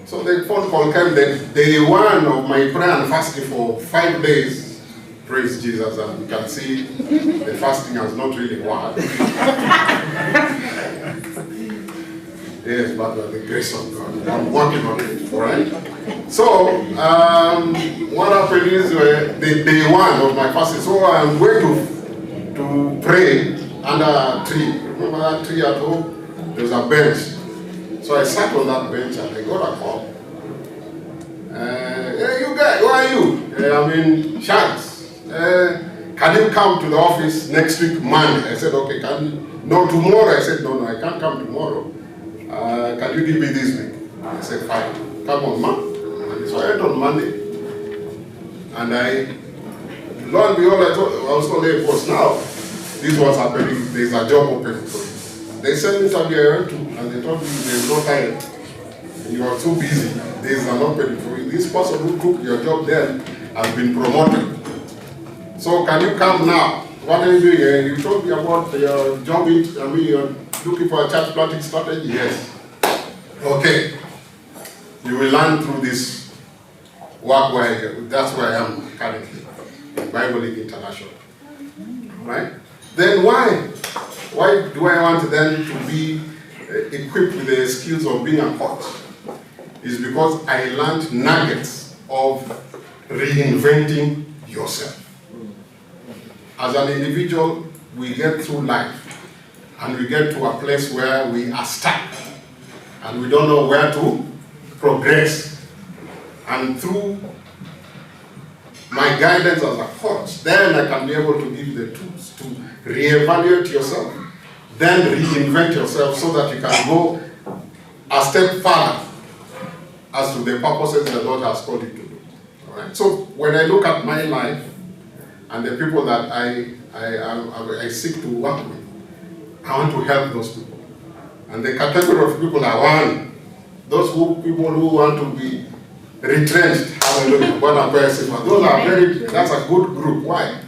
So the phone call came, then day one of my prayer and fasting for 5 days. Praise Jesus, and you can see the fasting has not really worked. Yes, but by the grace of God, I'm working on it, all right? So, what happened is the day one of my fasting, so I'm going to pray under a tree. Remember that tree at home? There was a bench. So I sat on that bench and I got a call. Hey, you guys, who are you? I'm in Shanks. Can you come to the office next week, Monday? I said, okay, can you? No, tomorrow. I said, no, I can't come tomorrow. Can you give me this week? I said, fine. Come on, Monday. So I went on Monday. And lo and behold, I was told, hey, boss, now, this was happening. There's a job open for you. They sent me something I went to, and they told me there's no time. You are too busy. There's an opening for you. This person who took your job then has been promoted. So can you come now? What are you doing? You told me about your job. You're looking for a church planting strategy? Yes. Okay. You will learn through this work where that's where I am currently. Bible League International. Right? Then why? Why do I want them to be equipped with the skills of being a coach? It's because I learned nuggets of reinventing yourself. As an individual, we get through life and we get to a place where we are stuck and we don't know where to progress. And through my guidance as a coach, then I can be able to give you the tools to reevaluate yourself, then reinvent yourself so that you can go a step further as to the purposes the Lord has called you to do. All right? So when I look at my life and the people that I seek to work with, I want to help those people. And the category of people are one, those people who want to be retrenched. Hallelujah. Those are that's a good group. Why?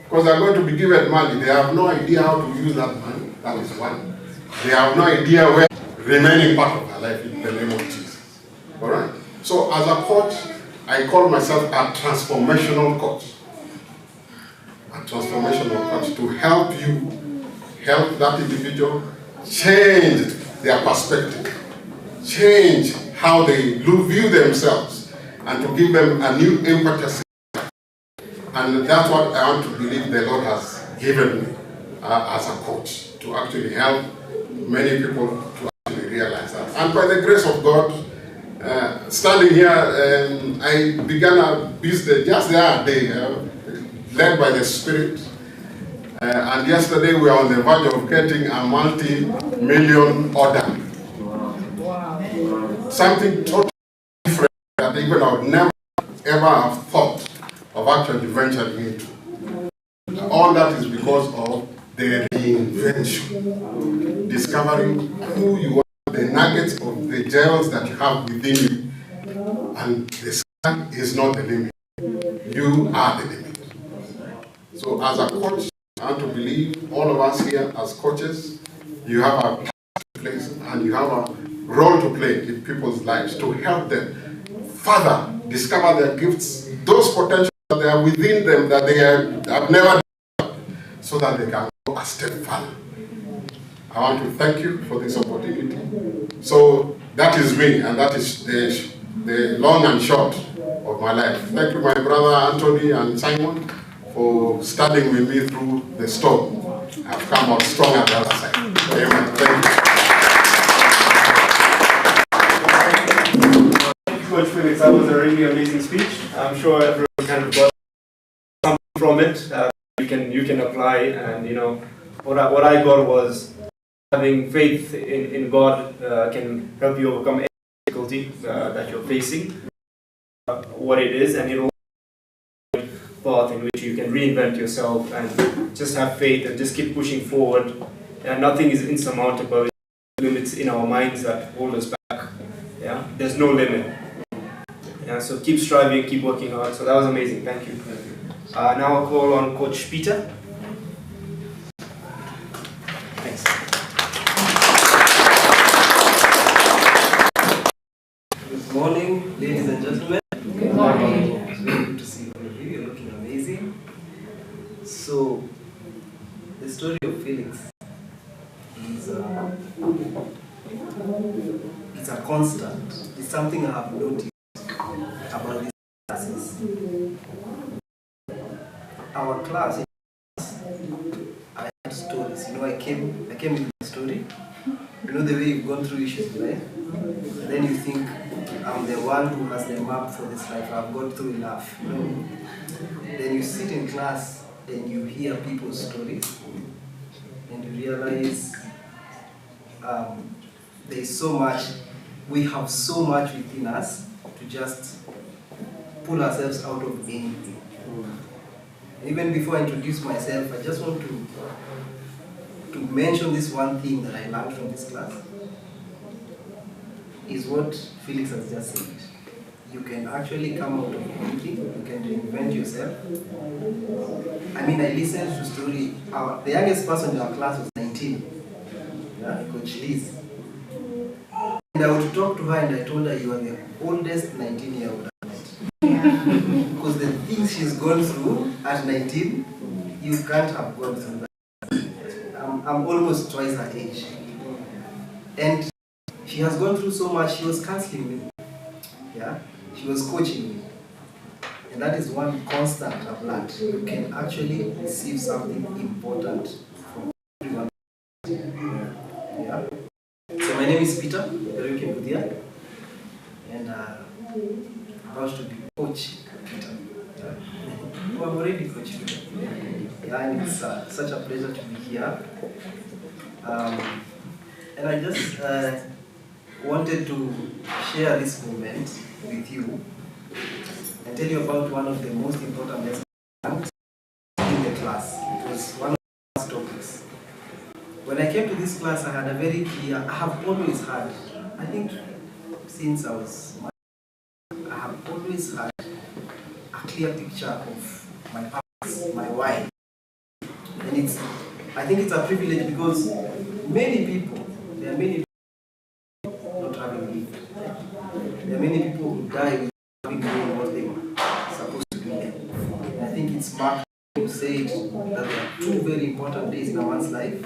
Because they're going to be given money. They have no idea how to use that money. That is one. They have no idea where remaining part of their life in the name of Jesus. All right? So as a coach, I call myself a transformational coach. A transformational coach to help you, help that individual change their perspective, change how they view themselves, and to give them a new impetus. And that's what I want to believe the Lord has given me as a coach, to actually help many people to actually realize that. And by the grace of God, standing here, I began a business just the other day, led by the Spirit. And yesterday we were on the verge of getting a multi-million order. Wow. Something totally different that even I would never ever have thought of actually venturing into. All that is because of the reinvention. Discovering who you are, the nuggets of the gels that you have within you. And the sky is not the limit. You are the limit. So as a coach, I want to believe all of us here as coaches, you have a task to play and you have a role to play in people's lives to help them further discover their gifts, those potentials that are within them that they have never done, so that they can go a step further. I want to thank you for this opportunity. So that is me, and that is the long and short of my life. Thank you, my brother Anthony and Simon, for standing with me through the storm. I've come out strong at the other side. Amen. Thank you. Coach Felix, that was a really amazing speech. I'm sure everyone kind of got something from it. You can apply, and you know what I got was having faith in God can help you overcome any difficulty that you're facing. What it is, and it'll path in which you can reinvent yourself and just have faith and just keep pushing forward. And nothing is insurmountable. Limits in our minds that hold us back. Yeah, there's no limit. Yeah, so keep striving, keep working hard. So that was amazing. Thank you. Now I'll call on Coach Peter. Thanks. Good a constant. It's something I have noticed about these classes. Our class, I had stories. You know, I came with a story. You know the way you've gone through issues in life? Then you think, I'm the one who has the map for this life. I've gone through enough. You know? Then you sit in class and you hear people's stories and you realize there's so much, we have so much within us to just pull ourselves out of anything. Even before I introduce myself, I just want to mention this one thing that I learned from this class, is what Felix has just said. You can actually come out of anything, you can reinvent yourself. I mean, I listened to story, the youngest person in our class was 19, yeah, Coach Liz. And I would talk to her and I told her, you are the oldest 19-year-old I've met. Because the things she's gone through at 19, you can't have gone through that. I'm almost twice her age. And she has gone through so much. She was counseling me. Yeah? She was coaching me. And that is one constant I've learned. You can actually receive something important from everyone. Yeah? So my name is Peter, and I'm about to be Coach Peter. Yeah? Oh, I'm already Coach Peter. Yeah, and it's such a pleasure to be here. And I just wanted to share this moment with you and tell you about one of the most important lessons in the class. It was one of the last topics. When I came to this class, I had a very clear, I have always had, I think since I was, I have always had a clear picture of my purpose, my why. And I think it's a privilege because many people, there are many people not having lived. There are many people who die without having known what they were supposed to be. And I think it's Mark who said that there are two very important days in a man's life.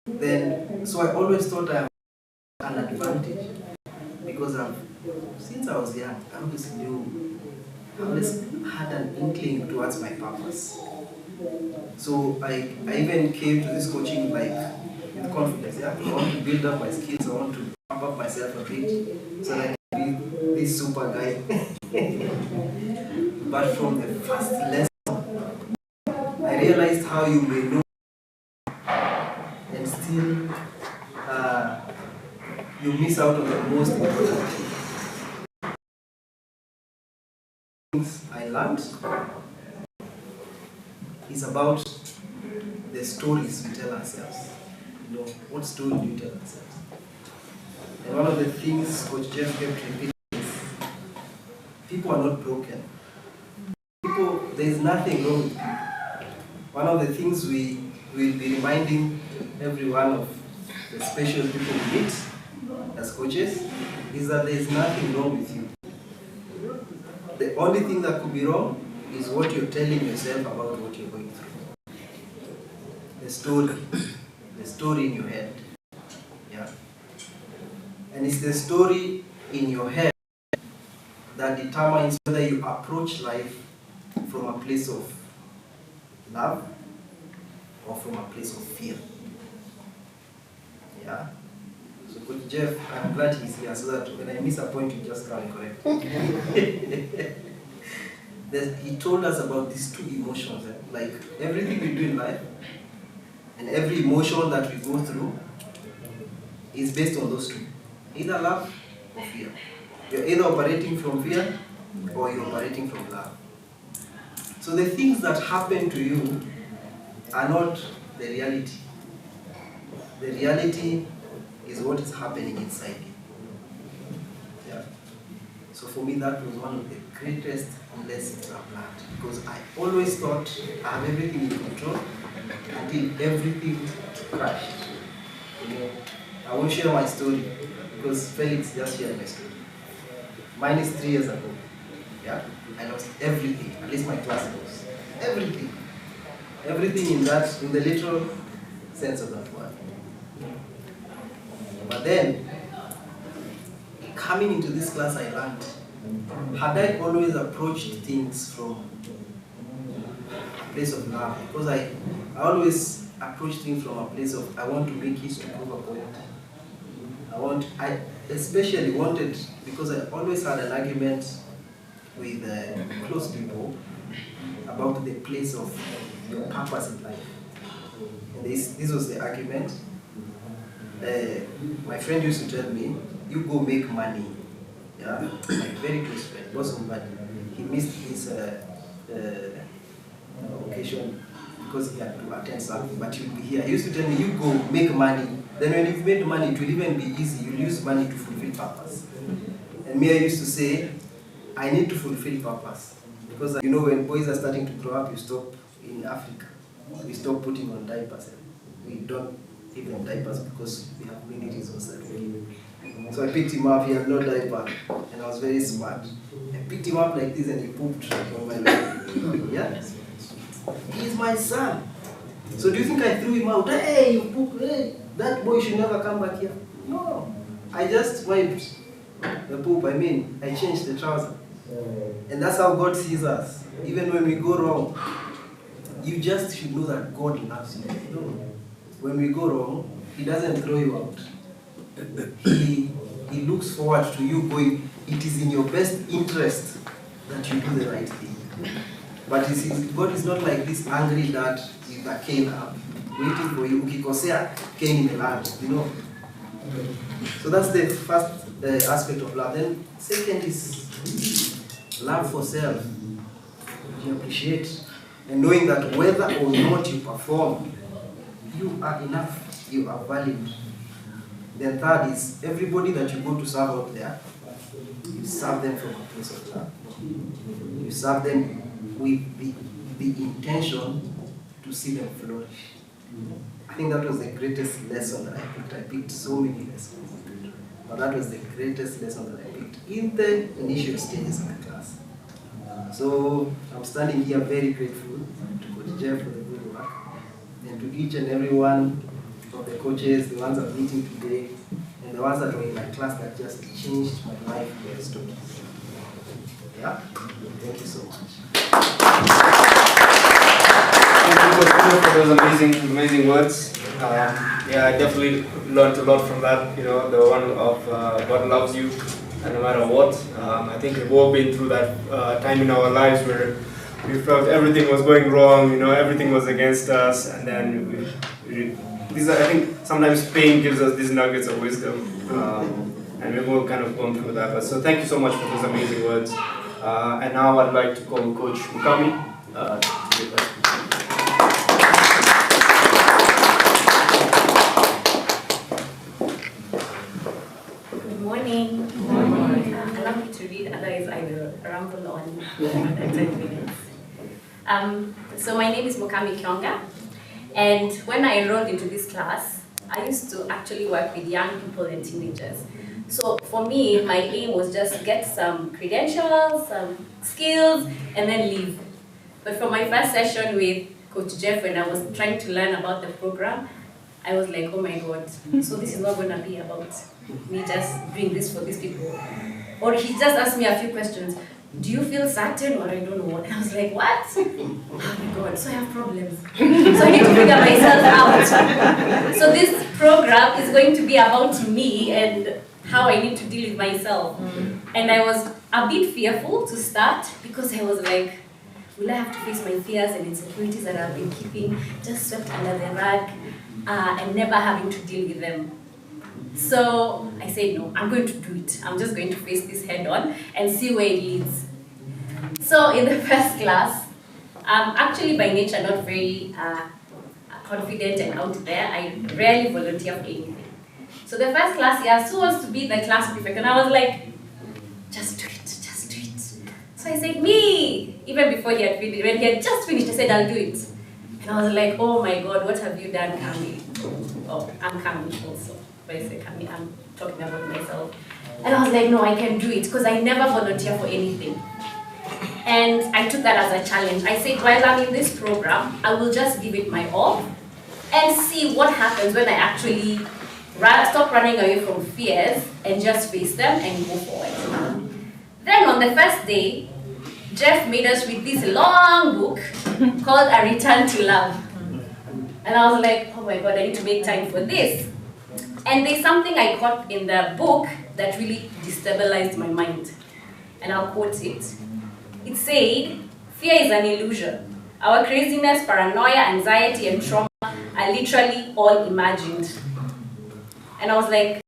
Then, so I always thought I had an advantage because since I was young, I always knew, I always had an inkling towards my purpose. So I even came to this coaching like with confidence. Yeah? I want to build up my skills, I want to pump up myself a bit so that I can be this super guy. But from the first lesson, I realized how you may know and still you miss out on the most important things I learned is about the stories we tell ourselves. You know, what story do you tell ourselves? And one of the things Coach Jeff kept repeating is people are not broken. People, there is nothing wrong with people. One of the things we will be reminding every one of the special people we meet as coaches is that there is nothing wrong with you. The only thing that could be wrong is what you're telling yourself about what you're going through. The story in your head. Yeah. And it's the story in your head that determines whether you approach life from a place of love or from a place of fear. Yeah. So Coach Jeff, I'm glad he's here so that when I miss a point, you just come and correct. He told us about these two emotions. Like everything we do in life and every emotion that we go through is based on those two. Either love or fear. You're either operating from fear or you're operating from love. So the things that happen to you are not the reality. The reality is what is happening inside you. Yeah. So for me, that was one of the greatest lessons I've learned, because I always thought I have everything in control until everything crashed. You know, I won't share my story because Felix just shared my story. Mine is 3 years ago. Yeah, I lost everything. At least my class lost everything. Everything in that, in the literal sense of that word. But then, coming into this class, I learned, had I always approached things from a place of love, because I always approach things from a place of, I want to make it to prove a point. I especially wanted, because I always had an argument with close people about the place of your purpose in life. And this was the argument. My friend used to tell me, you go make money. Yeah, my very close friend, was somebody. He missed his occasion because he had to attend something, but he'll be here. He used to tell me, you go make money. Then when you've made money, it will even be easy. You'll use money to fulfill purpose. And me, I used to say, I need to fulfill purpose. Because you know, when boys are starting to grow up, you stop in Africa. We stop putting on diapers. We don't even diapers because we have many reasons that we give. So I picked him up, he had no diaper, and I was very smart. I picked him up like this and he pooped on my leg. Yeah? He's my son. So do you think I threw him out? Hey, you poop, hey, that boy should never come back here. No. I just wiped the poop, I changed the trouser. And that's how God sees us. Even when we go wrong, you just should know that God loves you. When we go wrong, He doesn't throw you out. He looks forward to you going, it is in your best interest that you do the right thing. But God is not like this angry dad with a cane up, waiting for you, ukikosea, cane in the land, you know. So that's the first aspect of love. Then second is love for self. You appreciate and knowing that whether or not you perform, you are enough, you are valued. Then third is everybody that you go to serve out there, you serve them from a place of love. You serve them with the intention to see them flourish. I think that was the greatest lesson that I picked. I picked so many lessons, but that was the greatest lesson that I picked in the initial stages of the class. So I'm standing here very grateful to Coach Jeff for the good work, and to each and every one of the coaches, the ones I'm meeting today, and the ones that were in my class that just changed my life with their stories. Yeah? Thank you so much. Thank you for those amazing words. Yeah, I definitely learned a lot from that. You know, the one of God loves you, and no matter what. I think we've all been through that time in our lives where we felt everything was going wrong. You know, everything was against us, and then I think sometimes pain gives us these nuggets of wisdom, and we've all kind of gone through that. But so thank you so much for those amazing words. And now I'd like to call Coach Mukami. Good morning. Good morning. Allow me to read, otherwise I will ramble on for more than 10 minutes. So my name is Mukami Kyonga, and when I enrolled into this class, I used to actually work with young people and teenagers. So for me, my aim was just get some credentials, some skills, and then leave. But for my first session with Coach Jeff, when I was trying to learn about the program, I was like, oh my God, so this is not going to be about me just doing this for these people. Or he just asked me a few questions. Do you feel certain, or I don't know what? And I was like, what? Oh my God, so I have problems. So I need to figure myself out. So this program is going to be about me and how I need to deal with myself. And I was a bit fearful to start because I was like, will I have to face my fears and insecurities that I've been keeping just swept under the rug and never having to deal with them? So I said, no, I'm going to do it. I'm just going to face this head on and see where it leads. So in the first class, I'm actually by nature not very confident and out there. I rarely volunteer for anything. So the first class, he asked who wants to be the class prefect, and I was like, just do it, just do it. So I said, me! Even before he had finished, when he had just finished, I said, I'll do it. And I was like, oh my God, what have you done, Kami? Oh, I'm Kami also. When I say Kami, I'm talking about myself. And I was like, no, I can do it, because I never volunteer for anything. And I took that as a challenge. I said, while I'm in this program, I will just give it my all and see what happens when I actually stop running away from fears and just face them and go forward. Then on the first day, Jeff made us read this long book called A Return to Love. And I was like, oh my God, I need to make time for this. And there's something I caught in the book that really destabilized my mind. And I'll quote it. It said, fear is an illusion. Our craziness, paranoia, anxiety, and trauma are literally all imagined. And I was like,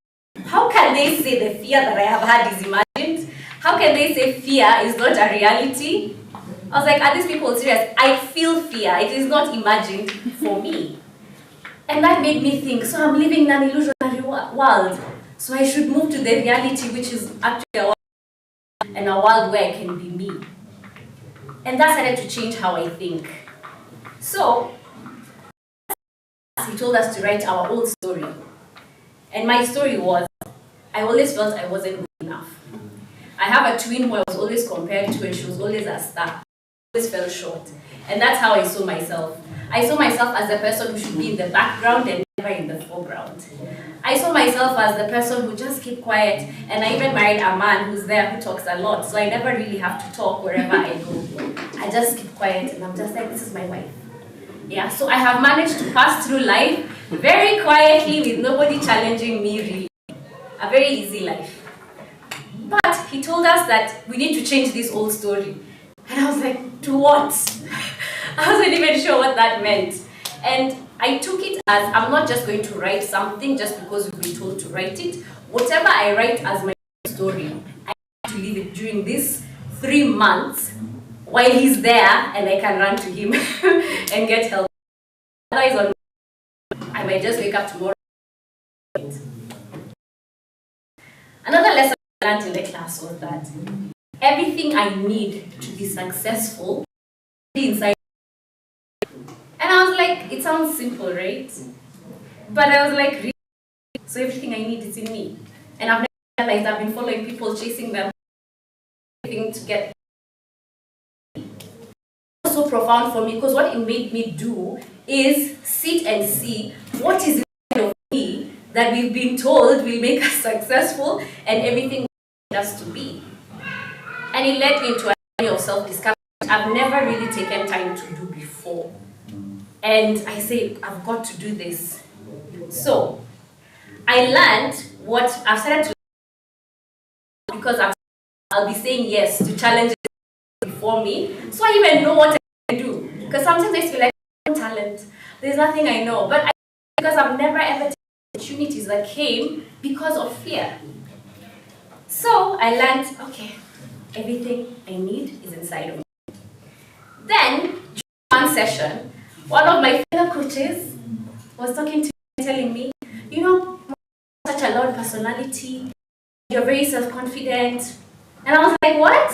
how can they say the fear that I have had is imagined? How can they say fear is not a reality? I was like, are these people serious? I feel fear. It is not imagined for me. And that made me think, so I'm living in an illusionary world. So I should move to the reality, which is actually a world, and a world where I can be me. And that started to change how I think. So, he told us to write our own story. And my story was, I always felt I wasn't good enough. I have a twin who I was always compared to, and she was always a star. I always fell short. And that's how I saw myself. I saw myself as the person who should be in the background and never in the foreground. I saw myself as the person who just keep quiet, and I even married a man who's there who talks a lot, so I never really have to talk wherever I go. I just keep quiet, and I'm just like, this is my wife. Yeah, so I have managed to pass through life very quietly with nobody challenging me really. A very easy life. But he told us that we need to change this old story. And I was like, to what? I wasn't even sure what that meant. And I took it as, I'm not just going to write something just because we've been told to write it. Whatever I write as my story, I have to leave it during these 3 months while he's there and I can run to him and get help. Otherwise, I might just wake up tomorrow. Another lesson I learned in the class was that everything I need to be successful is inside. And I was like, it sounds simple, right? But I was like, really? So everything I need is in me. And I've never realized I've been following people, chasing them, everything to get. It was so profound for me because what it made me do is sit and see what is inside of me that we've been told will make us successful and everything we need us to be. And it led me into a journey of self-discovery I've never really taken time to do before. And I said, I've got to do this. So, I learned what I've started to because I'll be saying yes to challenges before me. So I even know what I can do. Because sometimes I feel like, no talent. There's nothing I know. But because I've never ever taken opportunities that came because of fear. So I learned, okay, everything I need is inside of me. Then, during one session, one of my fellow coaches was talking to me, telling me, you know, such a loud personality, you're very self-confident. And I was like, what?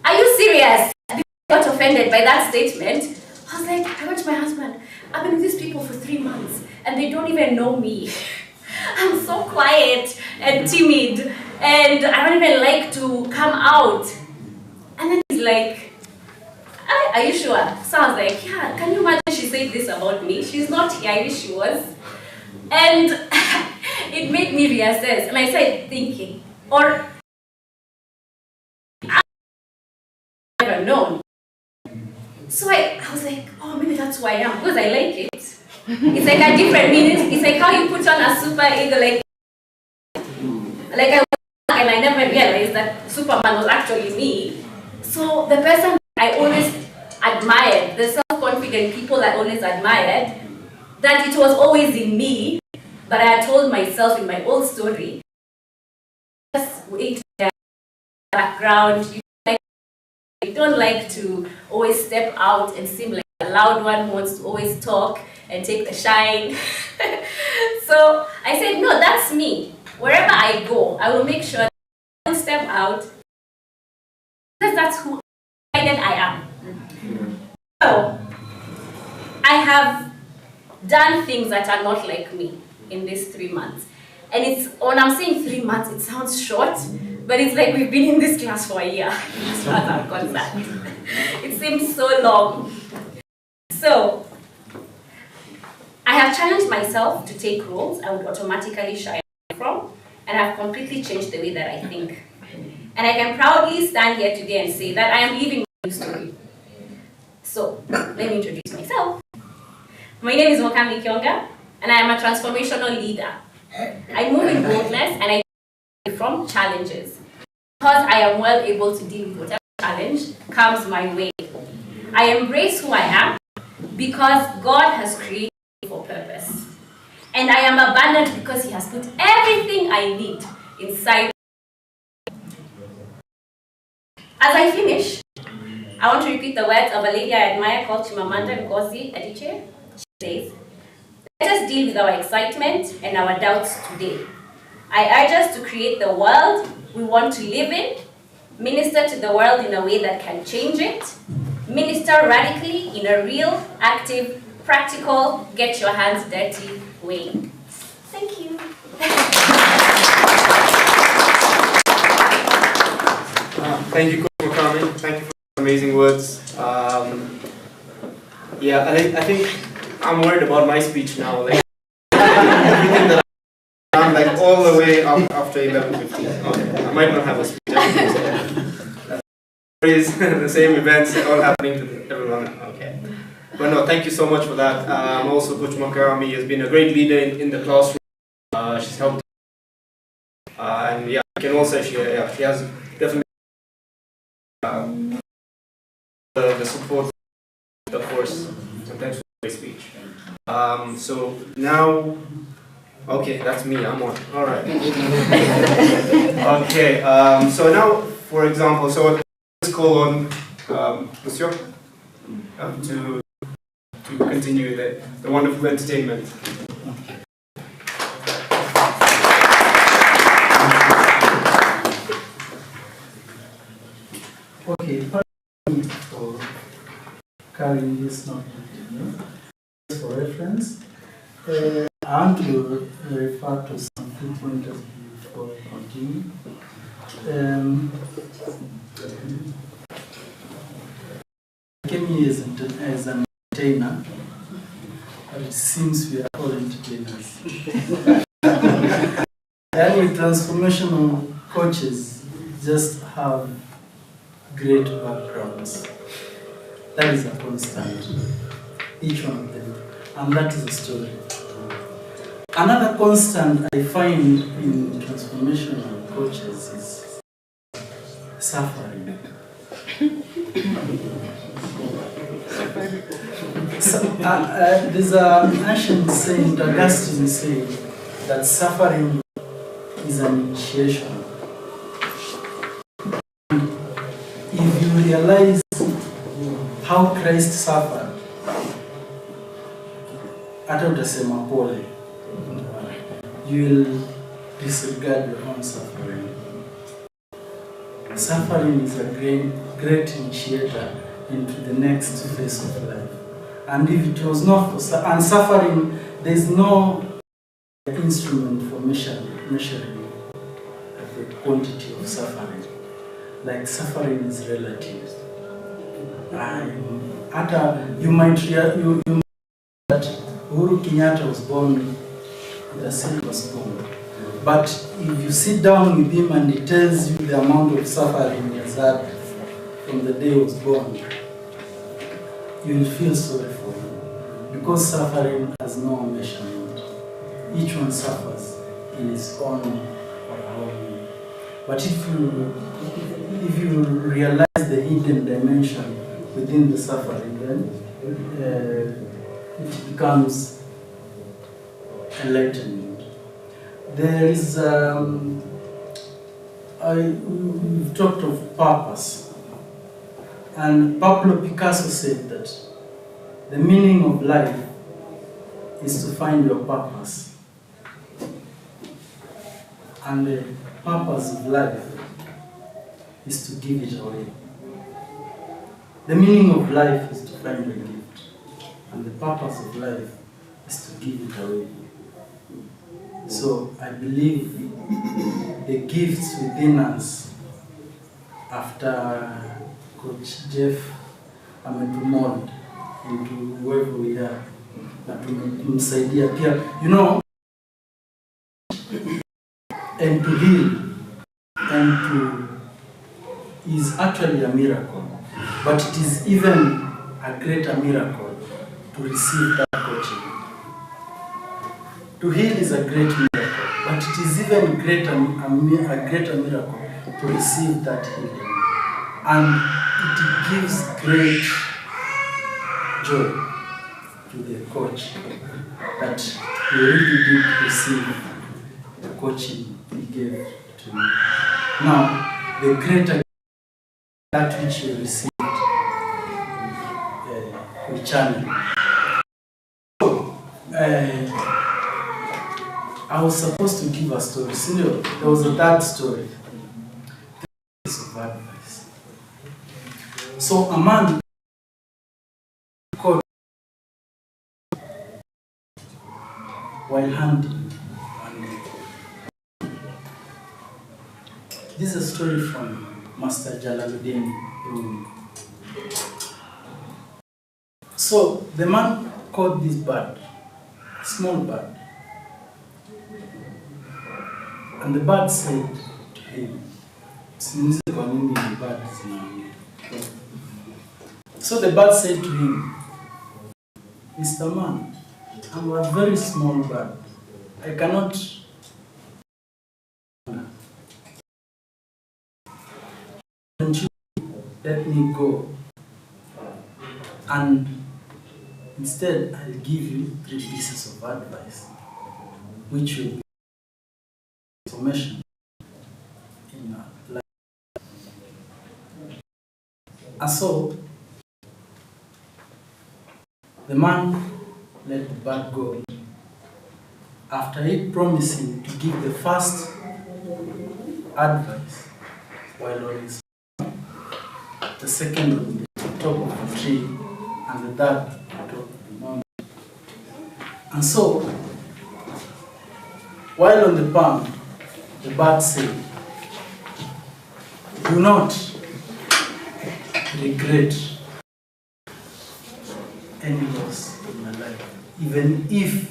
Are you serious? I got offended by that statement. I was like, I went to my husband, I've been with these people for 3 months and they don't even know me. I'm so quiet and timid and I don't even like to come out. And then he's like, are you sure? So I was like, yeah, can you imagine she said this about me? She's not here, I wish she was. And it made me reassess. And I started thinking, or I've never known. So I was like, oh, maybe that's who I am, because I like it. It's like a different meaning. It's like how you put on a super ego, like I was, and I never realized that Superman was actually me. So the person I always admired, the self-confident people I always admired, that it was always in me, but I had told myself in my old story, just wait there, background, you don't like to always step out and seem like a loud one who wants to always talk and take the shine. So I said, no, that's me. Wherever I go, I will make sure that I will step out, because that's who I am. So, I have done things that are not like me in these 3 months. And it's, when I'm saying 3 months, it sounds short, But it's like we've been in this class for a year, as far as I'm concerned. It seems so long. So, I have challenged myself to take roles I would automatically shy from, and I've completely changed the way that I think. And I can proudly stand here today and say that I am living my new story. So, let me introduce myself. My name is Mokami Kyonga, and I am a transformational leader. I move in boldness and I from challenges. Because I am well able to deal with whatever challenge comes my way. I embrace who I am because God has created me for purpose. And I am abundant because He has put everything I need inside. As I finish, I want to repeat the words of a lady I admire called Chimamanda Ngozi Adichie. She says, "Let us deal with our excitement and our doubts today. I urge us to create the world we want to live in, minister to the world in a way that can change it, minister radically in a real, active, practical, get your hands dirty way." Thank you. Thank you, Coach, for coming. Thank you for the amazing words. Yeah, I think I'm worried about my speech now. Like everything that I'm like all the way up after 11:15. Okay, I might not have a speech. The same events all happening to everyone. Okay, but no, thank you so much for that. Also, Coach Makarami has been a great leader in the classroom. She's helped, and yeah, I can also she has definitely the support, of course. And thanks for the speech. So now. Okay, that's me, I'm on. Alright. Okay, so now, for example, so let's call on Monsieur to continue the wonderful entertainment. Okay, pardon me for carrying this note for reference. I want to refer to some key pointers before I continue. I came here as an entertainer, but it seems we are all entertainers. And with transformational coaches just have great backgrounds. That is a constant, each one of them, and that is a story. Another constant I find in transformational coaches is suffering. So, there's an ancient saying, Augustine said, that suffering is an initiation. If you realize how Christ suffered, hata utasema pole, you will disregard your own suffering. Suffering is a great initiator into the next phase of life. And if it was not for suffering, there is no instrument for measuring the quantity of suffering. Like suffering is relative. You might that Uhuru Kenyatta was born with a silver spoon. But if you sit down with him and he tells you the amount of suffering he has had from the day he was born, you will feel sorry for him. Because suffering has no measurement. Each one suffers in his own or her own way. But if you realize the hidden dimension within the suffering, then it becomes enlightenment. There is, we've talked of purpose, and Pablo Picasso said that the meaning of life is to find your purpose, and the purpose of life is to give it away. The meaning of life is to find a gift, and the purpose of life is to give it away. So I believe the gifts within us after Coach Jeff ametumold into whoever we are. Na tumemsaidia pia, you know, and to heal and to is actually a miracle, but it is even a greater miracle to receive that coaching. To heal is a great miracle, but it is even greater, a greater miracle to receive that healing. And it gives great joy to the coach that he really did receive the coaching he gave to me. Now, the greater that which you received, we channel. I was supposed to give a story. There was a third story. Piece of advice. So a man caught while hunting. This is a story from Master Jalaluddin Rumi. So the man caught this bird, small bird. And the bird said to him, so the bird said to him, Mr. Man, I'm a very small bird. I cannot. Don't you let me go? And instead, I'll give you 3 pieces of advice, which will be information in your life. And so, the man let the bird go. After it promising to give the first advice while on his the second on the top of the tree, and the third on top of the mountain. And so, while on the palm, the bird said, do not regret any loss in my life, even if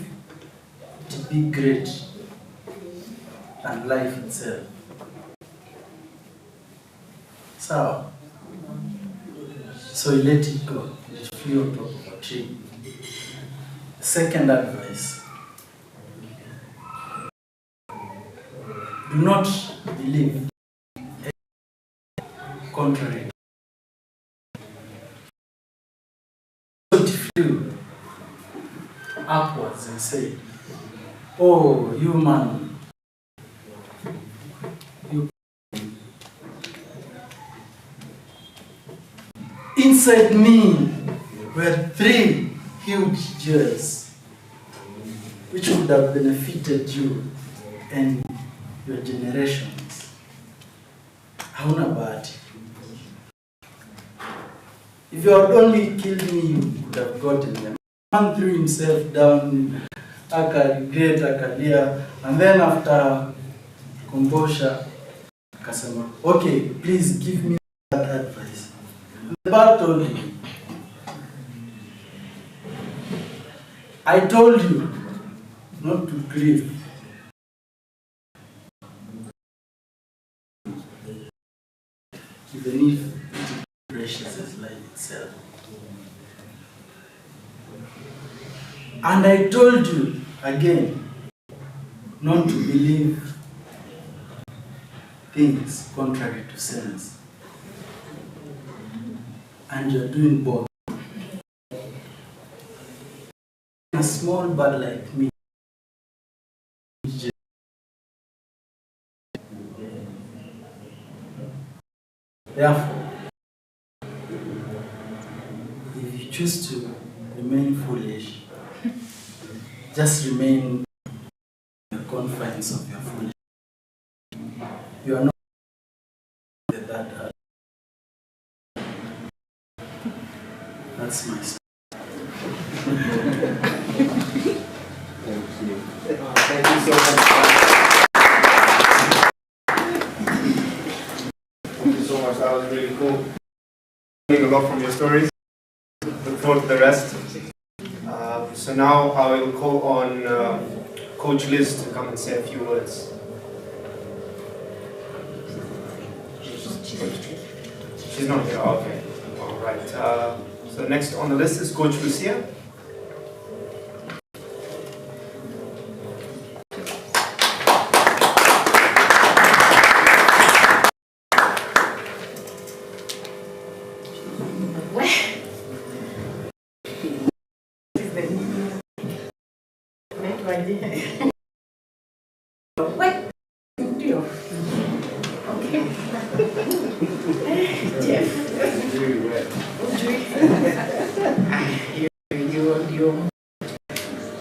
it be great than life itself. So he let it go. It flew on top of a tree. Second advice: do not believe contrary. It flew upwards and said, oh, you man, you. Inside me were 3 huge jewels, which would have benefited you and your generations. Hauna bahati. If you had only killed me, you would have gotten them. Man threw himself down, regret, akalia, and then after composure, akasema, okay, please give me that advice. And the bird told him, I told you not to grieve. Even if it is precious as life itself. And I told you again not to believe things contrary to sense. And you're doing both. A small bird like me, therefore, if you choose to remain foolish, just remain in the confines of your foolishness. You are not that hard. That's my story. Thank you so much. was really cool. Learning a lot from your stories. Look forward to the rest. So now I will call on Coach Liz to come and say a few words. She's not here. Okay. All right. So next on the list is Coach Lucia.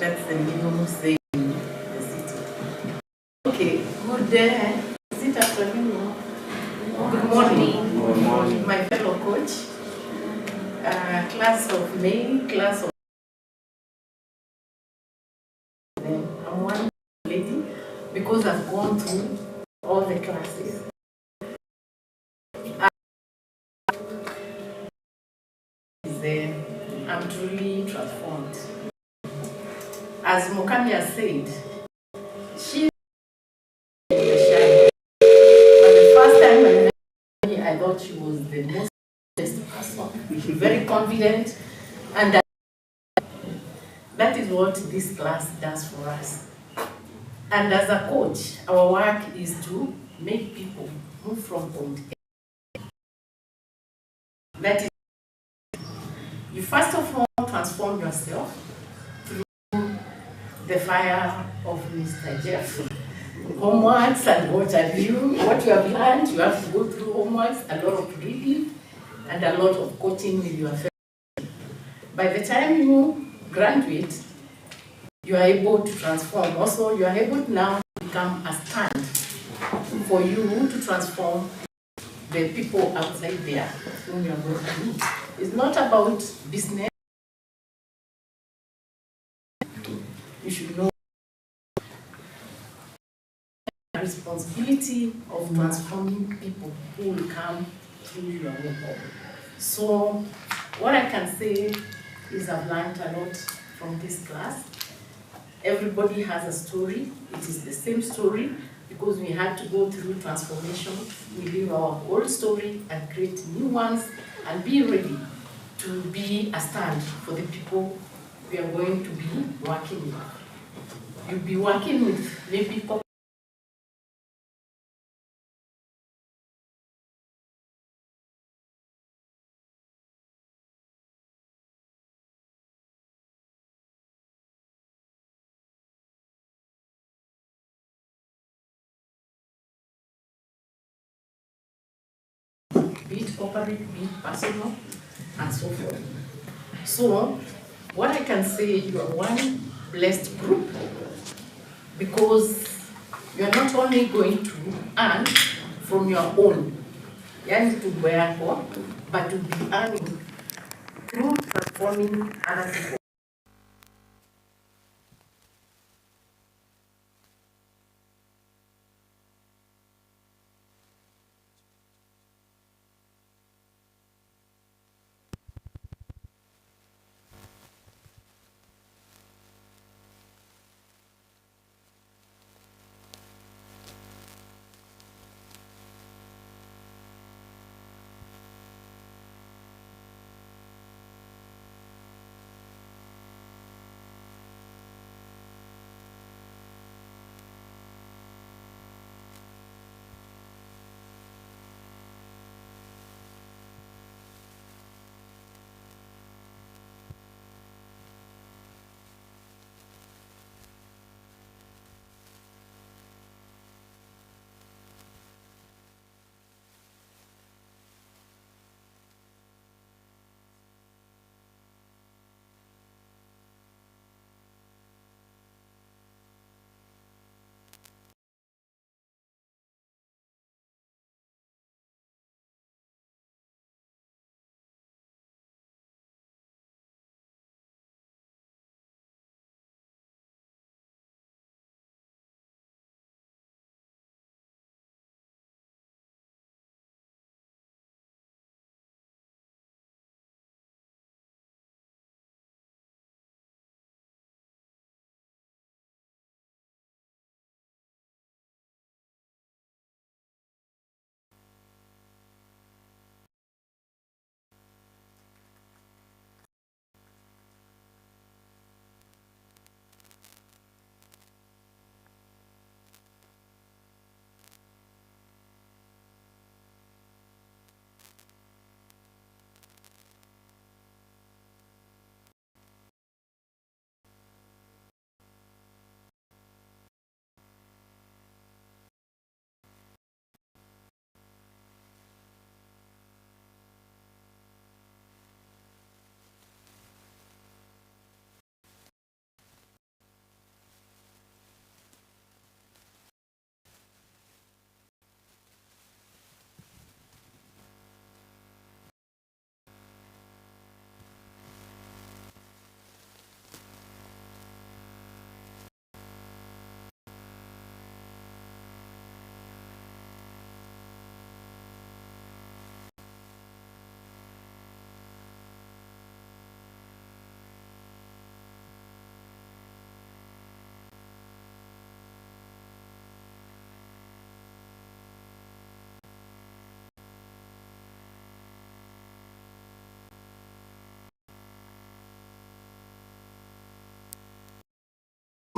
That's the minimum saying in the city. Okay, good day. Is it afternoon? Good morning. Good morning. My fellow coach, class of May, class of I'm one lady because I've gone through all the classes. I'm truly transformed. As Mokami has said, she's shy. But the first time I met her, I thought she was the most best person. Very confident, and that is what this class does for us. And as a coach, our work is to make people move from home to heaven. That is, you first of all transform yourself through the fire of Mr. Jeff. Homeworks and what have you have learned, you have to go through homeworks, a lot of reading, and a lot of coaching with your friends. By the time you graduate, you are able to transform. Also, you are able now to become a stand for you to transform the people outside there whom you are going to meet. It's not about business. You should know the responsibility of transforming people who will come through your home. So, what I can say is I've learned a lot from this class. Everybody has a story. It is the same story because we had to go through transformation. We leave our old story and create new ones and be ready to be a stand for the people we are going to be working with. You'll be working with maybe be it corporate, be it personal, and so forth. So, what I can say, you are one blessed group because you are not only going to earn from your own, yani to bear for, but to be earning through transforming other people.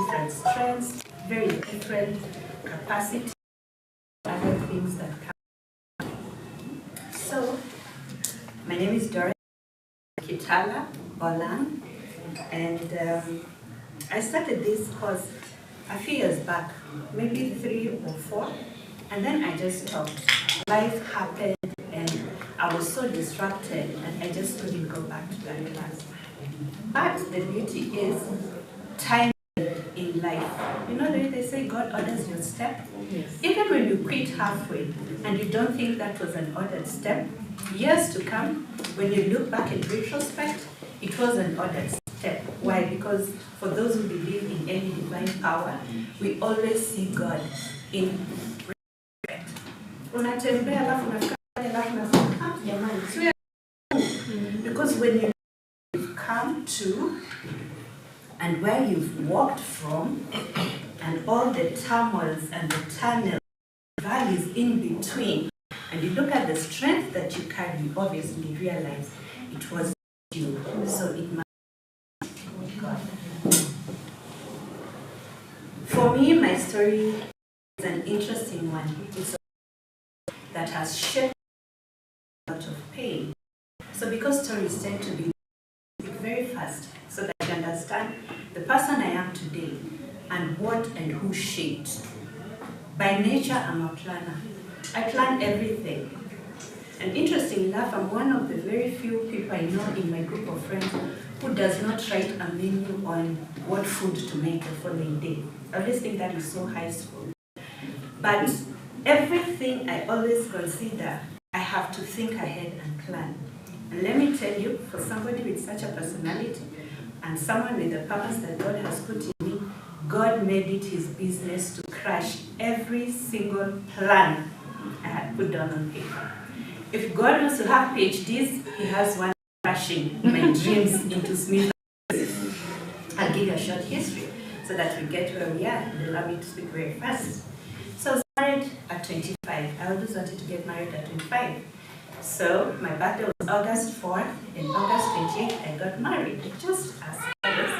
different strengths, very different capacity, other things that come. So, my name is Dorothy Kitala Olan, and I started this course a few years back, maybe 3 or 4, and then I just stopped. Life happened and I was so distracted and I just couldn't go back to that class. But the beauty is time in life. You know the way they say God orders your step? Yes. Even when you quit halfway and you don't think that was an ordered step, years to come, when you look back in retrospect, it was an ordered step. Why? Because for those who believe in any divine power, we always see God in retrospect. Unatembea alafu unafika alafu unasema, jamani, sio because when you've come to and where you've walked from and all the turmoils and the tunnels, valleys in between, and you look at the strength that you carry, you obviously realize it was you. So it must be God. For me, my story is an interesting one. It's a that has shaped a lot of pain. So because stories tend to be very fast, so that you understand the person I am today and what and who shaped. By nature, I'm a planner. I plan everything. And interestingly enough, I'm one of the very few people I know in my group of friends who does not write a menu on what food to make the following day. I always think that is so high school. But everything I always consider, I have to think ahead and plan. And let me tell you, for somebody with such a personality and someone with the purpose that God has put in me, God made it his business to crush every single plan I had put down on paper. If God wants to have PhDs, he has one crushing my dreams into smooth. I'll give you a short history so that we get where we are and allow me to speak very fast. So I was married at 25. I always wanted to get married at 25. So my birthday was August 4th, and August 28th I got married, just as I was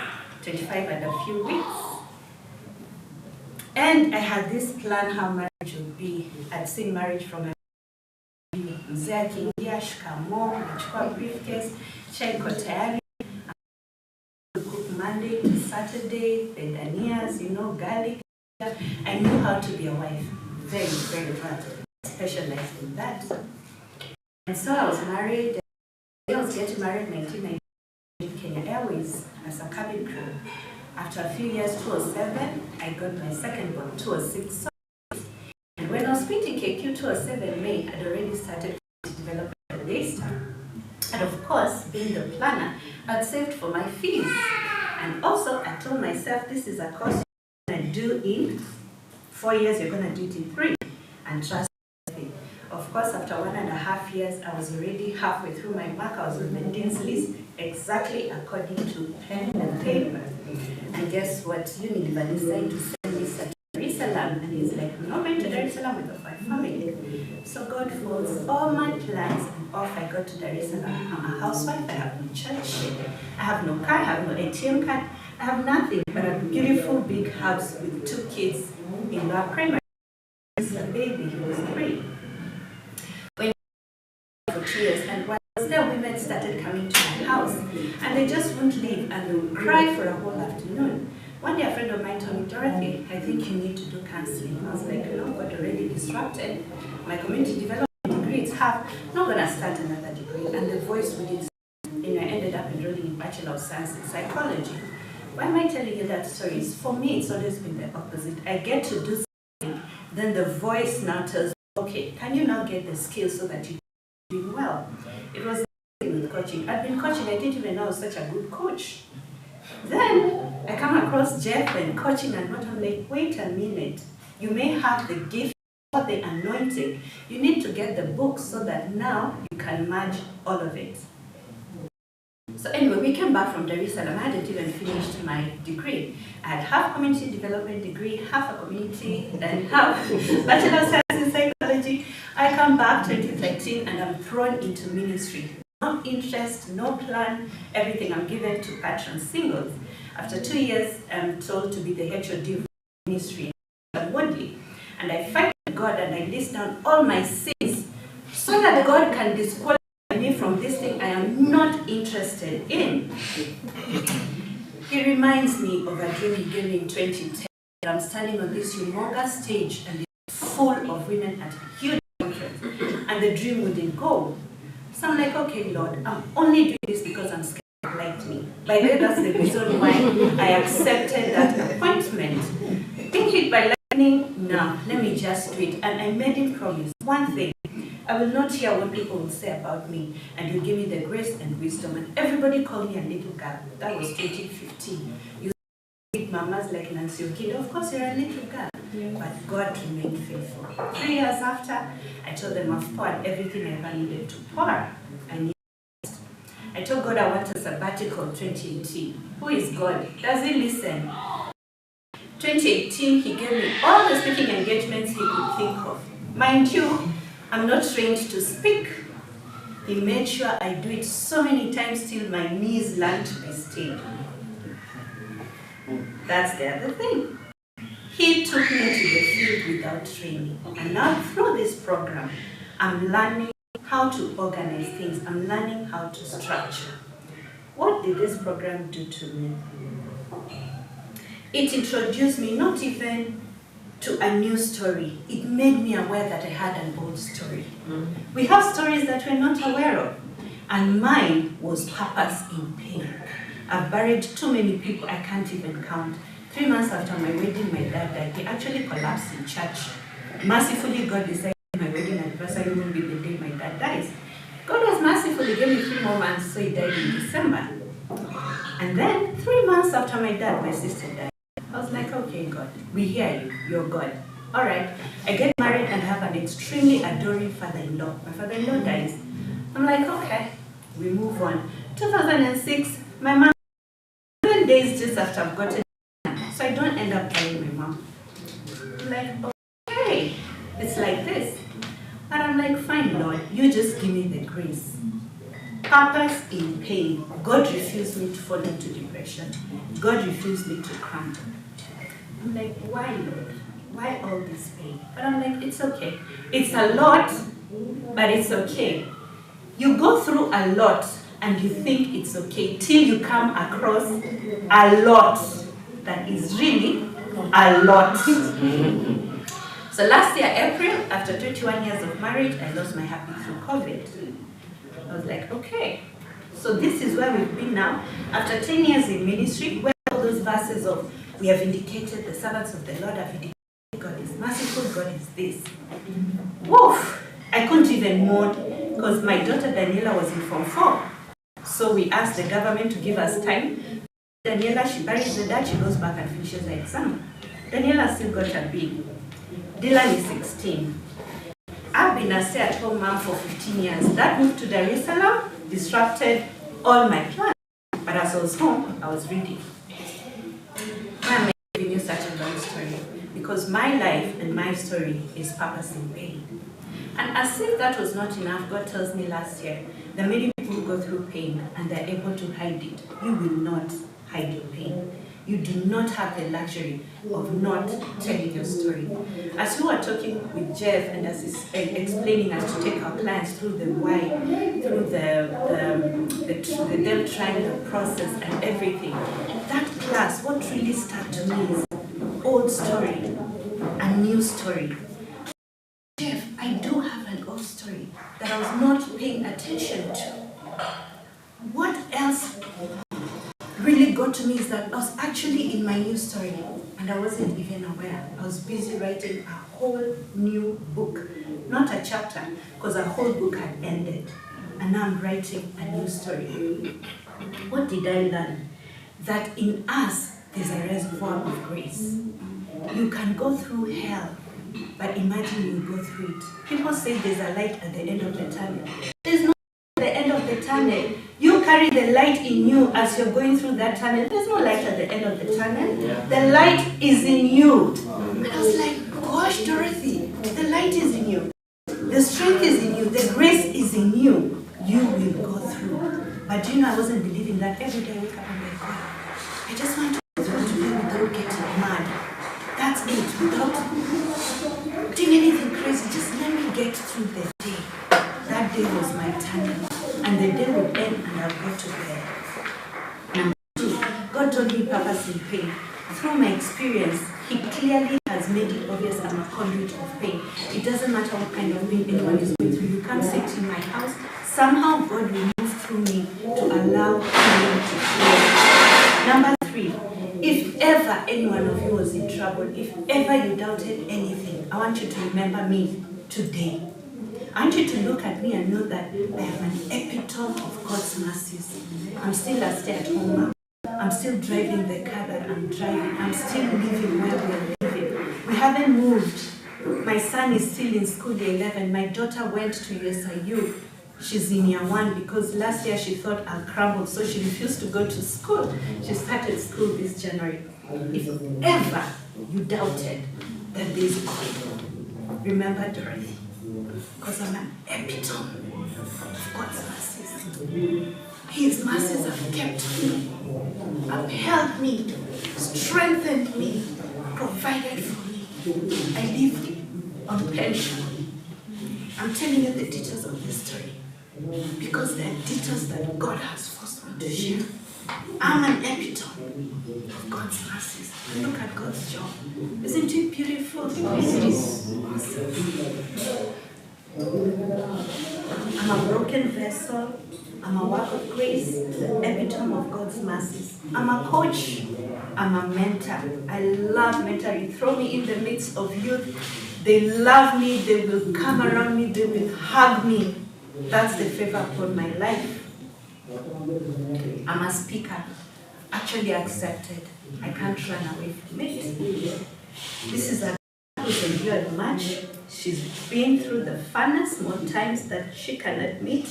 25 and a few weeks. And I had this plan how marriage would be. I'd seen marriage from a mzee akiingia, shikamoo, nachukua briefcase, chai iko tayari, cook Monday to Saturday, the danias, you know, garlic. I knew how to be a wife, very, very well, specialized in that. And so I was married. I was getting married in 1990 in Kenya Airways as a cabin crew. After a few years, 2007, I got my second born, 2006. And when I was quitting KQ 2007 May, I'd already started to develop the D.L.C. And of course, being the planner, I'd saved for my fees. And also, I told myself, this is a course you're going to do in 4 years, you're going to do it in 3. And trust me. Of course, after 1.5 years, I was already halfway through my mark. I was on the dean's list, exactly according to pen and paper. And guess what? Unilever decided to send me to Dar es Salaam, and he's like, "No, going to Dar es Salaam with my family." So God folds all my plans, and off I go to Dar es Salaam. I'm a housewife. I have no church. I have no car. I have no ATM card. I have nothing but a beautiful big house with 2 kids in our primary. He's a baby. He was 3. For 2 years, and while I was there, women started coming to my house, and they just wouldn't leave, and they would cry for a whole afternoon. One day, a friend of mine told me, "Dorothy, I think you need to do counseling." I was like, "No, got already disrupted. My community development degree is half. Not gonna start another degree." And the voice wouldn't. I ended up enrolling in Bachelor of Science in Psychology. Why am I telling you that story? For me, it's always been the opposite. I get to do something, then the voice now tells me, "Okay, can you now get the skills so that you doing well?" It was with coaching. I've been coaching, I didn't even know I was such a good coach. Then I come across Jeff and coaching, and what I'm like, wait a minute. You may have the gift or the anointing. You need to get the book so that now you can merge all of it. So anyway, we came back from Dar es Salaam. I hadn't even finished my degree. I had half community development degree, half a community, and half Bachelor of Science in Psychology. I come back 2013 and I'm thrown into ministry. No interest, no plan, everything I'm given to patron singles. After 2 years, I'm told to be the HOD of ministry at Woodley. And I fight with God and I list down all my sins so that God can disqualify me from this thing I am not interested in. He reminds me of a dream he gave me in 2010. I'm standing on this humongous stage and it's full of women at a huge conference, and the dream wouldn't go. So I'm like, okay, Lord, I'm only doing this because I'm scared of lightning. By the way, that's the reason why I accepted that appointment. Being hit by lightning, no, let me just do it. And I made him promise one thing. I will not hear what people will say about me, and you give me the grace and wisdom. And everybody called me a little girl. That was 2015. You big mamas like Nancy Okido, of course you're a little girl. But God remained faithful. 3 years after, I told them I've poured everything I ever needed to pour. I told God I want a sabbatical 2018. Who is God? Does he listen? 2018, he gave me all the speaking engagements he could think of. Mind you, I'm not trained to speak. He made sure I do it so many times till my knees learned to be still. That's the other thing. He took me to the field without training. And now through this program, I'm learning how to organize things. I'm learning how to structure. What did this program do to me? It introduced me not even to a new story. It made me aware that I had an old story. We have stories that we're not aware of. And mine was purpose in pain. I've buried too many people I can't even count. 3 months after my wedding, my dad died. He actually collapsed in church. Mercifully, God decided my wedding anniversary will be the day my dad dies. God was merciful, he gave me 3 more months, so he died in December. And then 3 months after my dad, my sister died. I was like, okay, God, we hear you, you're God. All right, I get married and have an extremely adoring father-in-law. My father-in-law dies. I'm like, okay, we move on. 2006, my mom, 7 days just after I've gotten, so I don't end up telling my mom. I'm like, okay, it's like this. And I'm like, fine, Lord, you just give me the grace. Purpose in pain. God refused me to fall into depression. God refused me to crumble. I'm like, why, Lord? Why all this pain? But I'm like, it's okay. It's a lot, but it's okay. You go through a lot and you think it's okay till you come across a lot that is really a lot. So last year, April, after 21 years of marriage, I lost my happy through COVID. I was like, okay, so this is where we've been now. After 10 years in ministry, where all those verses of, we have indicated the servants of the Lord have indicated God is merciful, God is this. Woof! I couldn't even mourn because my daughter Daniela was in Form 4. So we asked the government to give us time. Daniela, she buries the dad, she goes back and finishes the exam. Daniela still got a B. Dylan is 16. I've been a stay-at-home mom for 15 years. That move to Dar es Salaam disrupted all my plans. But as I was home, I was reading. Why am I giving you such a long story? Because my life and my story is purpose in pain. And as if that was not enough, God tells me last year, there are many people who go through pain and they're able to hide it. You will not hide your pain. You do not have the luxury of not telling your story. As we were talking with Jeff and as he's explaining us to take our clients through the why, through them trying the process and everything, that class, what really stuck to me is old story, a new story. Jeff, I do have an old story that I was not paying attention to. What else really got to me is that I was actually in my new story and I wasn't even aware. I was busy writing a whole new book, not a chapter, because a whole book had ended. And now I'm writing a new story. What did I learn? That in us, there's a reservoir of grace. You can go through hell, but imagine you go through it. People say there's a light at the end of the tunnel. There's no light at the end of the tunnel. You carry the light in you as you're going through that tunnel. There's no light at the end of the tunnel. The light is in you. And I was like, gosh, Dorothy, the light is in you. The strength is in you. The grace is in you. You will go through. But do you know, I wasn't believing that. Every day I wake up and I'm like, God, I just want to go through today without getting mad. That's it, without doing anything crazy. Just let me get through the day. That day was my turning, and the day would end and I'll go to bed. Number two, God told me purpose in pain. Through my experience, He clearly has made it obvious I'm a conduit of pain. It doesn't matter what kind of pain anyone is going through. You can't sit in my house. Somehow God will move through me to allow healing to flow. Number three, if ever any one of you was in trouble, if ever you doubted anything, I want you to remember me today. I want you to look at me and know that I am an epitome of God's mercies. I'm still a stay-at-home mom. I'm still driving the car that I'm driving. I'm still living where we're living. We haven't moved. My son is still in school year 11. My daughter went to USIU. She's in year 1 because last year she thought I'll crumble, so she refused to go to school. She started school this January. If ever you doubted that there's God, remember Dorothy, because I'm an epitome of God's mercies. His mercies have kept me, upheld me, strengthened me, provided for me. I lived on pension. I'm telling you the details of this story because they're details that God has forced me to share. I'm an epitome of God's mercies. Look at God's job. Isn't it beautiful? It is awesome. I'm a broken vessel. I'm a work of grace, the epitome of God's mercies. I'm a coach. I'm a mentor. I love mentoring. Throw me in the midst of youth. They love me. They will come around me. They will hug me. That's the favor upon my life. I'm a speaker. Actually accepted. I can't run away from it. This is a girl who's endured much. She's been through the furnace more times than she can admit.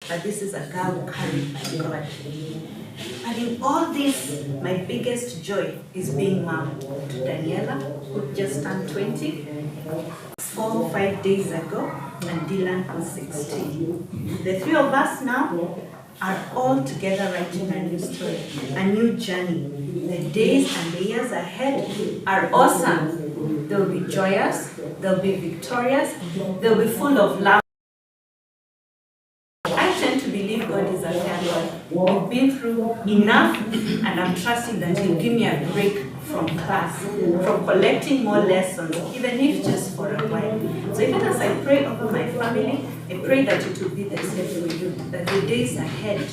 But this is a girl carried by God. And in all this, my biggest joy is being mom to Daniela, who just turned 20, 4 or 5 days ago, and Dylan, who's 16. The three of us now are all together writing a new story, a new journey. The days and the years ahead are awesome. They'll be joyous, they'll be victorious, they'll be full of love. God is a fair God. We've been through enough, and I'm trusting that He'll give me a break from class, from collecting more lessons, even if just for a while. So even as I pray over my family, I pray that it will be the same for you, that the days ahead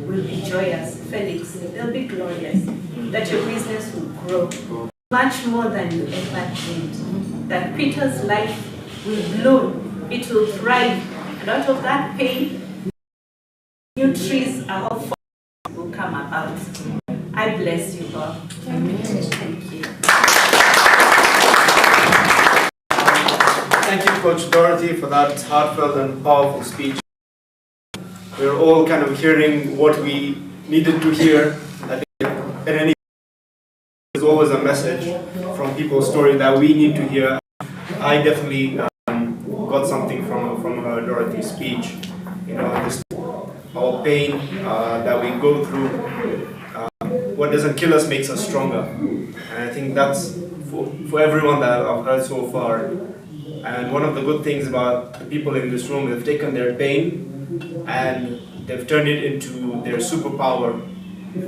will be joyous. Felix, they'll be glorious, that your business will grow much more than you ever dreamed, that Peter's life will bloom, it will thrive, and out of that pain, new trees are all will come about. I bless you all. Amen. Thank you. Thank you, Coach Dorothy, for that heartfelt and powerful speech. We're all kind of hearing what we needed to hear. I think at any there's always a message from people's story that we need to hear. I definitely got something from Dorothy's speech. You know, this our pain that we go through, what doesn't kill us makes us stronger. And I think that's for everyone that I've heard so far. And one of the good things about the people in this room, they've taken their pain and they've turned it into their superpower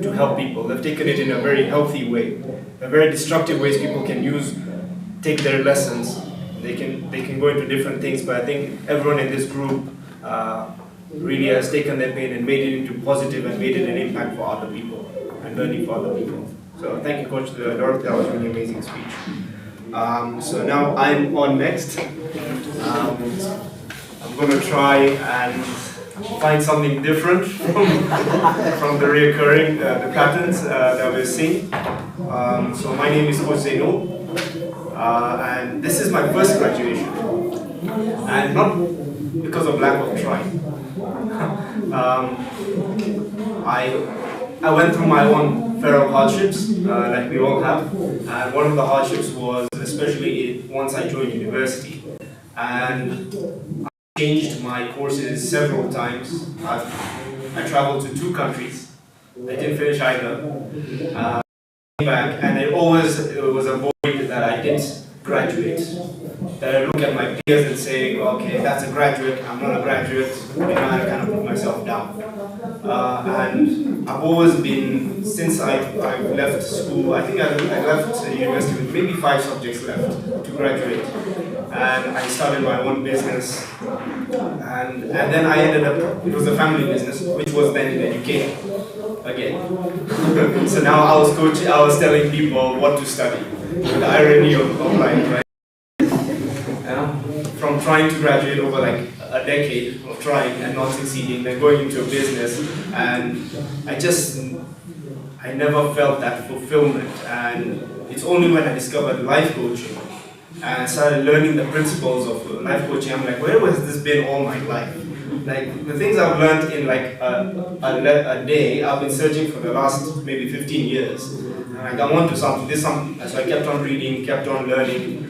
to help people. They've taken it in a very healthy way. A very destructive ways people can take their lessons. They can go into different things, but I think everyone in this group really has taken their pain and made it into positive and made it an impact for other people and learning for other people. So thank you, Coach Dorothy. That was a really amazing speech. So now I'm on next. I'm going to try and find something different from the reoccurring the patterns that we're seeing. So my name is Coach Zainul, and this is my first graduation, and not because of lack of trying. I went through my own fair of hardships, like we all have, and one of the hardships was especially once I joined university, and I changed my courses several times. I traveled to 2 countries. I didn't finish either. back, and it was a void that I didn't graduate. That I look at my peers and say, okay, that's a graduate, I'm not a graduate, I kind of put myself down. And I've always been, since I've left school, I think I left university with maybe 5 subjects left to graduate. And I started my own business, and then I ended up, it was a family business, which was then in education again. So now I was coaching, I was telling people what to study, with the irony of life, right? From trying to graduate over like a decade of trying and not succeeding, then going into a business, and I never felt that fulfillment. And it's only when I discovered life coaching and I started learning the principles of life coaching, I'm like, where has this been all my life? Like the things I've learned in like a day, I've been searching for the last maybe 15 years. And like I want to something, this something, so I kept on reading, kept on learning.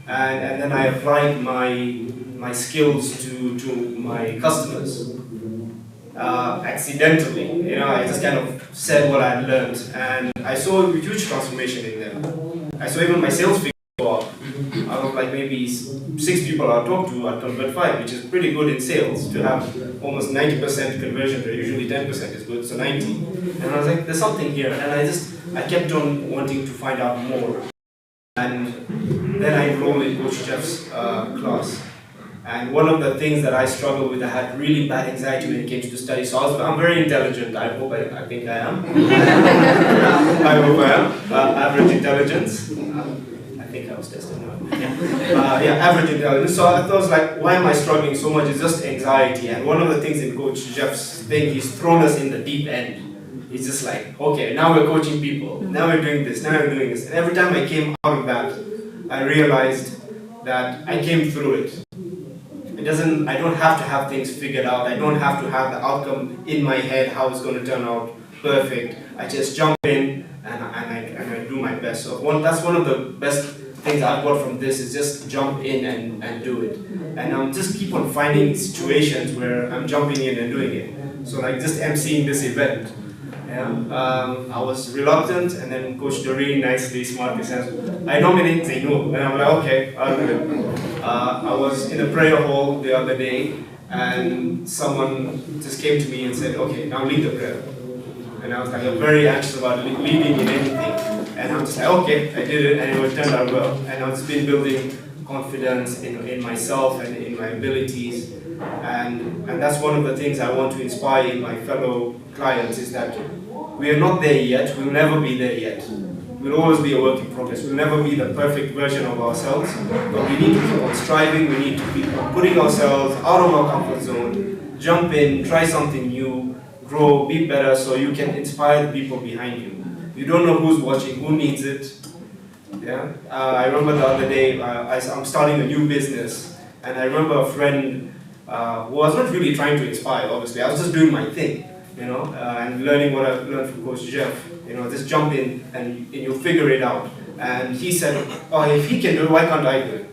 And then I applied my skills to my customers accidentally. I just kind of said what I learned, and I saw a huge transformation in them. I saw even my sales figure go up. Out of like maybe 6 people I talked to, I convert 5, which is pretty good in sales. To have almost 90% conversion rate, usually 10% is good, so 90. And I was like, there's something here, and I kept on wanting to find out more. And then I enrolled in Coach Jeff's class. And one of the things that I struggled with, I had really bad anxiety when it came to study. So I'm very intelligent. I think I am. I hope I am. Average intelligence. I think I was tested now. Average intelligence. So I thought, like, why am I struggling so much? It's just anxiety. And one of the things in Coach Jeff's thing, he's thrown us in the deep end. It's just like, okay, now we're coaching people, now we're doing this, now we're doing this. And every time I came out of that, I realized that I came through it. I don't have to have things figured out. I don't have to have the outcome in my head, how it's going to turn out perfect. I just jump in and I do my best. So that's one of the best things I've got from this, is just jump in and do it. And I'm just keep on finding situations where I'm jumping in and doing it. So like just emceeing this event. I was reluctant, and then Coach Doreen nicely, smartly says, I nominate Zainu. And I'm like, okay, I'll do it. I was in a prayer hall the other day, and someone just came to me and said, okay, now lead the prayer. And I was like, I'm very anxious about leading in anything. And I'm just like, okay, I did it, and it turned out well. And I've just been building confidence in myself and in my abilities. And that's one of the things I want to inspire in my fellow clients, is that we are not there yet, we'll never be there yet. We'll always be a work in progress, we'll never be the perfect version of ourselves, but we need to keep on striving, we need to keep on putting ourselves out of our comfort zone, jump in, try something new, grow, be better, so you can inspire the people behind you. You don't know who's watching, who needs it. I remember the other day, I'm starting a new business, and I remember a friend who was not really trying to inspire, obviously. I was just doing my thing, and learning what I've learned from Coach Jeff. Just jump in and you'll figure it out. And he said, oh, if he can do it, why can't I do it?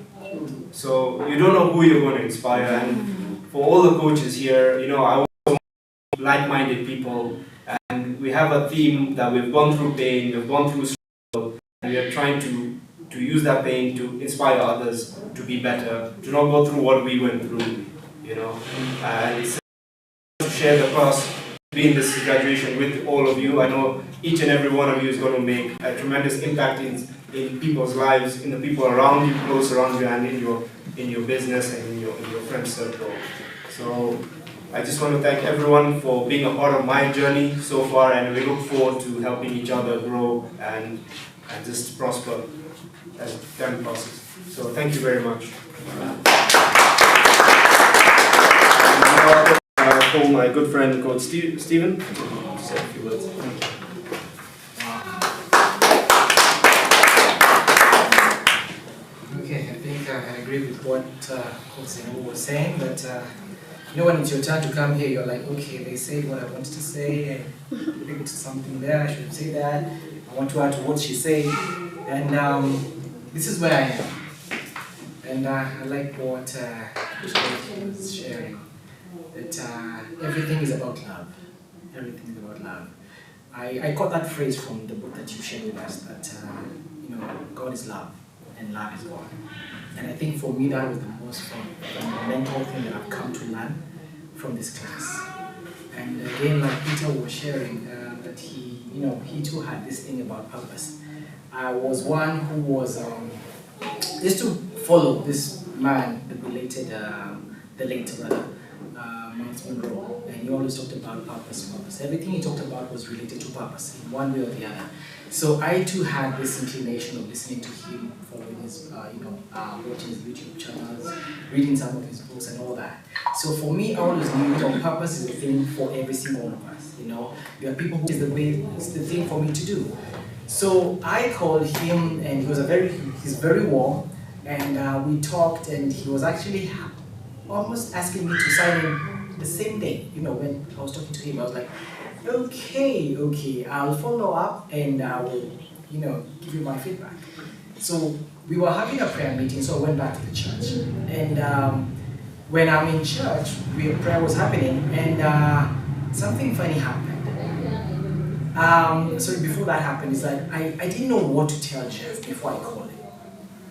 So you don't know who you're going to inspire. And for all the coaches here, I want like-minded people. And we have a theme that we've gone through pain, we've gone through struggle, and we are trying to use that pain to inspire others to be better, to not go through what we went through, and it's to share the cost, be in this graduation with all of you. I know each and every one of you is going to make a tremendous impact in people's lives, in the people around you, close around you, and in your business and in your friend circle. So I just want to thank everyone for being a part of my journey so far, and we look forward to helping each other grow and just prosper as time passes. So thank you very much. I call my good friend called Stephen to say a few words. Okay, I think I agree with what Coach Zainu was saying, that when it's your turn to come here, you're like, okay, they say what I wanted to say, and picked something there, I should say that, I want to add to what she said, and this is where I am. And I like what she was sharing, that everything is about love. Everything is about love. I got that phrase from the book that you shared with us, that God is love and love is God. And I think for me that was the most fundamental thing that I've come to learn from this class. And again, like Peter was sharing, that he too had this thing about purpose. I was one who was used to follow this man, the late brother, Miles Monroe, and he always talked about purpose. Everything he talked about was related to purpose in one way or the other. So I too had this inclination of listening to him, following his, watching his YouTube channels, reading some of his books and all that. So for me, I always knew that purpose is a thing for every single one of us. There are people who is the way, it's the thing for me to do. So I called him, and he's very warm, and we talked, and he was actually almost asking me to sign in the same day. When I was talking to him, I was like, okay, I'll follow up and I will, give you my feedback. So we were having a prayer meeting, so I went back to the church. And when I'm in church, prayer was happening, and something funny happened. So before that happened, it's like I didn't know what to tell Jeff before I called him,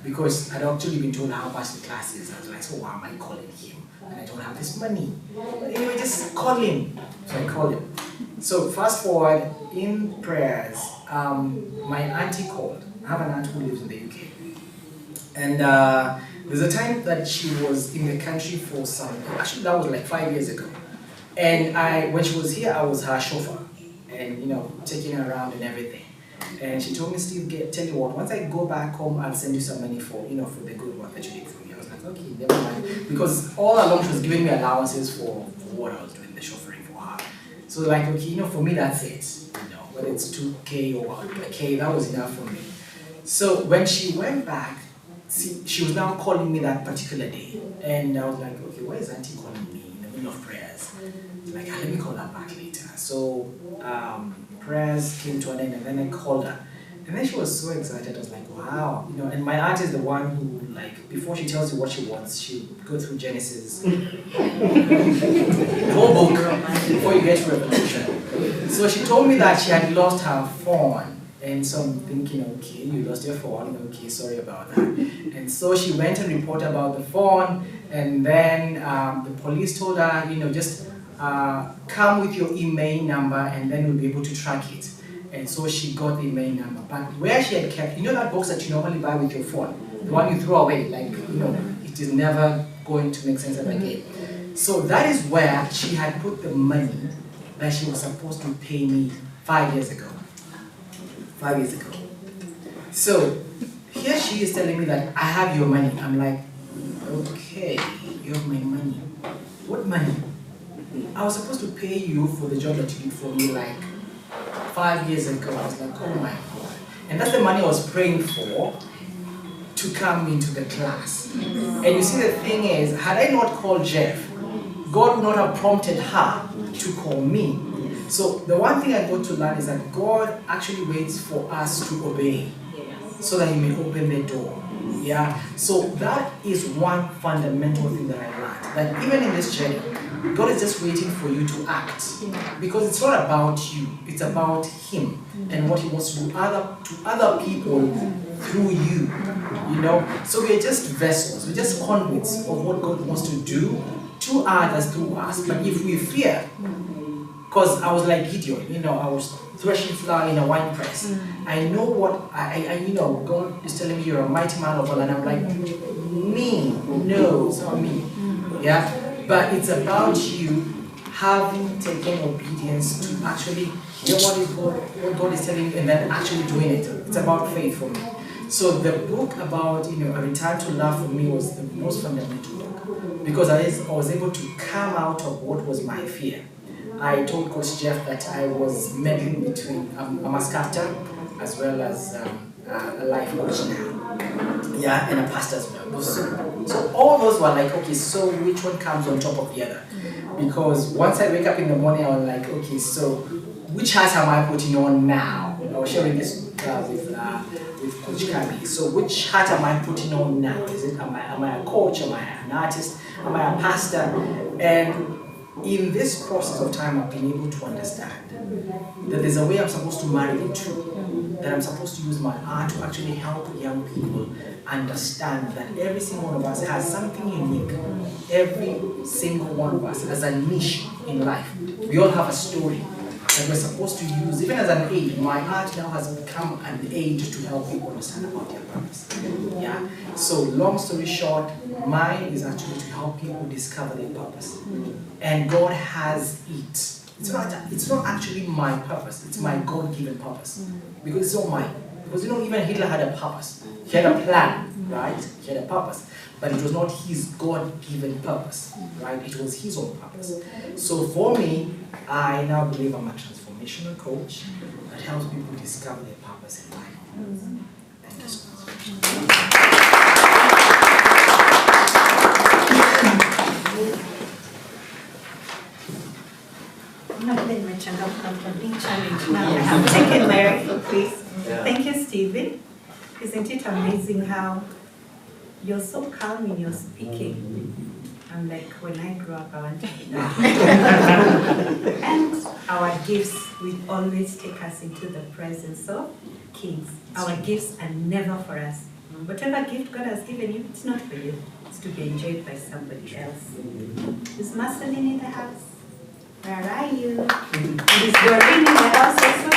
because I'd actually been told how much the class is. I was like, so why am I calling him? And I don't have this money. But anyway, just call him. So I called him. So fast forward, in prayers, my auntie called. I have an aunt who lives in the UK. And there's a time that she was in the country for actually that was like 5 years ago. And when she was here, I was her chauffeur. And taking her around and everything. And she told me, Steve, tell you what, once I go back home, I'll send you some money for for the good work that you did for me. I was like, okay, never mind. Because all along she was giving me allowances for what I was doing, the chauffeuring for her. So like, okay, for me that's it. Whether it's 2K or a K, that was enough for me. So when she went back, she was now calling me that particular day. And I was like, okay, why is Auntie calling me in the middle of prayers? Like, let me call her back later. So prayers came to an end, and then I called her. And then she was so excited. I was like, wow. And my aunt is the one who, like, before she tells you what she wants, she'll go through Genesis, the whole book, before you get to Revelation. So she told me that she had lost her phone. And so I'm thinking, okay, you lost your phone, okay, sorry about that. And so she went and reported about the phone, and then the police told her, just come with your email number, and then we'll be able to track it. And so she got the email number. But where she had kept, that box that you normally buy with your phone, the one you throw away, like, it is never going to make sense ever again. So that is where she had put the money that she was supposed to pay me 5 years ago. 5 years ago. So here she is telling me that I have your money. I'm like, okay, you have my money. What money? I was supposed to pay you for the job that you did for me like 5 years ago. I was like, oh my God. And that's the money I was praying for to come into the class. And you see, the thing is, had I not called Jeff, God would not have prompted her to call me. So the one thing I got to learn is that God actually waits for us to obey so that He may open the door. Yeah. So that is one fundamental thing that I learned. That even in this journey, God is just waiting for you to act. Because it's not about you, it's about Him and what He wants to do to other people through you. So we're just vessels, we're just conduits of what God wants to do to others through us. But if we fear, because I was like Gideon, I was threshing flour in a wine press. I know what God is telling me, you're a mighty man of valor, and I'm like, me, no, it's not me. Yeah, but it's about you having taken obedience to actually hear what God is telling you and then actually doing it. It's about faith for me. So the book about A Return to Love for me was the most fundamental book, because I was able to come out of what was my fear. I told Coach Jeff that I was meddling between I'm a sculptor as well as a life coach now. Yeah, and a pastor as well. So all those were like, okay, so which one comes on top of the other? Because once I wake up in the morning, I was like, okay, so which hat am I putting on now? I was sharing this with Coach Kabi. So which hat am I putting on now? Am I a coach? Am I an artist? Am I a pastor? And in this process of time, I've been able to understand that there's a way I'm supposed to marry the two, that I'm supposed to use my art to actually help young people understand that every single one of us has something unique. Every single one of us has a niche in life. We all have a story that we're supposed to use, even as an aid. My art now has become an aid to help people understand about their purpose. Yeah. So long story short, mine is actually to help people discover their purpose. And God has it. It's not actually my purpose, it's my God-given purpose. Because it's not mine. Because even Hitler had a purpose. He had a plan, right? He had a purpose. But it was not his God-given purpose, right? It was his own purpose. So for me, I now believe I'm a transformational coach that helps people discover their purpose in life. Thank you so much. I've been nimechangamka, I'm being challenged now. I have taken my rightful place. Thank you, Stephen. Isn't it amazing how you're so calm in your speaking? I'm like, when I grow up, I want to be that. And our gifts will always take us into the presence of kings. Our gifts are never for us. Whatever gift God has given you, it's not for you. It's to be enjoyed by somebody else. Is Marceline in the house? Where are you? Is Doreen in the house also?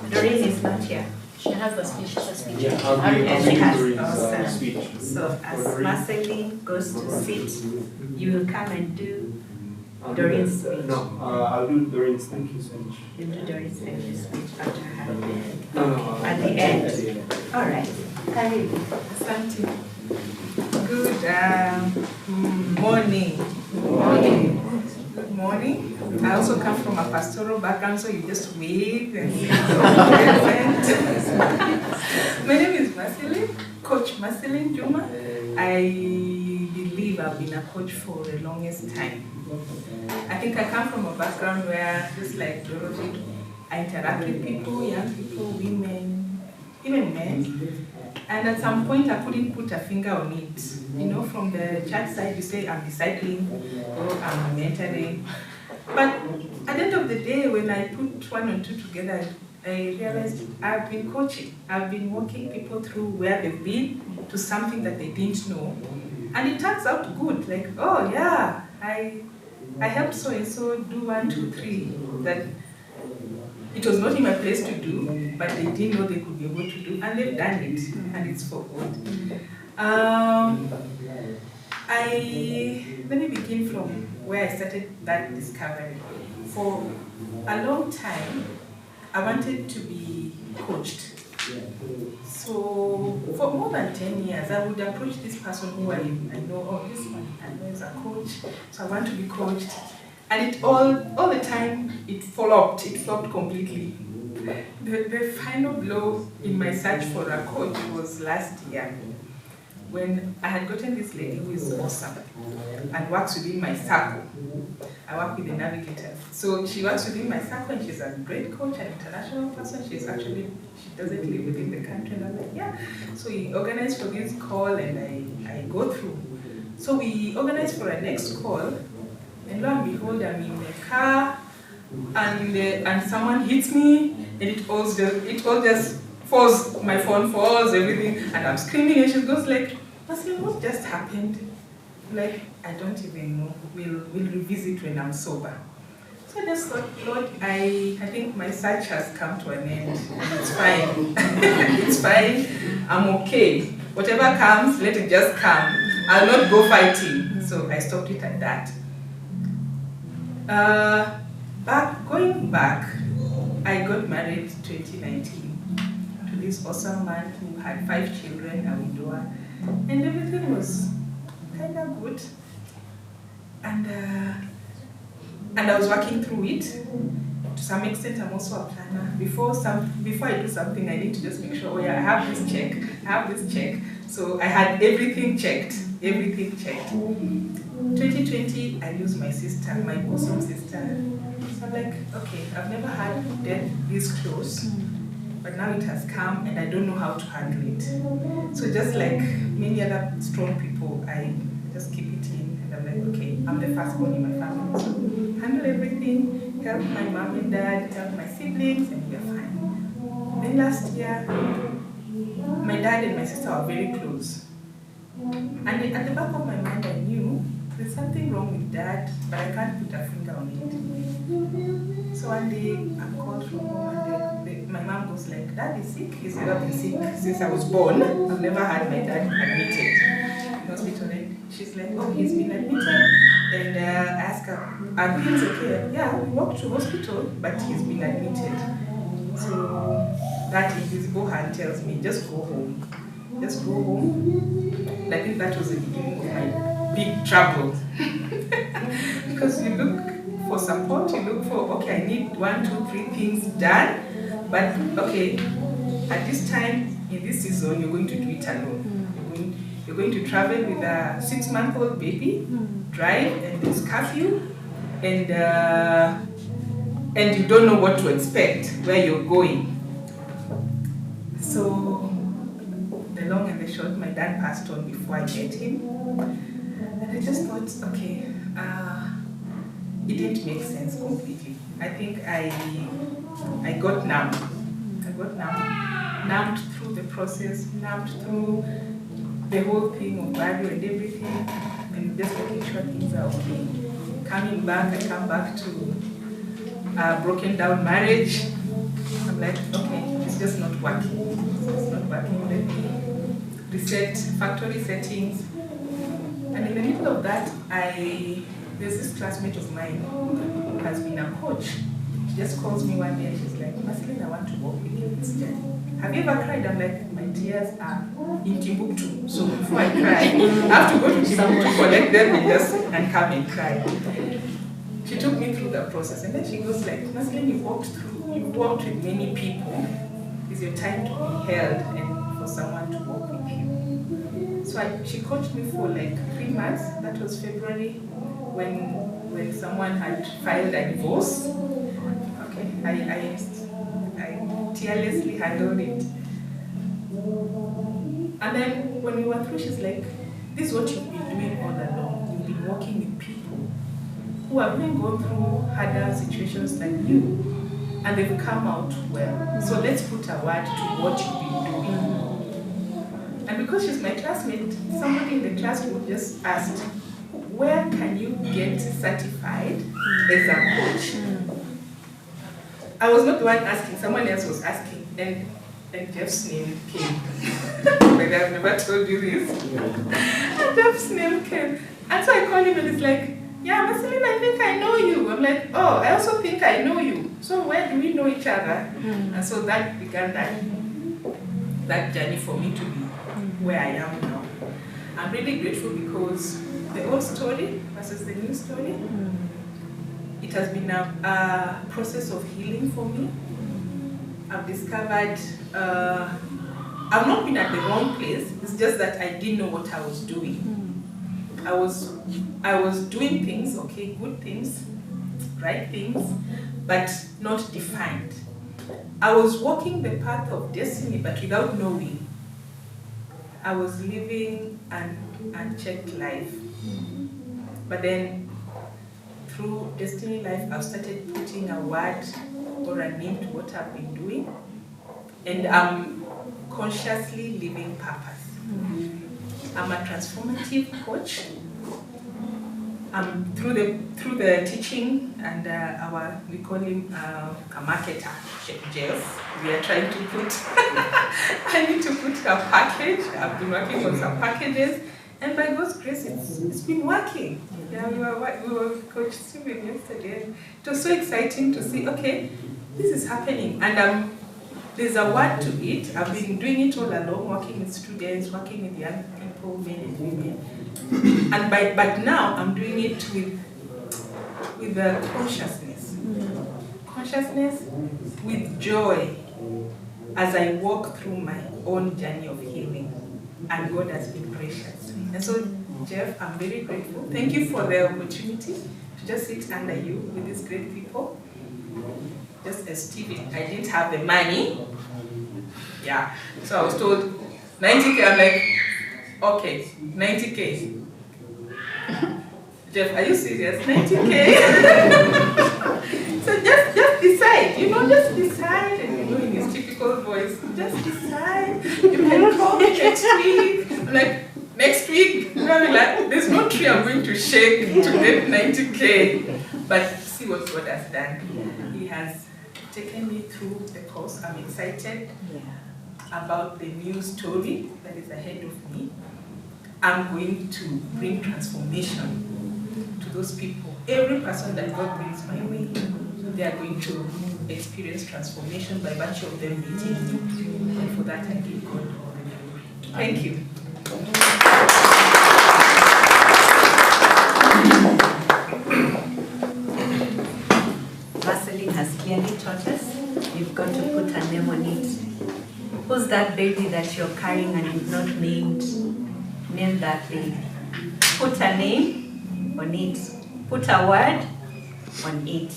Doreen is not here. She has a speech. Yeah, And she has Doreen's awesome. speech. So as Marceline goes to sit, you will come and do Doreen's speech. No, I'll do Doreen's thank you speech. You do Doreen's thank you speech after her. No, At the end. All right. Karibu. Asante. Good morning. Good morning. I also come from a pastoral background, so you just wave and present. My name is Marceline, Coach Marceline Juma. I believe I've been a coach for the longest time. I think I come from a background where, just like Dorothy, I interact with people, young people, women, even men. And at some point, I couldn't put a finger on it. From the church side, you say, I'm discipling, or I'm mentoring. But at the end of the day, when I put one and two together, I realized I've been coaching. I've been walking people through where they've been to something that they didn't know. And it turns out good. Like, oh yeah, I helped so-and-so do 1, 2, 3. That it was not in my place to do, but they didn't know they could be able to do, and they've done it, and it's for good. Let me begin from where I started that discovery. For a long time, I wanted to be coached. So for more than 10 years, I would approach this person who I know, oh, this one I know is a coach, so I want to be coached. And it all the time, it flopped completely. The final blow in my search for a coach was last year, when I had gotten this lady who is awesome and works within my circle. I work with the navigators. So she works within my circle, and she's a great coach, an international person. She doesn't live within the country. And I'm like, yeah. So we organized for this call, and I go through. So we organized for a next call, and lo and behold, I'm in the car, and someone hits me, and it all just falls, my phone falls, everything, and I'm screaming, and she goes like, Marceline, what just happened? Like, I don't even know. We'll revisit when I'm sober. So I just thought, Lord, I think my search has come to an end. It's fine. It's fine. I'm okay. Whatever comes, let it just come. I'll not go fighting. So I stopped it at that. Going back, I got married in 2019 to this awesome man who had 5 children, a widower, and everything was kind of good. And I was working through it. To some extent, I'm also a planner. Before I do something, I need to just make sure, oh yeah, I have this check, I have this check. So I had everything checked. 2020, I lose my sister, my bosom sister. So I'm like, okay, I've never had death this close, but now it has come and I don't know how to handle it. So just like many other strong people, I just keep it in, and I'm like, okay, I'm the firstborn in my family, so handle everything, help my mom and dad, help my siblings, and we're fine. Then last year, my dad and my sister were very close. And at the back of my mind, I knew there's something wrong with dad, but I can't put a finger on it. So one day, I'm called from home, and my mom goes like, "Dad is sick." He's never been sick since I was born. I've never had my dad admitted in hospital. And she's like, "Oh, he's been admitted." And I ask her, "Are things okay?" "Yeah, we walked to hospital, but he's been admitted." So that invisible hand tells me, "Just go home. Just go home." I think that was the beginning of my big trouble. Because you look for support, you look for, okay, I need 1, 2, 3 things done, but okay, at this time, in this season, you're going to do it alone. You're going to travel with a 6-month-old baby, drive, and there's curfew, and you don't know what to expect, where you're going. So, the long and the short, my dad passed on before I met him. And I just thought, okay, it didn't make sense completely. I think I got numb. I got numbed through the process, numbed through the whole thing of value and everything, and just making sure things are okay. Coming back, I come back to a broken down marriage. I'm like, okay, it's just not working. It's not working. Let me reset factory settings. And in the middle of that, there's this classmate of mine who has been a coach. She just calls me one day and she's like, "Marceline, I want to walk with you this journey. Have you ever cried?" I'm like, "My tears are in Timbuktu. So before I cry, I have to go to Timbuktu to collect them and come and cry." She took me through the process, and then she goes like, "Marceline, you've walked with many people. It's your time to be held and for someone to walk with you." So she coached me for like 3 months. That was February, when someone had filed a divorce. Okay, I tearlessly handled it. And then when we were through, she's like, "This is what you've been doing all along. You've been working with people who have been going through harder situations like you, and they've come out well. So let's put a word to what you've been doing." And because she's my classmate, somebody in the class would just ask, "Where can you get certified as a coach?" I was not the one asking, someone else was asking, and Jeff's name came. Like, I've never told you this. And Jeff's name came. And so I called him and he's like, "Yeah, Marceline, I think I know you." I'm like, "Oh, I also think I know you. So where do we know each other?" And so that began that journey for me to be where I am now. I'm really grateful because the old story versus the new story, it has been a process of healing for me. I've discovered I've not been at the wrong place. It's just that I didn't know what I was doing. I was doing things, okay, good things, right things, but not defined. I was walking the path of destiny, but without knowing. I was living an unchecked life. But then, through Destiny Life, I've started putting a word or a name to what I've been doing, and I'm consciously living purpose. I'm a transformative coach. Through the teaching and we call him a marketer, Jeff. We are trying to put, I need to put a package. I've been working on some packages, and by God's grace, it's been working. Yeah, we were with Coach Steven yesterday. It was so exciting to see, okay, this is happening, and there's a word to it. I've been doing it all along, working with students, working with young people, men and women. But now I'm doing it with the consciousness. Consciousness with joy as I walk through my own journey of healing. And God has been gracious. And so, Jeff, I'm very grateful. Thank you for the opportunity to just sit under you with these great people. Just as Steven, I didn't have the money. Yeah. So I was told 90K. I'm like, okay, 90K. Jeff, are you serious? 90K? So just decide, just decide, and in his typical voice, just decide. You can call me next week. I'm like, next week? I'm like, there's no tree I'm going to shake to get 90K. But see what God has done. He has taken me through the course. I'm excited about the new story that is ahead of me. I'm going to bring transformation to those people. Every person that God brings my way, they are going to experience transformation by virtue of them meeting me. And for that, I give God all the glory. Thank you. Marceline has clearly taught us, you've got to put a name on it. Who's that baby that you're carrying and you've not named? Name that baby. Put a name on it. Put a word on it.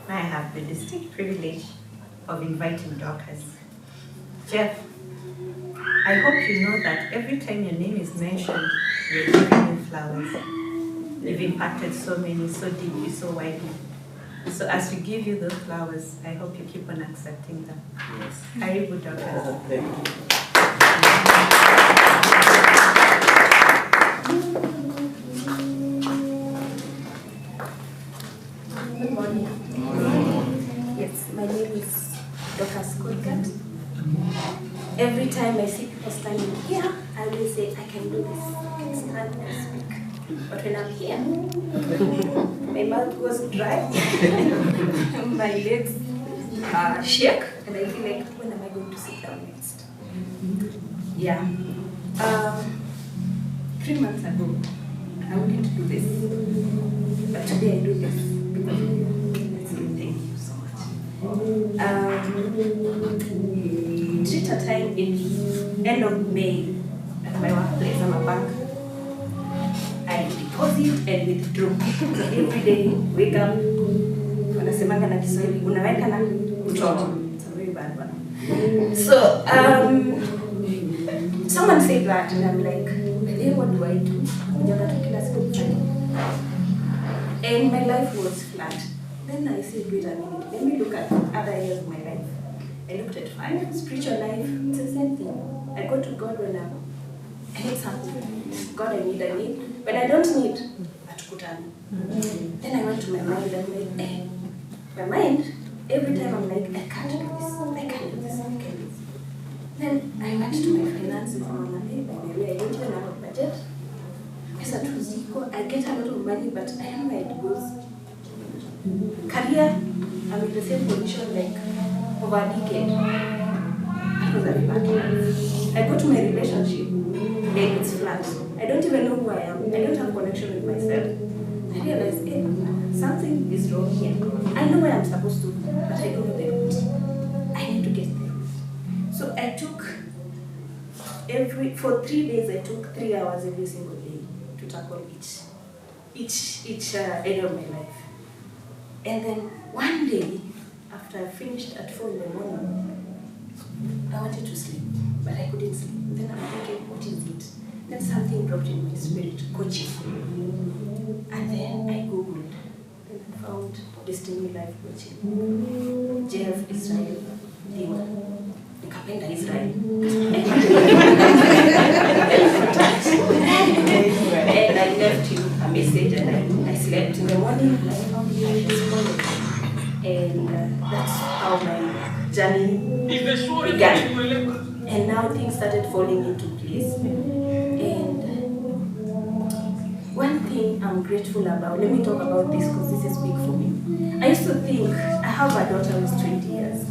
I have the distinct privilege of inviting Dorcas. Jeff, I hope you know that every time your name is mentioned, we're giving you flowers. You've impacted so many, so deeply, so widely. So as we give you those flowers, I hope you keep on accepting them. Yes. Karibu, Dorcas. Good morning. Yes, my name is Dorcas. Every time I see people standing here, I will say, I can do this. I can stand and speak. But when I'm here, my mouth goes dry, my legs shake, and I feel like, when am I going to sit down next? Yeah. 3 months ago, I wouldn't do this. But today I do this because of you. Thank you so much. Treat a time in end of May at my workplace. I'm a bank. I deposit and withdraw. Every day, wake up. Wanasemanga na Kiswahili, unaweka na kutoa. It's a very bad one. So, someone said that, and I'm like, what do I do? And my life was flat. Then I said, wait a minute, let me look at other areas of my life. I looked at fine, spiritual life, it's the same thing. I go to God when I need something. God, I need. When I don't need, then I went to my mind and I'm like, my mind, every time I'm like, I can't do this, I can't do this, I can't do this. Then I went to my finances and I'm like, I don't even have a budget. I get a lot of money, but I don't know where it goes. Career, I'm in the same position like over a decade. That was a bad life. I go to my relationship, and it's flat. I don't even know who I am. I don't have connection with myself. I realized, something is wrong here. I know where I'm supposed to, but I don't know the route. I need to get there. So I took for 3 days, I took 3 hours every single day to tackle each area of my life. And then one day, after I finished at 4 in the morning, I wanted to sleep, but I couldn't sleep. Then I'm thinking, what is it? Then something dropped in my spirit, coaching. And then I Googled, and I found Destiny Life Coaching. Jeff, Israel, Nthiwa. Nikapenda Israel. And I left you a message and I slept in the morning. I found you this morning. And that's how my journey began. And now things started falling into place. And one thing I'm grateful about, let me talk about this because this is big for me. I used to think, I have a daughter who's 20 years.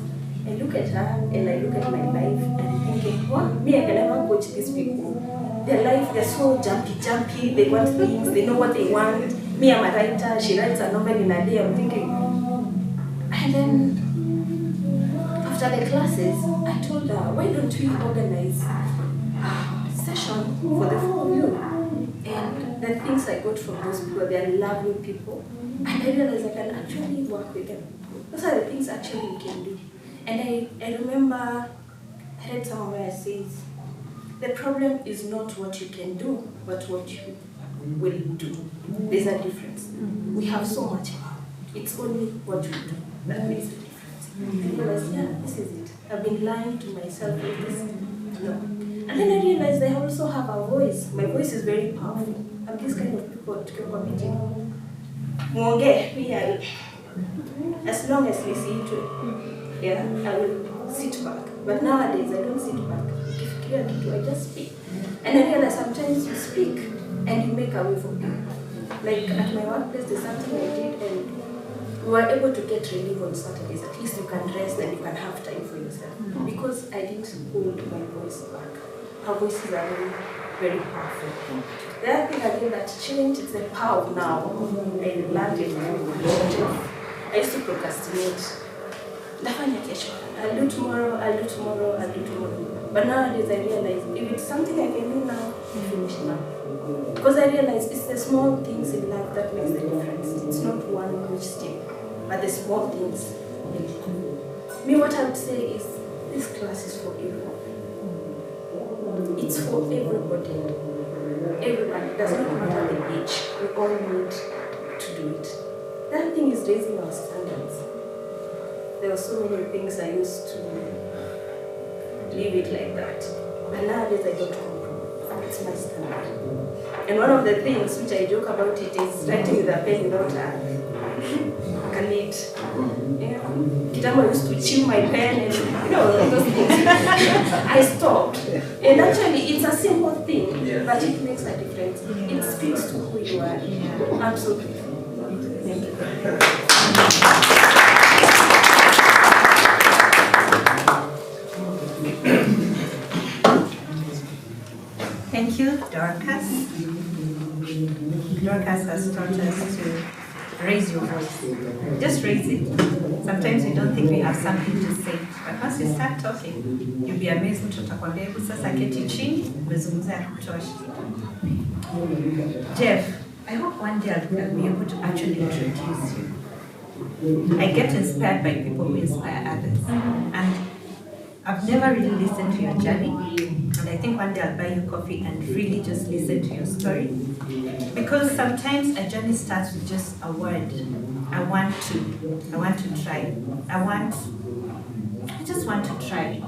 I look at her and I look at my life and I'm thinking, what? Me, I can never coach these people. Their life, they're so jumpy, they want things, they know what they want. Me, I'm a writer, she writes a novel in a day, I'm thinking. And then, after the classes, I told her, why don't we organize a session for the 4 of you? And the things I got from those people, they're lovely people. And I realized I can actually work with them. Those are the things actually we can do. And I remember I read somewhere it says, the problem is not what you can do, but what will do. There's a difference. We have so much power. It's only what you do that makes a difference. I realized, yeah, this is it. I've been lying to myself with this. No. And then I realized I also have a voice. My voice is very powerful. I'm this kind of people to keep meeting. Mwonge, as long as we see to it, yeah, I will sit back. But nowadays I don't sit back. If clear to do, I just speak. And I realize sometimes you speak and you make a way for people. Like at my workplace, there's something I did, and we were able to get relief on Saturdays. At least you can rest and you can have time for yourself. Because I didn't hold my voice back. Our voices are very, very powerful. The other thing again that changed is the power of now. I learned it from I used to procrastinate. I'll do tomorrow, I'll do tomorrow, I'll do tomorrow. But nowadays I realize if it's something I can do now, I finish now. Because I realize it's the small things in life that makes the difference. It's not one huge step, but the small things. Me, what I would say is this class is for everyone. It's for everybody. Everyone. It does not matter the age. We all need to do it. That thing is raising our standards. There were so many things I used to leave it like that. And nowadays I don't compromise. It's my standard. And one of the things which I joke about it is writing with a pen without a lead. Yeah. Kitambo used to chew my pen and those things. I stopped. And actually it's a simple thing, but it makes a difference. It speaks to who you are. Absolutely. Thank you. Thank you, Dorcas. Dorcas has taught us to raise your voice. Just raise it. Sometimes we don't think we have something to say, but once you start talking, you'll be amazed. Mtu atakwambia hebu sasa keti chini, umezungumza ya kutosha. Jeff, I hope one day I'll be able to actually introduce you. I get inspired by people who inspire others. And I've never really listened to your journey, and I think one day I'll buy you coffee and really just listen to your story. Because sometimes a journey starts with just a word. I want to try. I just want to try.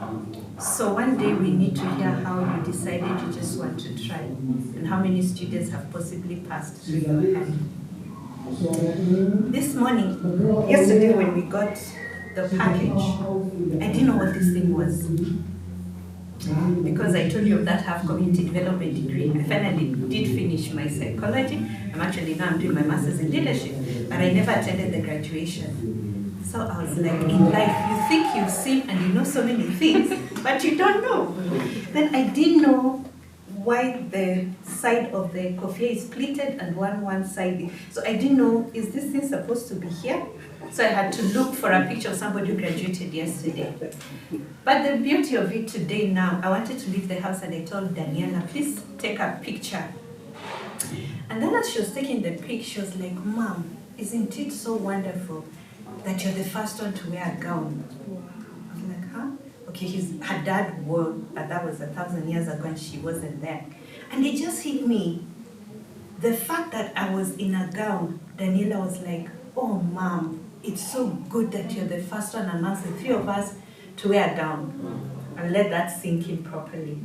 So one day we need to hear how you decided you just want to try, and how many students have possibly passed through your hand. This morning, yesterday when we got the package, I didn't know what this thing was. Because I told you of that half community development degree. I finally did finish my psychology. I'm doing my master's in leadership, but I never attended the graduation. So I was like, in life, you think you've seen and you know so many things, but you don't know. Then I didn't know why the side of the coffee is pleated and one side. So I didn't know, is this thing supposed to be here? So I had to look for a picture of somebody who graduated yesterday. But the beauty of it today now, I wanted to leave the house and I told Daniela, please take a picture. And then as she was taking the picture, she was like, Mom, isn't it so wonderful that you're the first one to wear a gown? I was like, huh? Okay, her dad wore, but that was 1,000 years ago and she wasn't there. And it just hit me. The fact that I was in a gown, Daniela was like, oh, Mom, it's so good that you're the first one amongst the three of us to wear a gown. And let that sink in properly.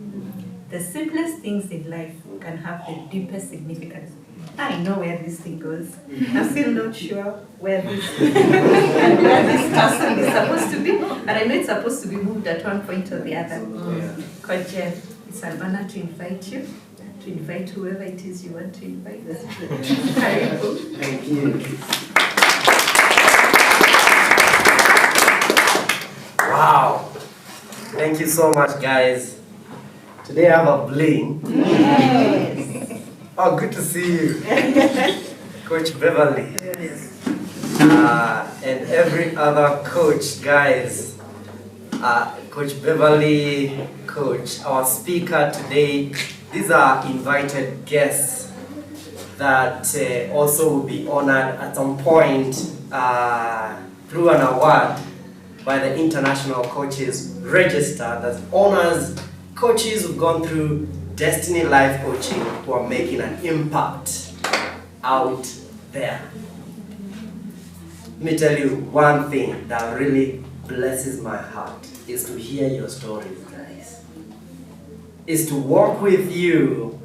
The simplest things in life can have the deepest significance. I know where this thing goes. I'm still not sure where this person is supposed to be, but I know it's supposed to be moved at one point or the other. Coach Jeff, it's an honor to invite you, to invite whoever it is you want to invite. Thank you. Wow. Thank you so much, guys. Today I have a bling. Yes. Oh, good to see you. Coach Beverly. Yes. And every other coach, guys. Coach Beverly, Coach, our speaker today. These are invited guests that also will be honored at some point through an award by the International Coaches Register that honors coaches who've gone through Destiny Life Coaching who are making an impact out there. Let me tell you one thing that really blesses my heart is to hear your stories, guys. Is to walk with you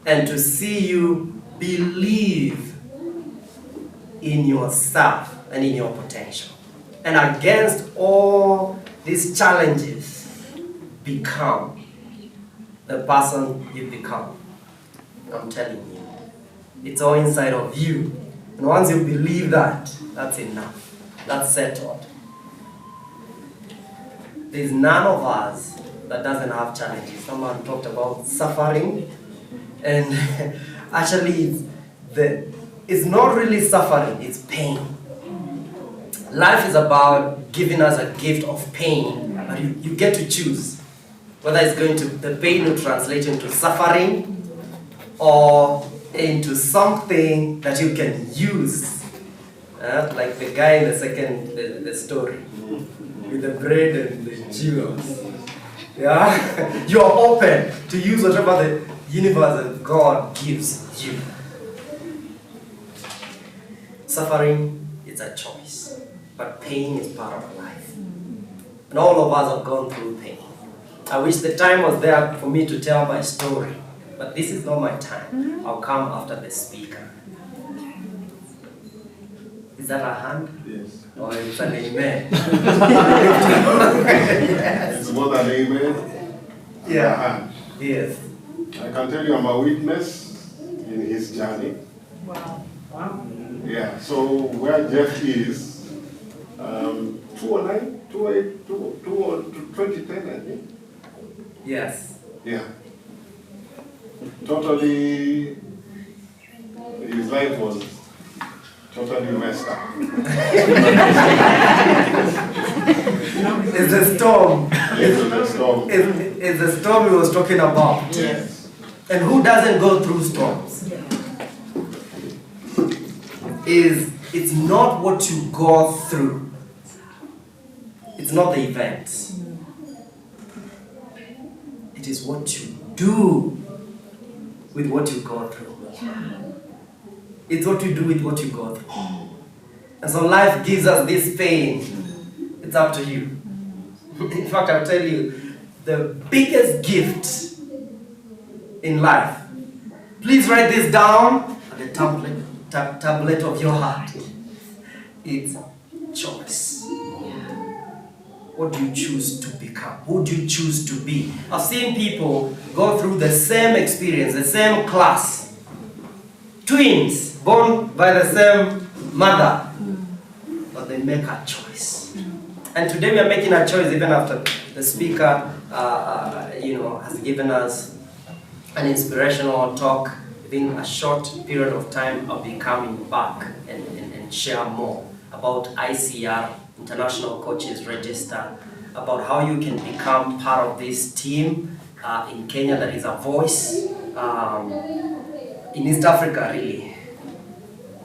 and to see you believe in yourself and in your potential. And against all these challenges, become the person you become. I'm telling you. It's all inside of you. And once you believe that, that's enough. That's settled. There's none of us that doesn't have challenges. Someone talked about suffering. And actually, it's not really suffering, it's pain. Life is about giving us a gift of pain. But you get to choose whether it's going to, the pain will translate into suffering or into something that you can use. Like the guy in the story with the bread and the jewels. Yeah? You are open to use whatever the universe and God gives you. Suffering is a choice, but pain is part of life. And all of us have gone through pain. I wish the time was there for me to tell my story, but this is not my time. I'll come after the speaker. Is that a hand? Yes. Or it's an amen? It's more than amen. Yeah. Yes. I can tell you I'm a witness in his journey. Wow. Wow. Yeah, so where Jeff is, 2009, 2010, I think. Yes. Yeah. Totally, his life was totally messed up. It's a storm. It's a storm. It's the storm he was talking about. Yes. And who doesn't go through storms? It's not what you go through. It's not the events. It is what you do with what you go through. It's what you do with what you go through. And so life gives us this pain. It's up to you. In fact, I'll tell you, the biggest gift in life, please write this down at the tablet of your heart. It's choice. What do you choose to become? Who do you choose to be? I've seen people go through the same experience, the same class. Twins, born by the same mother. But they make a choice. And today we are making a choice even after the speaker has given us an inspirational talk. Within a short period of time, I'll be coming back and share more about ICR, International Coaches Register, about how you can become part of this team in Kenya that is a voice, in East Africa really.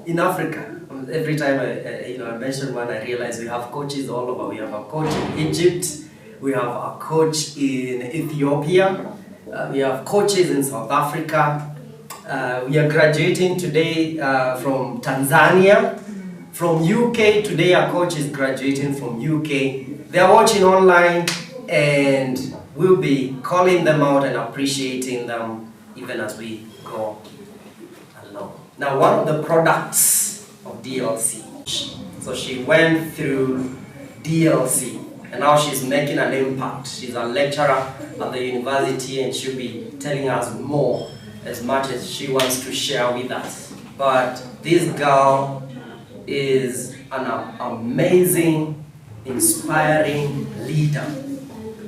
In Africa, every time I mention one, I realize we have coaches all over. We have a coach in Egypt, we have a coach in Ethiopia, we have coaches in South Africa. We are graduating today from Tanzania. From UK, today our coach is graduating from UK. They are watching online and we'll be calling them out and appreciating them even as we go along. Now, one of the products of D.L.C. So she went through D.L.C. and now she's making an impact. She's a lecturer at the university and she'll be telling us more as much as she wants to share with us. But this girl is an amazing, inspiring leader.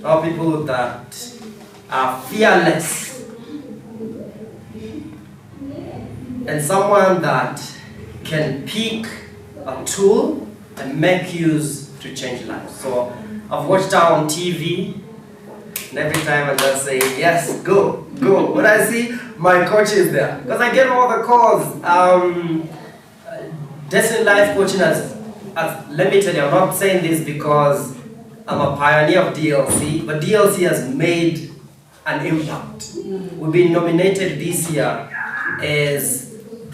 Now people that are fearless and someone that can pick a tool and make use to change lives. So I've watched her on TV and every time I just say, yes, go. When I see my coach is there, because I get all the calls. Destiny Life Coaching has, let me tell you, I'm not saying this because I'm a pioneer of D.L.C, but D.L.C has made an impact. We've been nominated this year as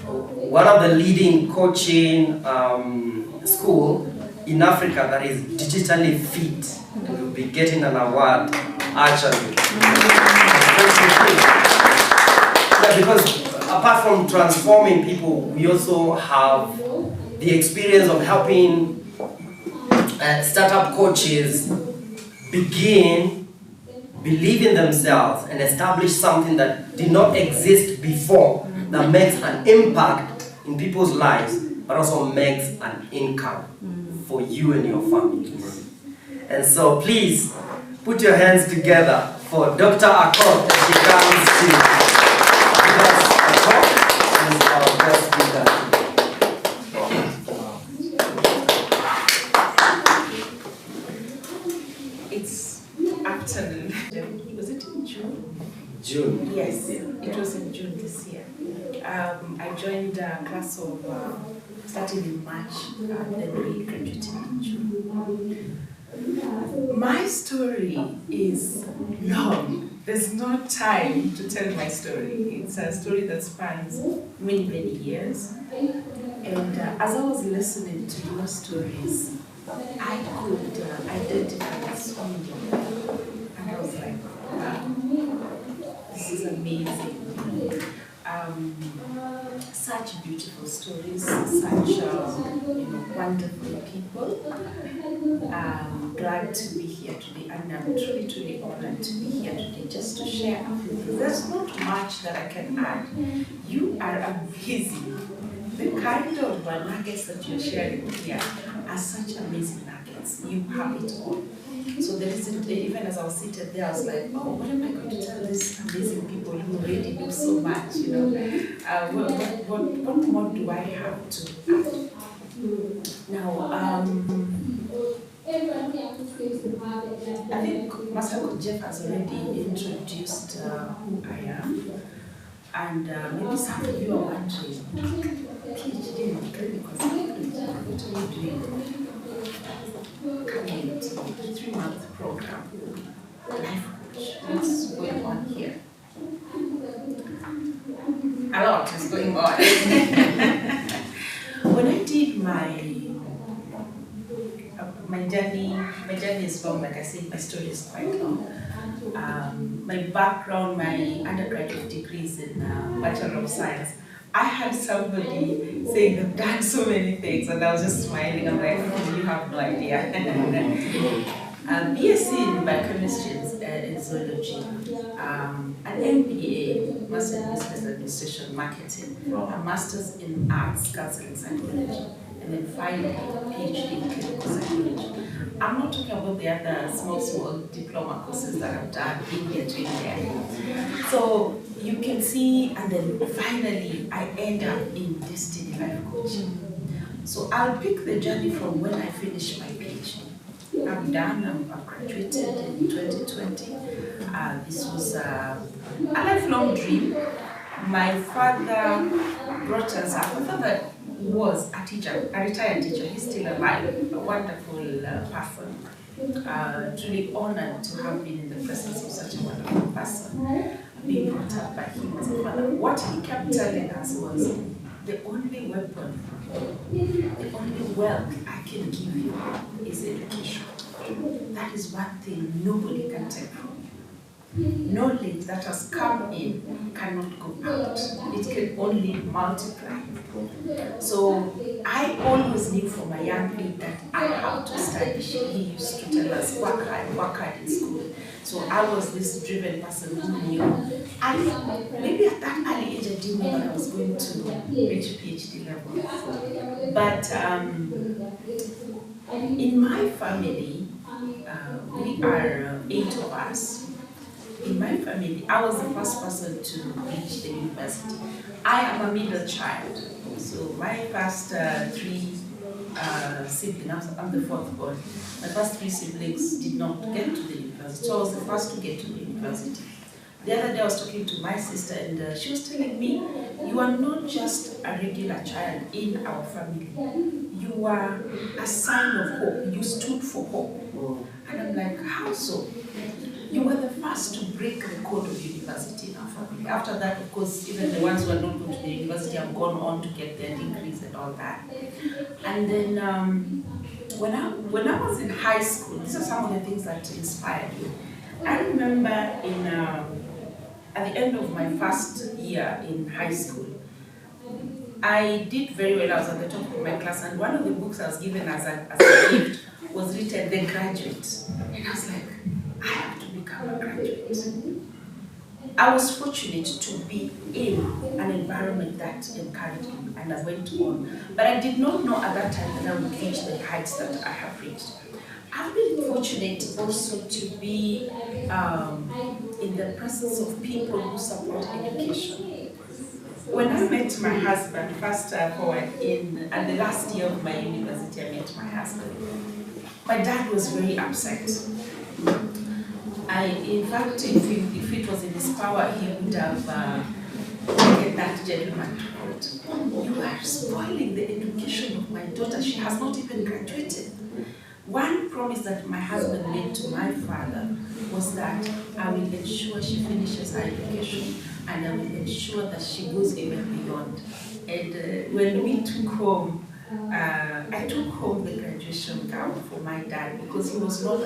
one of the leading coaching school in Africa that is digitally fit. We'll be getting an award actually. Yeah, because apart from transforming people, we also have the experience of helping startup coaches begin, believe in themselves, and establish something that did not exist before, that makes an impact in people's lives, but also makes an income for you and your families. And so please put your hands together for Dr. Akot as she comes to give us a talk. She's our guest speaker. It's afternoon. Was it in June? June. Yes, it was in June this year. I joined a class of starting in March, and then we graduated in June. My story is long. There's no time to tell my story. It's a story that spans many, many years. And as I was listening to your stories, I could identify so many of them. And I was like, wow, this is amazing. Such beautiful stories, such wonderful people. I'm glad to be here today, and I'm truly, truly honored to be here today just to share a few things. There's not much that I can add. You are amazing. The kind of nuggets that you're sharing here are such amazing nuggets. You have it all. So there isn't, even as I was seated there, I was like, oh, what am I going to tell these amazing people who already know so much, what more do I have to add? Now, I think Master Jeff has already introduced who I am. And maybe some of you are wondering, PhD in clinical psychology, what are you doing? Coming to a 3-month program, life coach. What's going on here? A lot is going on. When I did my journey is long, like I said, my story is quite long. My background, my undergraduate degree is in Bachelor of Science. I had somebody saying they've done so many things, and I was just smiling. I'm like, oh, you have no idea. B.S.c in biochemistry and zoology, an MBA, Master in Business Administration Marketing, a Master's in Arts, Counseling Psychology, and then finally PhD in Clinical Psychology. I'm not talking about the other small diploma courses that I've done in here to there. So you can see, and then finally I end up in Destiny Life Coaching. So I'll pick the journey from when I finished my PhD. I'm done, I've graduated in 2020. This was a lifelong dream. My father brought us up. My father was a teacher, a retired teacher. He's still alive, a wonderful person. Truly honored to have been in the presence of such a wonderful person, being brought up by him as a father. What he kept telling us was, the only weapon, the only wealth I can give you is education. That is one thing nobody can take from you. Knowledge that has come in cannot go out. It can only multiply. So I always knew from a young age that I have to study. He used to tell us, work hard in school. So I was this driven person who knew. And maybe at that early age I didn't know that I was going to reach PhD level. But in my family, we are 8 of us. In my family, I was the first person to reach the university. I am a middle child. So my first 3 siblings, I'm the 4th born. My first 3 siblings did not get to the university. So I was the first to get to the university. The other day I was talking to my sister and she was telling me, you are not just a regular child in our family. You are a sign of hope. You stood for hope. And I'm like, how so? You were the first to break the code of university in our family. After that, of course, even the ones who are not going to the university have gone on to get their degrees and all that. And then when I was in high school, these are some of the things that inspired me. I remember at the end of my first year in high school, I did very well. I was at the top of my class, and one of the books I was given as a gift was written The Graduate. And I was like, I have to become a graduate. I was fortunate to be in an environment that encouraged me, and I went on. But I did not know at that time that I would reach the heights that I have reached. I've been fortunate also to be in the presence of people who support education. When I met my husband, fast forward and the last year of my university, I met my husband. My dad was very upset. In fact, if it was in his power, he would have taken that gentleman to court. You are spoiling the education of my daughter. She has not even graduated. One promise that my husband made to my father was that I will ensure she finishes her education and I will ensure that she goes even beyond. And when we took home, I took home the graduation gown for my dad because he was not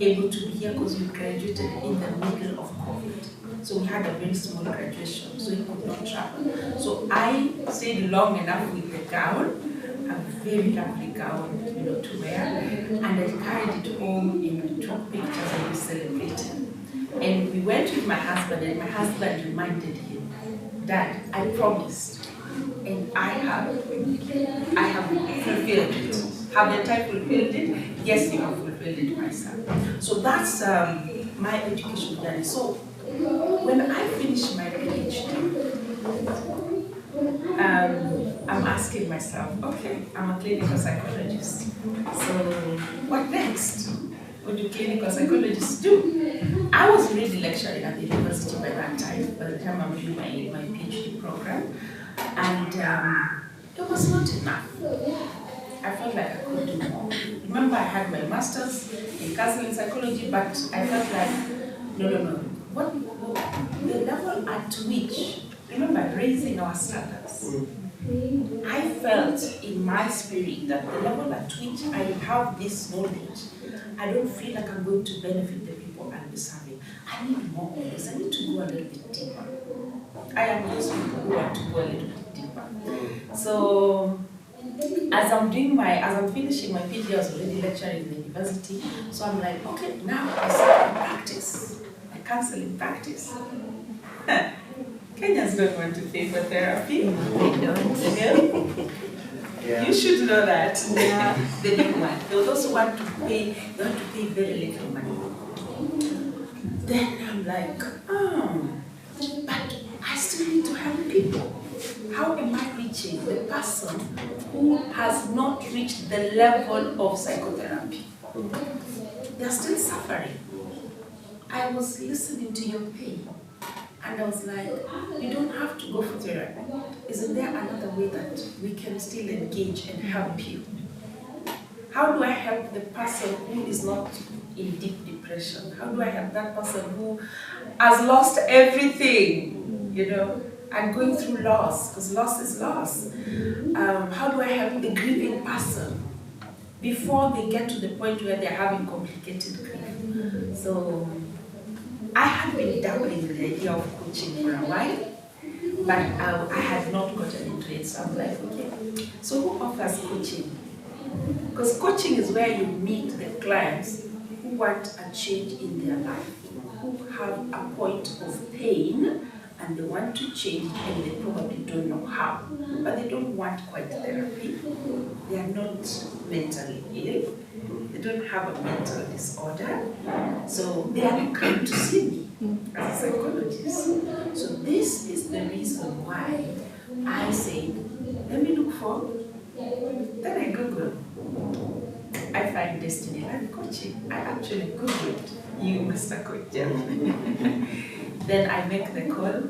able to be here because we graduated in the middle of COVID. So we had a very small graduation, so he could not travel. So I stayed long enough with the gown, a very lovely gown, to wear, and I carried it home and we took pictures and we celebrated. And we went with my husband, and my husband reminded him, Dad, I promised, and I have fulfilled it. Haven't I fulfilled it? Yes, you have fulfilled it, my son. So that's my education journey. So when I finished my PhD, I'm asking myself, okay, I'm a clinical psychologist. So what next? What do clinical psychologists do? I was already lecturing at the university by that time, by the time I'm doing my PhD program. And it was not enough. I felt like I could do more. Remember, I had my master's in counseling psychology, but I felt like, no. The level at which, remember, raising our standards. I felt in my spirit that the level at which I have this knowledge, I don't feel like I'm going to benefit the people I'm serving. I need more of this. I need to go a little bit deeper. I am those people who want to go a little bit deeper. So as I'm finishing my PhD, I was already lecturing in the university. So I'm like, okay, now I start to practice my counseling practice. Kenyans don't want to pay for therapy. They don't. Yeah. You should know that. Yeah. They don't want. They also want to pay. They want to pay very little money. Then I'm like, but I still need to help people. How am I reaching the person who has not reached the level of psychotherapy? They're still suffering. I was listening to your pain. And I was like, you don't have to go for therapy. Isn't there another way that we can still engage and help you? How do I help the person who is not in deep depression? How do I help that person who has lost everything, and going through loss, because loss is loss? How do I help the grieving person before they get to the point where they're having complicated grief? So I had been dabbling in the idea of coaching for a while, but I had not gotten into it. So I'm like, okay, so who offers coaching? Because coaching is where you meet the clients who want a change in their life, who have a point of pain, and they want to change, and they probably don't know how. But they don't want quite therapy. They are not mentally ill. They don't have a mental disorder. So they are come to see me as a psychologist. So this is the reason why I say, let me look for, then I Google. I find Destiny Life Coaching. I actually Googled you, Mr. Coach Jeff. Then I make the call.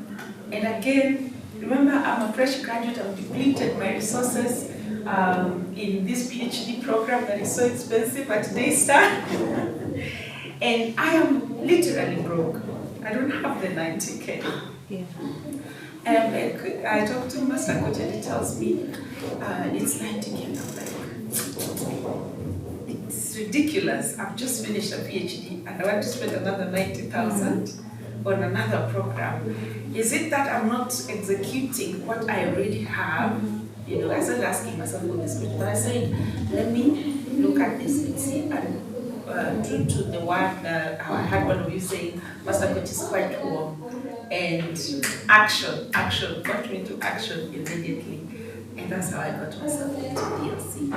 And again, remember, I'm a fresh graduate. I've depleted my resources in this PhD program that is so expensive at Daystar. And I am literally broke. I don't have the 90K. Yeah. And like, I talked to Master Coach and he tells me it's 90K. And I'm like, it's ridiculous. I've just finished a PhD and I want to spend another 90,000 on another program. Is it that I'm not executing what I already have? You know, I started asking myself all this question, but I said, let me look at this and see. And true to the word, I had one of you saying, Master Coach is quite warm. And action got me to action immediately. And that's how I got myself into D.L.C.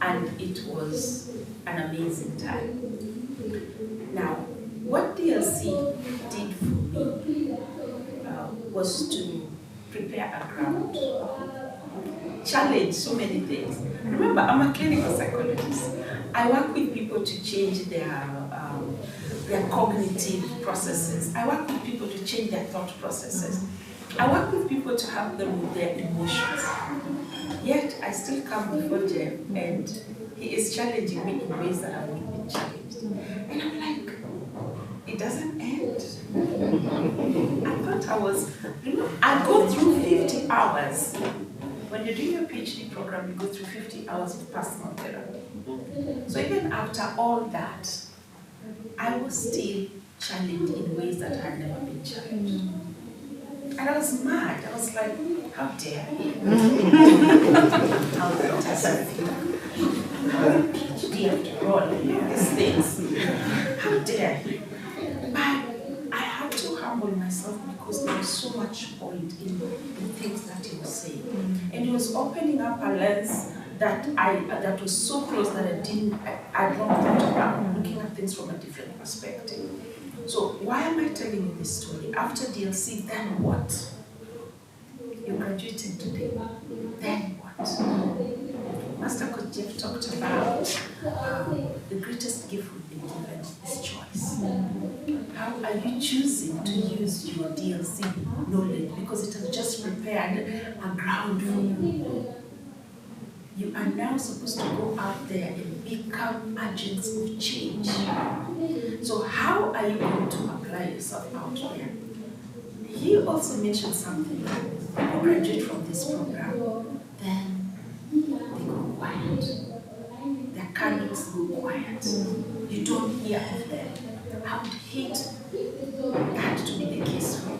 And it was an amazing time. Now, what D.L.C. did for me was to prepare a ground, challenge so many things. Remember, I'm a clinical psychologist. I work with people to change their cognitive processes. I work with people to change their thought processes. I work with people to help them with their emotions. Yet, I still come before Jeff and he is challenging me in ways that I've not been challenged. And I'm like, it doesn't end. I thought I go through 50 hours. When you're doing your PhD program, you go through 50 hours of personal therapy. So even after all that, I was still challenged in ways that I had never been challenged. And I was mad. I was like, how dare he? How does it feel? PhD after all, these things. How dare he? But I had to humble myself because there was so much point in the things that he was saying. And he was opening up a lens that was so close that I'd not thought about, looking at things from a different perspective. So why am I telling you this story? After D.L.C, then what? You graduated today. Then what? Master Coach Jeff talked about the greatest gift we've been given is choice. How are you choosing to use your D.L.C knowledge? Because it has just prepared a ground for you. You are now supposed to go out there and become agents of change. So how are you going to apply yourself out there? He also mentioned something that you graduate from this program, then they go quiet. Their candles go quiet. You don't hear of them. I would hate that to be the case for you.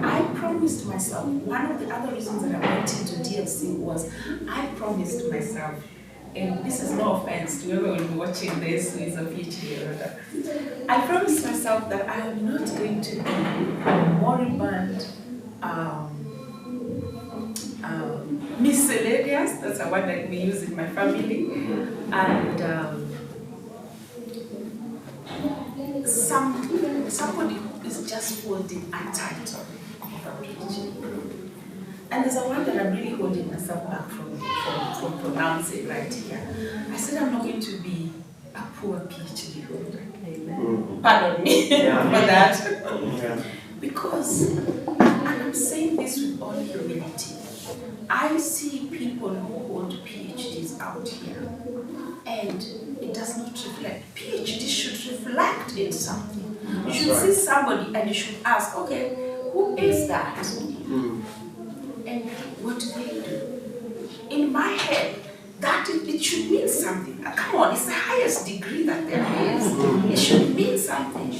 I promised myself, one of the other reasons that I went into D.L.C was I promised myself, and this is no offense to whoever will be watching this who is a PhD holder, I promised myself that I am not going to be moribund, miscellaneous, that's a word that we use in my family, and somebody who is just holding a title. And there's a word that I'm really holding myself back from pronouncing right here. I said I'm not going to be a poor PhD holder. Amen. Pardon me for that. Because, and I'm saying this with all humility, I see people who hold PhDs out here, and it does not reflect. PhD should reflect in something. You should see somebody and you should ask, okay, who is that? And what do they do? In my head, that it should mean something. Come on, it's the highest degree that there is. It should mean something.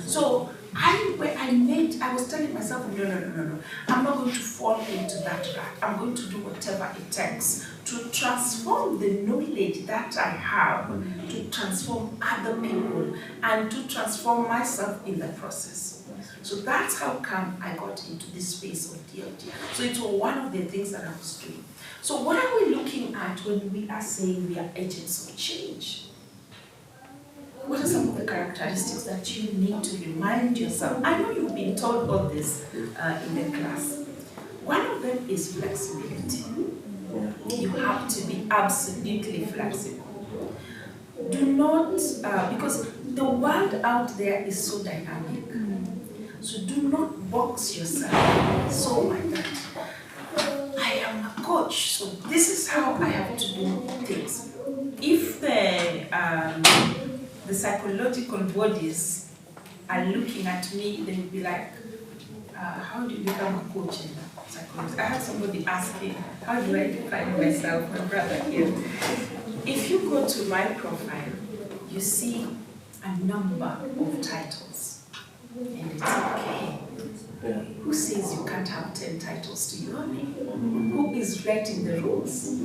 So I was telling myself, no. I'm not going to fall into that rat. I'm going to do whatever it takes to transform the knowledge that I have, to transform other people, and to transform myself in the process. So that's how come I got into this space of DLT. So it was one of the things that I was doing. So what are we looking at when we are saying we are agents of change? What are some of the characteristics that you need to remind yourself? I know you've been told all this in the class. One of them is flexibility. You have to be absolutely flexible. Do not, because the world out there is so dynamic. So do not box yourself so like that. I am a coach, so this is how I have to do things. If the the psychological bodies are looking at me, they would be like, how do you become a coach in psychology? I had somebody asking, how do I define myself, my brother here? If you go to my profile, you see a number of titles, and it's okay. Who says you can't have 10 titles to your name? Who is writing the rules?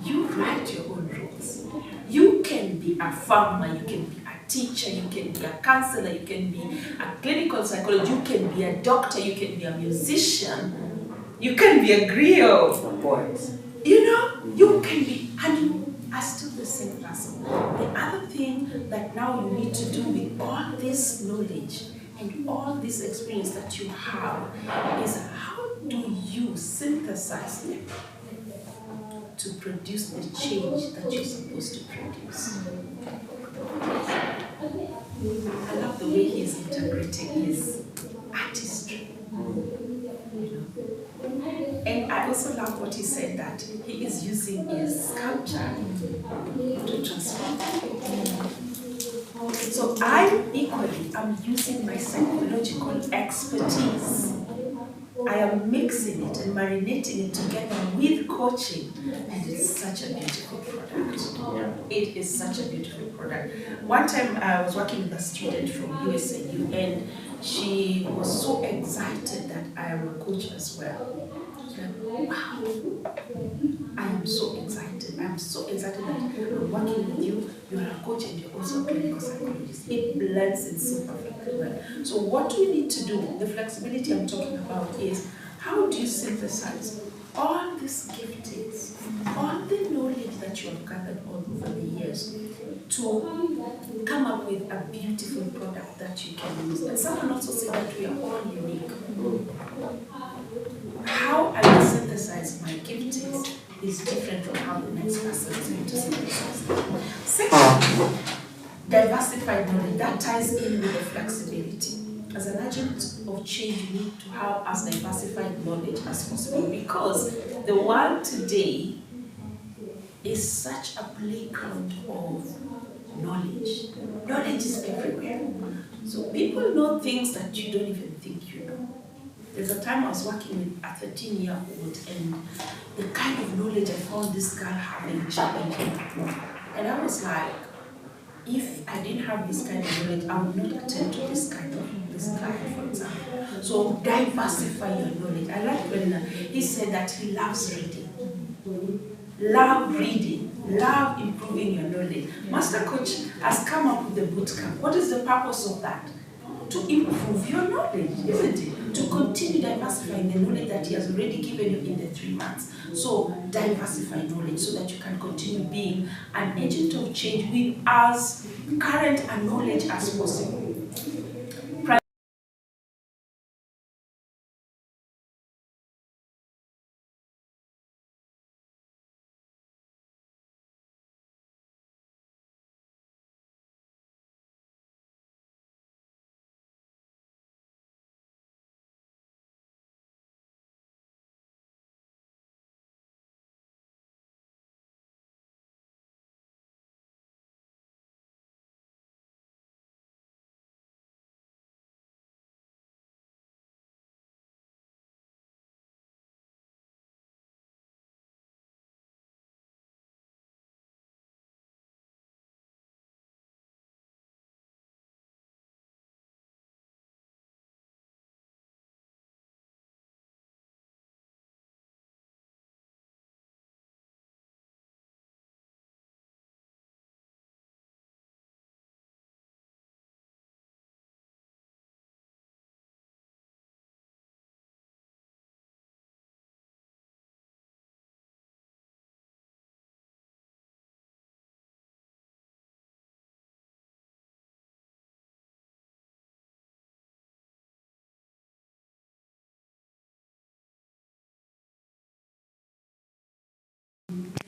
You write your own rules. You can be a farmer, you can be a teacher, you can be a counselor, you can be a clinical psychologist, you can be a doctor, you can be a musician, you can be a griot. You know, you can be, and you are still the same person. The other thing that now you need to do with all this knowledge and all this experience that you have is how do you synthesize them to produce the change that you're supposed to produce. I love the way he's integrating his artistry. And I also love what he said, that he is using his sculpture to transform people. So I'm using my psychological expertise. I am mixing it and marinating it together with coaching, and it's such a beautiful product. It is such a beautiful product. One time I was working with a student from USAU, and she was so excited that I am a coach as well. Like, wow, I am so excited. I am so excited that I'm working with you. You're a coach and you're also a clinical psychologist. It blends in so perfectly well. So what we need to do, the flexibility I'm talking about, is how do you synthesize all these giftings, all the knowledge that you have gathered all over the years to come up with a beautiful product that you can use. And someone also said that we are all unique. How I will synthesize my giftings is different from how the next person is going to synthesize them. Second, diversified knowledge, that ties in with the flexibility. As an agent of change, you need to have as diversified knowledge as possible, because the world today is such a playground of knowledge. Knowledge is everywhere. So people know things that you don't even think you know. There's a time I was working with a 13-year-old, and the kind of knowledge I found this girl having challenged me. And I was like, if I didn't have this kind of knowledge, I would not attend to this client, for example. So diversify your knowledge. I like when he said that he loves reading. Love reading, love improving your knowledge. Master Coach has come up with the boot camp. What is the purpose of that? To improve your knowledge, isn't it? To continue diversifying the knowledge that he has already given you in the 3 months. So diversify knowledge so that you can continue being an agent of change with as current a knowledge as possible.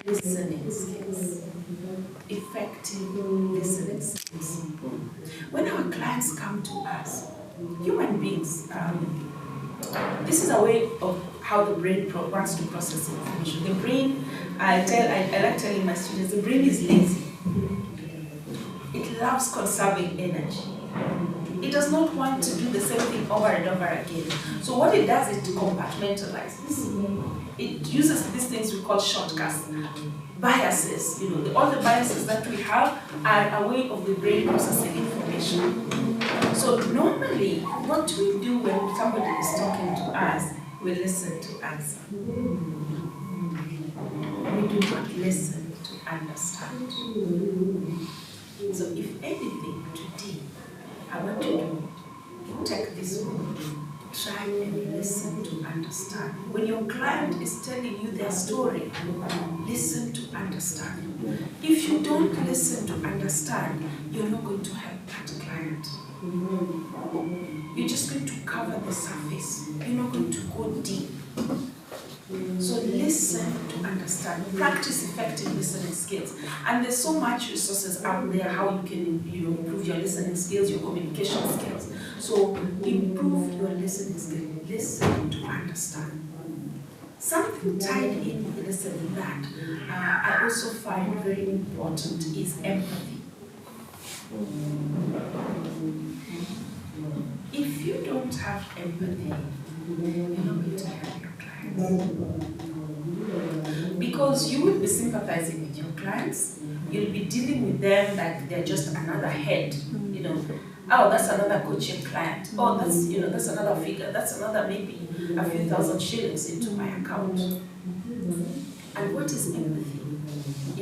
Listening skills, effective listening skills. When our clients come to us, human beings, this is a way of how the brain wants to process information. The brain, I like telling my students, the brain is lazy. It loves conserving energy. It does not want to do the same thing over and over again. So what it does is to compartmentalize. It uses these things we call shortcuts, biases. You know, all the biases that we have are a way of the brain processing information. So normally, what we do when somebody is talking to us, we listen to answer. We do not listen to understand. So if anything today, I want you to take this one, try and listen to understand. When your client is telling you their story, listen to understand. If you don't listen to understand, you're not going to help that client. You're just going to cover the surface. You're not going to go deep. So listen to understand. Practice effective listening skills. And there's so much resources out there how you can improve your listening skills, your communication skills. So improve your listening skills. Listen to understand. Something tied in with listening that I also find very important is empathy. If you don't have empathy, you're not going to help your clients. Because you will be sympathizing with your clients, you'll be dealing with them like they're just another head, you know. Oh, that's another coaching client. Oh, that's that's another figure. That's another maybe a few thousand shillings into my account. And what is empathy?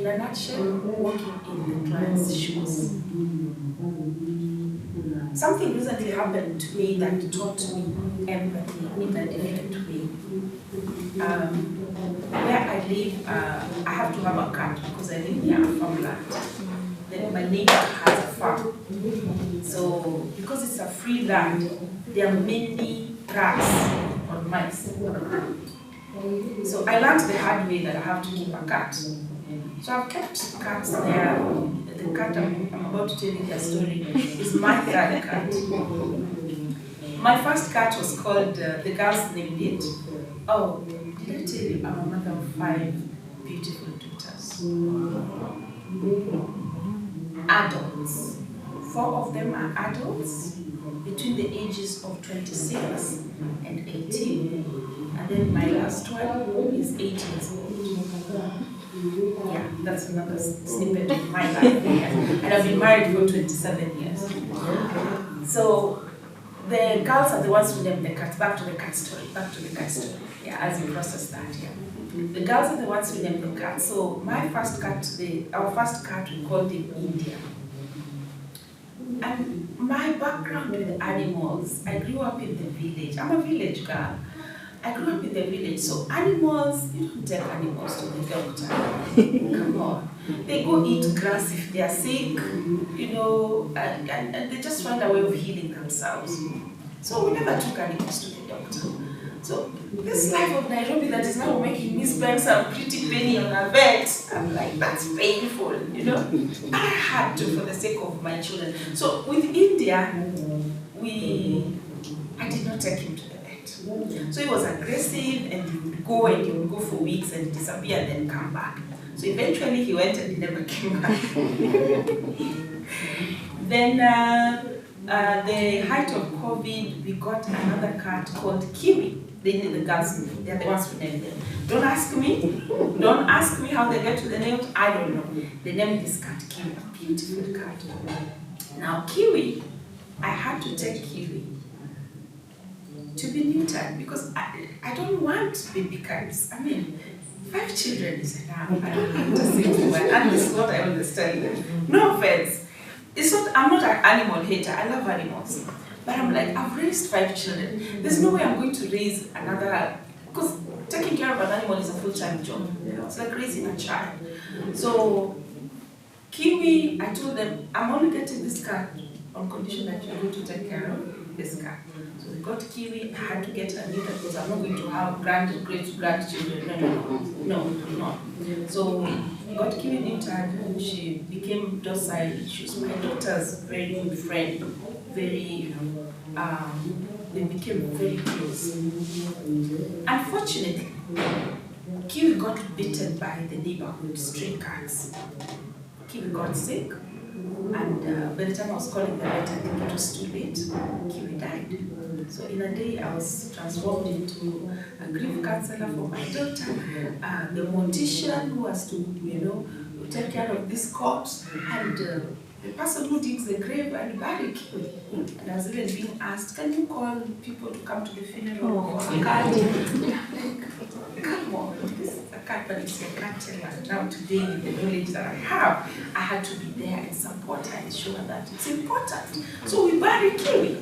In a nutshell, walking in the client's shoes. Something recently happened to me that taught me empathy in a different way. Where I live, I have to have a cat because I live near a farmland. Then my neighbor has a farm. So because it's a free land, there are many rats or mice. So I learned the hard way that I have to keep a cat. So I've kept cats there. The cat I'm about to tell you their story is my third cat. My first cat was called, the girls named it. Oh, did I tell you I'm a mother of 5 beautiful daughters? Adults. 4 of them are adults between the ages of 26 and 18. And then my last one is 8 years old. Yeah, that's another snippet of my life. And I've been married for 27 years. So the girls are the ones who name the cat. Back to the cat story. Yeah, as you process that, yeah. The girls are the ones who name the cat. So my first cat, our first cat, we called him India. And my background with animals, I grew up in the village. I'm a village girl. I grew up in the village, so animals, you don't take animals to the doctor. Come on. They go eat grass if they are sick, and they just find a way of healing themselves. So we never took animals to the doctor. So this life of Nairobi that is now making me spend some pretty penny on a vet, I'm like, that's painful, I had to for the sake of my children. So with India, I did not take him to the vet. So he was aggressive and he would go for weeks and disappear and then come back. So eventually he went and he never came back. Then the height of COVID, we got another cat called Kiwi. The girls, they're the ones who named them. Don't ask me how they get to the name. I don't know. They named this cat Kiwi, a beautiful cat. Now Kiwi, I had to take Kiwi to be neutered because I don't want baby cats. I mean, 5 children is enough. I don't want to say to one, and this is what I understand. No offense. I'm not an animal hater. I love animals. But I'm like, I've raised 5 children. There's no way I'm going to raise another, because taking care of an animal is a full-time job. It's like raising a child. So, Kiwi, I told them, I'm only getting this cat on condition that you're going to take care of this cat. So we got Kiwi, I had to get her neutered because I'm not going to have great-grandchildren. No. So we got Kiwi neutered and she became docile. She was my daughter's very good friend. They became very close. Unfortunately, Kiwi got bitten by the neighborhood stray cats. Kiwi got sick, And by the time I was calling the vet, I think it was too late. Kiwi died. So in a day, I was transformed into a grief counselor for my daughter, the mortician who has to, take care of this corpse, and the person who digs the grave and bury Kiwi. And I was even being asked, can you call people to come to the funeral of a cat? And I'm like, come on, this is a cat, but it's a cat teller. Now today, with the knowledge that I had to be there and support her and show her that it's important. So we buried Kiwi.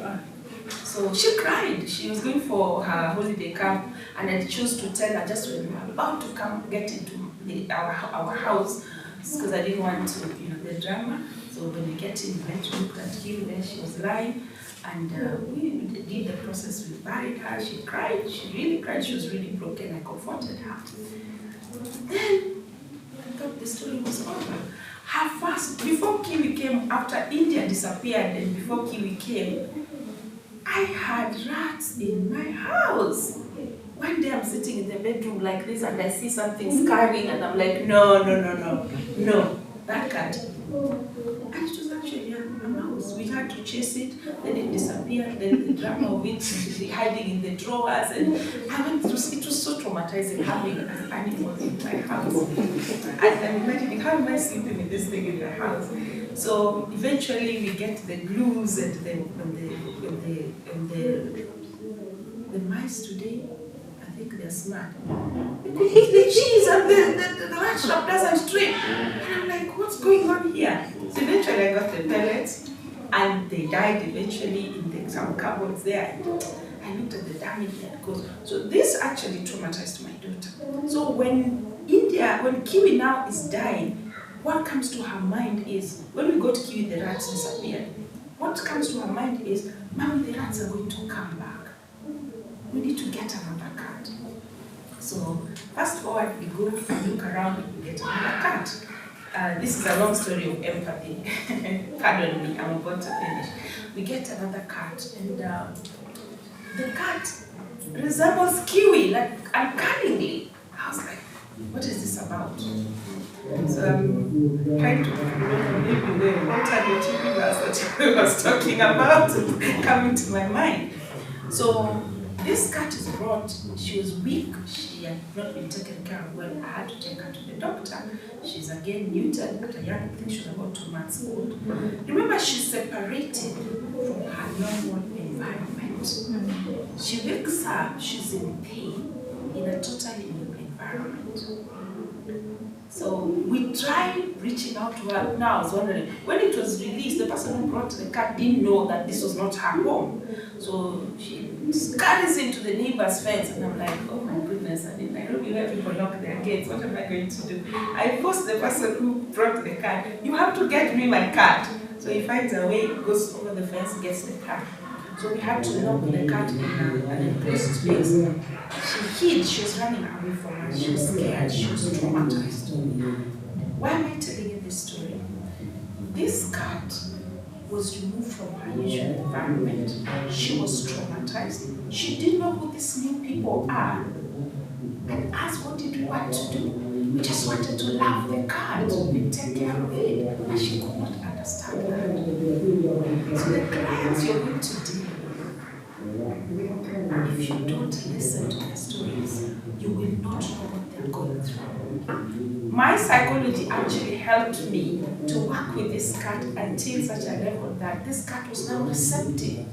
So she cried. She was going for her holiday camp, and I chose to tell her just when we were about to come get into our house, because I didn't want to, the drama. So when we get in, we went to look at Kiwi where she was lying, and we did the process. We buried her. She cried. She really cried. She was really broken. I comforted her. Then I thought the story was over. Her first, before Kiwi came, after India disappeared, and before Kiwi came, I had rats in my house. One day I'm sitting in the bedroom like this and I see something scurrying and I'm like, no, that cat. And it was actually a mouse. We had to chase it, then it disappeared, then the drama of it hiding in the drawers, and I went through, it was so traumatizing having an animal in my house. I'm imagining, how am I sleeping with this thing in the house? So eventually we get the glues and the mice today, I think they're smart. They could eat the cheese and the rat trap doesn't trip. And I'm like, what's going on here? So eventually I got the pellets and they died eventually in some cupboards there. I looked at the damage that goes. So this actually traumatized my daughter. So when Kiwi now is dying, what comes to her mind is, when we got Kiwi, the rats disappeared. What comes to her mind is, Mommy, the rats are going to come back. We need to get another cat. So fast forward, we go look around, we get another cat. This is a long story of empathy. Pardon me, I'm about to finish. We get another cat, and the cat resembles Kiwi, like uncannily. I was like, what is this about? So I'm trying to remember maybe the alternative universe that I was talking about coming to my mind. So this cat is brought, she was weak, she had not been taken care of well. I had to take her to the doctor. She's again neutered at a young, I think she was about 2 months old. Remember, she's separated from her normal environment. She wakes up, she's in pain in a totally new environment. So we tried reaching out to her. Now I was wondering, when it was released, the person who brought the cat didn't know that this was not her home. So she scurries into the neighbor's fence, and I'm like, oh my goodness, and in Nairobi where people lock their gates, what am I going to do? I forced the person who brought the cat, you have to get me my cat. So he finds a way, goes over the fence, gets the cat. So we had to lock the cat in an enclosed space. She hid, she was running away from us, she was scared, she was traumatized. Why am I telling you this story? This cat was removed from her usual environment. She was traumatized. She didn't know who these new people are. And us, what did we want to do? We just wanted to love the cat and take care of it. But she could not understand that. So the clients you're going to deal with, if you don't listen to their stories, you will not know what they're going through. My psychology actually helped me to work with this cat until such a level that this cat was now receptive.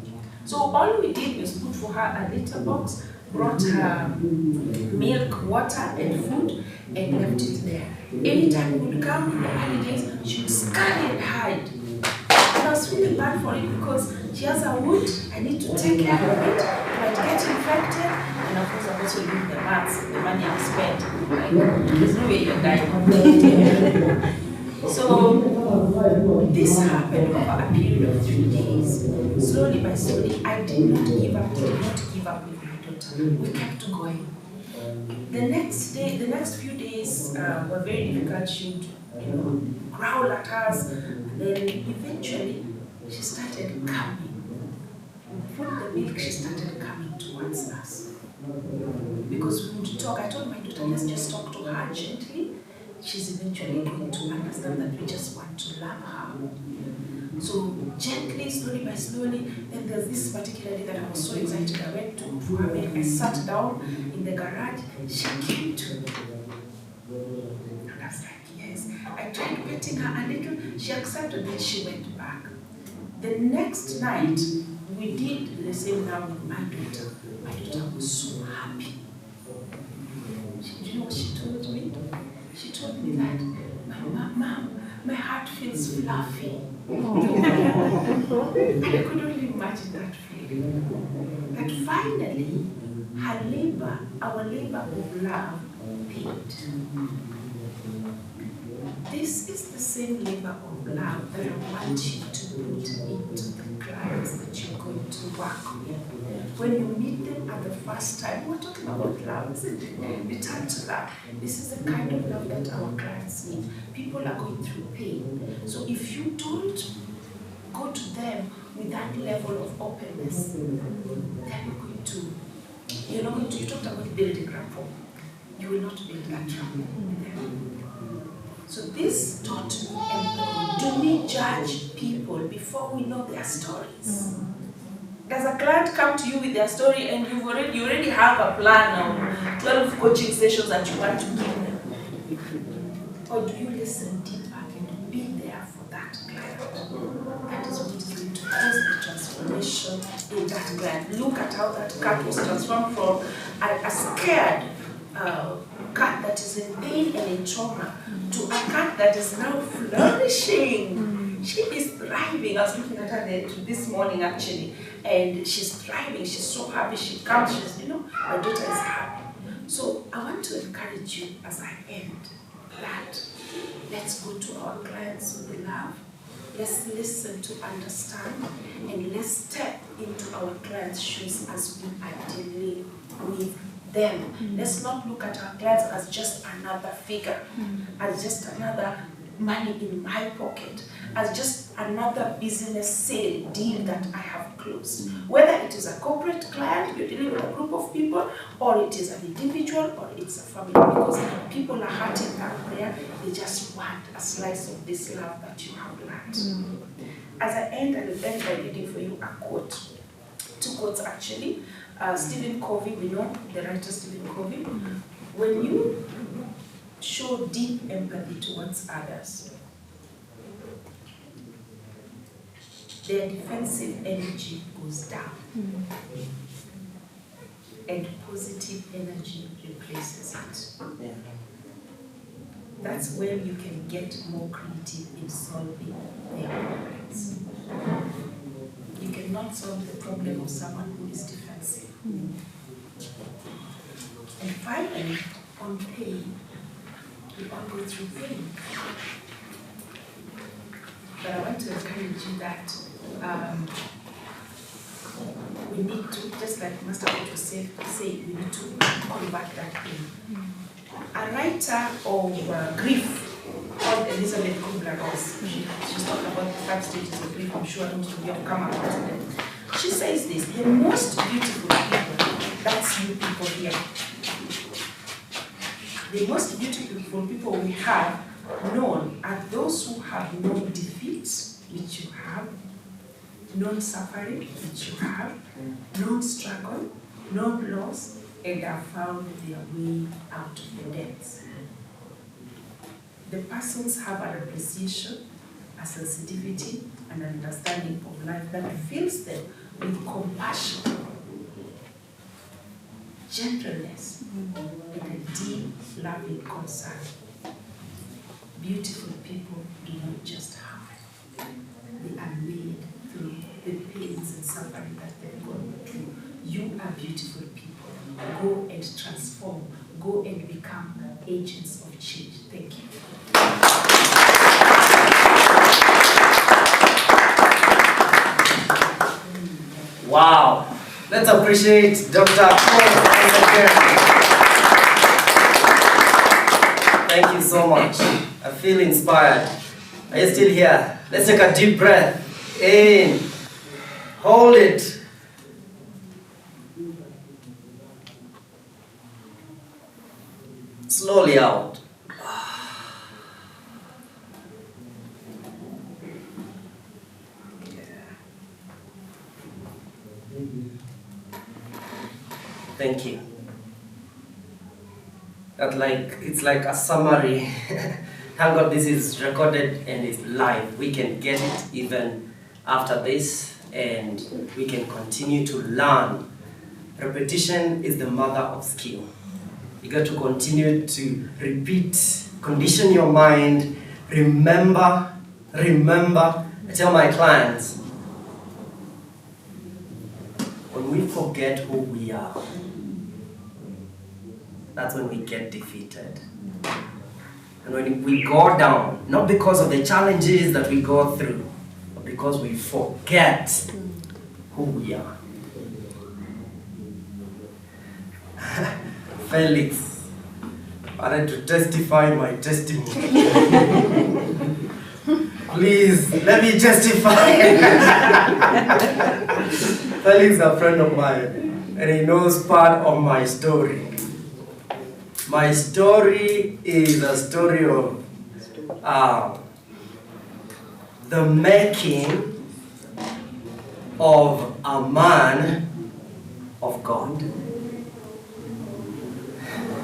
So all we did was put for her a litter box, brought her milk, water, and food, and left it there. Anytime we would come in the early days, she would scurry and hide. And I was feeling bad for it because she has a wound, I need to take care of it, it might get infected, and of course I'm also doing the maths, the money I spent. Like, there's no way you're dying. So this happened over a period of 3 days. Slowly by slowly, I did not give up with my daughter. We kept going. The next few days were very difficult. She would, growl at us, and then eventually she started coming. From the milk, she started coming towards us. Because we would talk. I told my daughter, let's just talk to her gently. she's eventually going to understand that we just want to love her. So gently, slowly by slowly, then there's this particular day that I was so excited. I went to her bed, I sat down in the garage, she came to me. And I was like, yes. I tried petting her a little, she accepted it, she went back. The next night, we did the same now with my daughter. My daughter was so happy. Do you know what she told me? She told me that, Mom, my heart feels fluffy. And I could only imagine that feeling. That finally, her labor, our labor of love, paid. This is the same labor of love that I want you to put into the clients that you're going to work with. When you meet them at the first time, we're talking about love, isn't it? Return to love. This is the kind of love that our clients need. People are going through pain. So if you don't go to them with that level of openness, then you're not going to, you talked about building rapport. You will not build that rapport with them. So this taught me empathy. Do we judge people before we know their stories? Does a client come to you with their story and you already have a plan of 12 coaching sessions that you want to give them? Or do you listen deeper and be there for that client? That is what is going to cause the transformation in that client. Look at how that cat was transformed from a scared cat that is in pain and in trauma to a cat that is now flourishing. She is thriving. I was looking at her this morning actually, and she's thriving. She's so happy. She comes, my daughter is happy. So I want to encourage you as I end that let's go to our clients with love. Let's listen to understand, and let's step into our clients' shoes as we are dealing with them. Let's not look at our clients as just another figure, as just another money in my pocket, as just another business sale deal that I have closed. Whether it is a corporate client, you're dealing with a group of people, or it is an individual, or it's a family, because people are hurting out there. They just want a slice of this love that you have learned. As I end, I will end by reading for you a quote. Two quotes actually. Stephen Covey, we know the writer Stephen Covey. When you show deep empathy towards others, their defensive energy goes down, and positive energy replaces it. That's where you can get more creative in solving their problems. You cannot solve the problem of someone who is defensive. And finally, on pain, we all go through pain. But I want to encourage you that we need to, just like Master Coach was saying, we need to combat that pain. A writer of grief called Elizabeth Kubler-Ross, she's talking about the 5 stages of grief. I'm sure most of you have come across them. She says this: the most beautiful people, that's you people here, the most beautiful people we have known are those who have known defeat, which you have, known suffering, which you have, known struggle, known loss, and have found their way out of the depths. The persons have an appreciation, a sensitivity, an understanding of life that fills them with compassion, gentleness, and a deep, loving concern. Beautiful people do not just have, they are made through the pains and suffering that they've gone through. You are beautiful people. Go and transform. Go and become agents of change. Thank you. Wow. Let's appreciate Dr. Paul once again. Thank you so much. I feel inspired. Are you still here? Let's take a deep breath. In. Hold it. Slowly out. Thank you. It's like a summary. Thank God this is recorded and it's live. We can get it even after this, and we can continue to learn. Repetition is the mother of skill. You got to continue to repeat, condition your mind, remember. I tell my clients, when we forget who we are, that's when we get defeated. And when we go down, not because of the challenges that we go through, but because we forget who we are. Felix, I wanted to testify my testimony. Please, let me testify. Felix is a friend of mine, and he knows part of my story. My story is a story of the making of a man of God.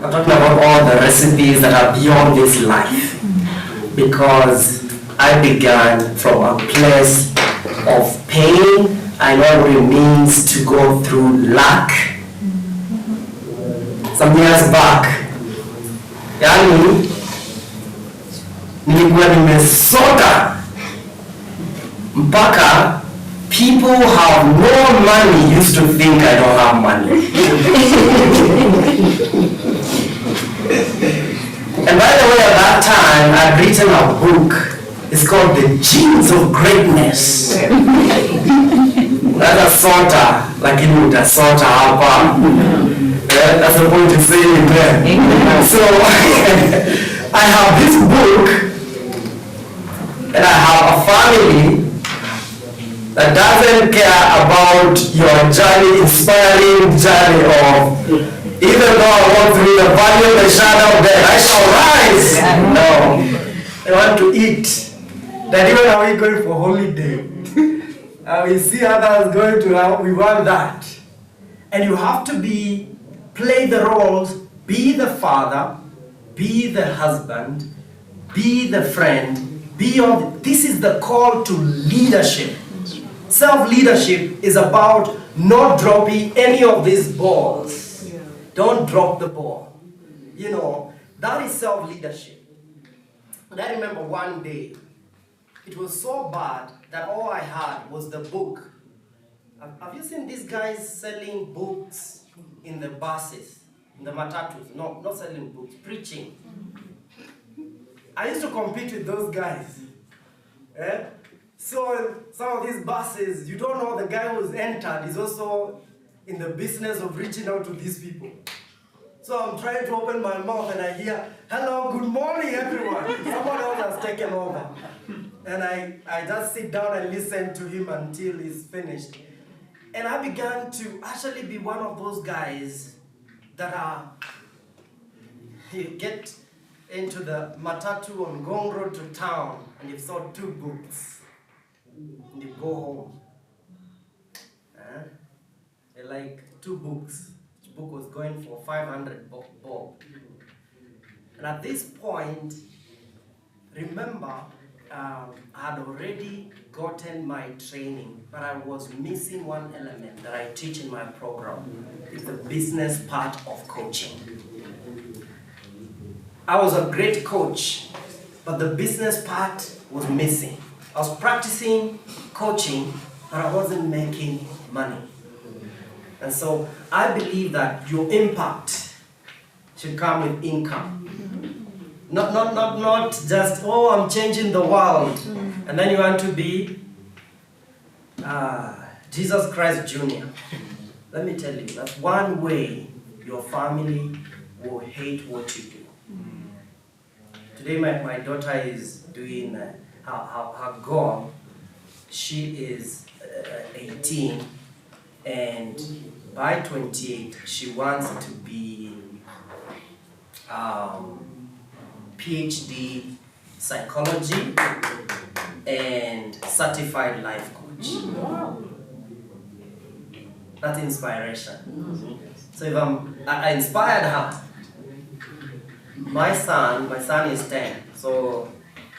I'm talking about all the recipes that are beyond this life, because I began from a place of pain. I know what it means to go through lack. Some years back, nilikuwa nimesota mpaka people who have no money used to think I don't have money. And by the way, at that time, I'd written a book. It's called The Genes of Greatness. That's a sorta, like you would a sorta hapa. That's the point to say it there. So I have this book, and I have a family that doesn't care about your journey, inspiring journey of, even though I walk through the valley of the shadow of death, I shall rise. No, I want to eat. That even when we going for holiday, we see others going to, we want that. And you have to play the roles, be the father, be the husband, be the friend, this is the call to leadership. Self-leadership is about not dropping any of these balls. Yeah. Don't drop the ball. You know, that is self-leadership. And I remember one day, it was so bad that all I had was the book. Have you seen these guys selling books in the buses, in the matatus? No, not selling books, preaching. I used to compete with those guys. So some of these buses, you don't know the guy who's entered is also in the business of reaching out to these people. So I'm trying to open my mouth and I hear, hello, good morning everyone. Someone else has taken over. And I just sit down and listen to him until he's finished. And I began to actually be one of those guys that you get into the matatu on Gong Road to town and you saw 2 books. And you go home. They're like 2 books. Each book was going for 500 bob. And at this point, remember, I had already gotten my training, but I was missing one element that I teach in my program. It's the business part of coaching. I was a great coach, but the business part was missing. I was practicing coaching, but I wasn't making money. And so I believe that your impact should come with income. Not just, oh, I'm changing the world. And then you want to be Jesus Christ Jr. Let me tell you, that's one way your family will hate what you do. Today my daughter is doing her goal. She is 18, and by 28 she wants to be PhD psychology and certified life coach. That's inspiration. So if I inspired her. My son is 10, so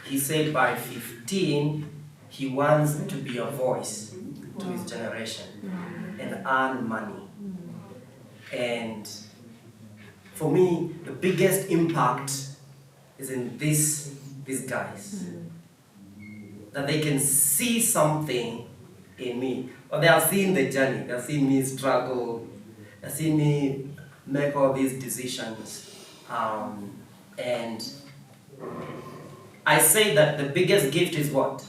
he said by 15 he wants to be a voice to his generation and earn money. And for me, the biggest impact is in these guys. That they can see something in me. Or they have seen the journey, they have seen me struggle, they have seen me make all these decisions. And I say that the biggest gift is what?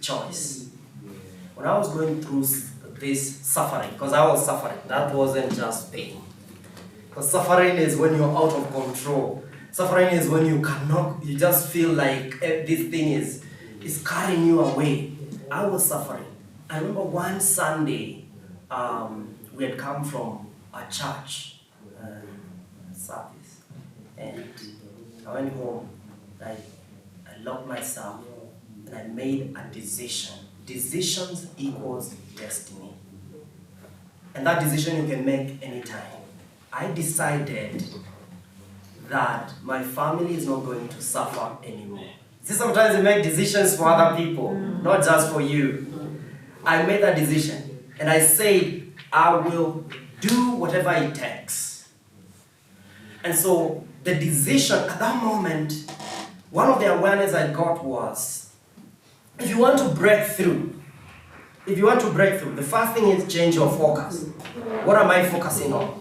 Choice. When I was going through this suffering, because I was suffering, that wasn't just pain. Because suffering is when you're out of control. Suffering is when you just feel like this thing is carrying you away. I was suffering. I remember one Sunday, we had come from a church service, and I went home. I locked myself, and I made a decision. Decisions equals destiny, and that decision you can make anytime. I decided that my family is not going to suffer anymore. See, sometimes you make decisions for other people, not just for you. I made that decision, and I said, I will do whatever it takes. And so, the decision at that moment, one of the awareness I got was, if you want to break through, the first thing is change your focus. What am I focusing on?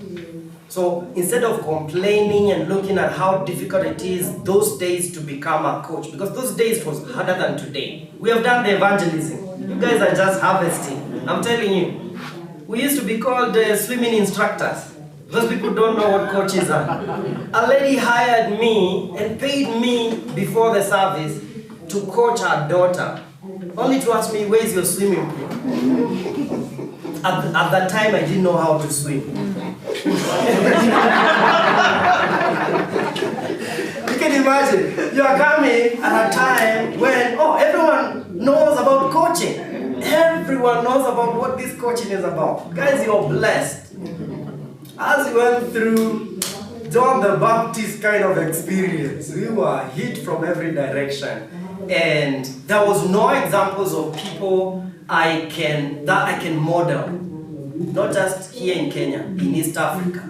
So instead of complaining and looking at how difficult it is those days to become a coach, because those days it was harder than today. We have done the evangelism. You guys are just harvesting. I'm telling you. We used to be called swimming instructors. Those people don't know what coaches are. A lady hired me and paid me before the service to coach her daughter, only to ask me, where's your swimming pool? At that time, I didn't know how to swim. You can imagine, you are coming at a time when, everyone knows about coaching. Everyone knows about what this coaching is about. Guys, you're blessed. As we went through John the Baptist kind of experience, we were hit from every direction. And there was no examples of people that I can model. Not just here in Kenya, in East Africa,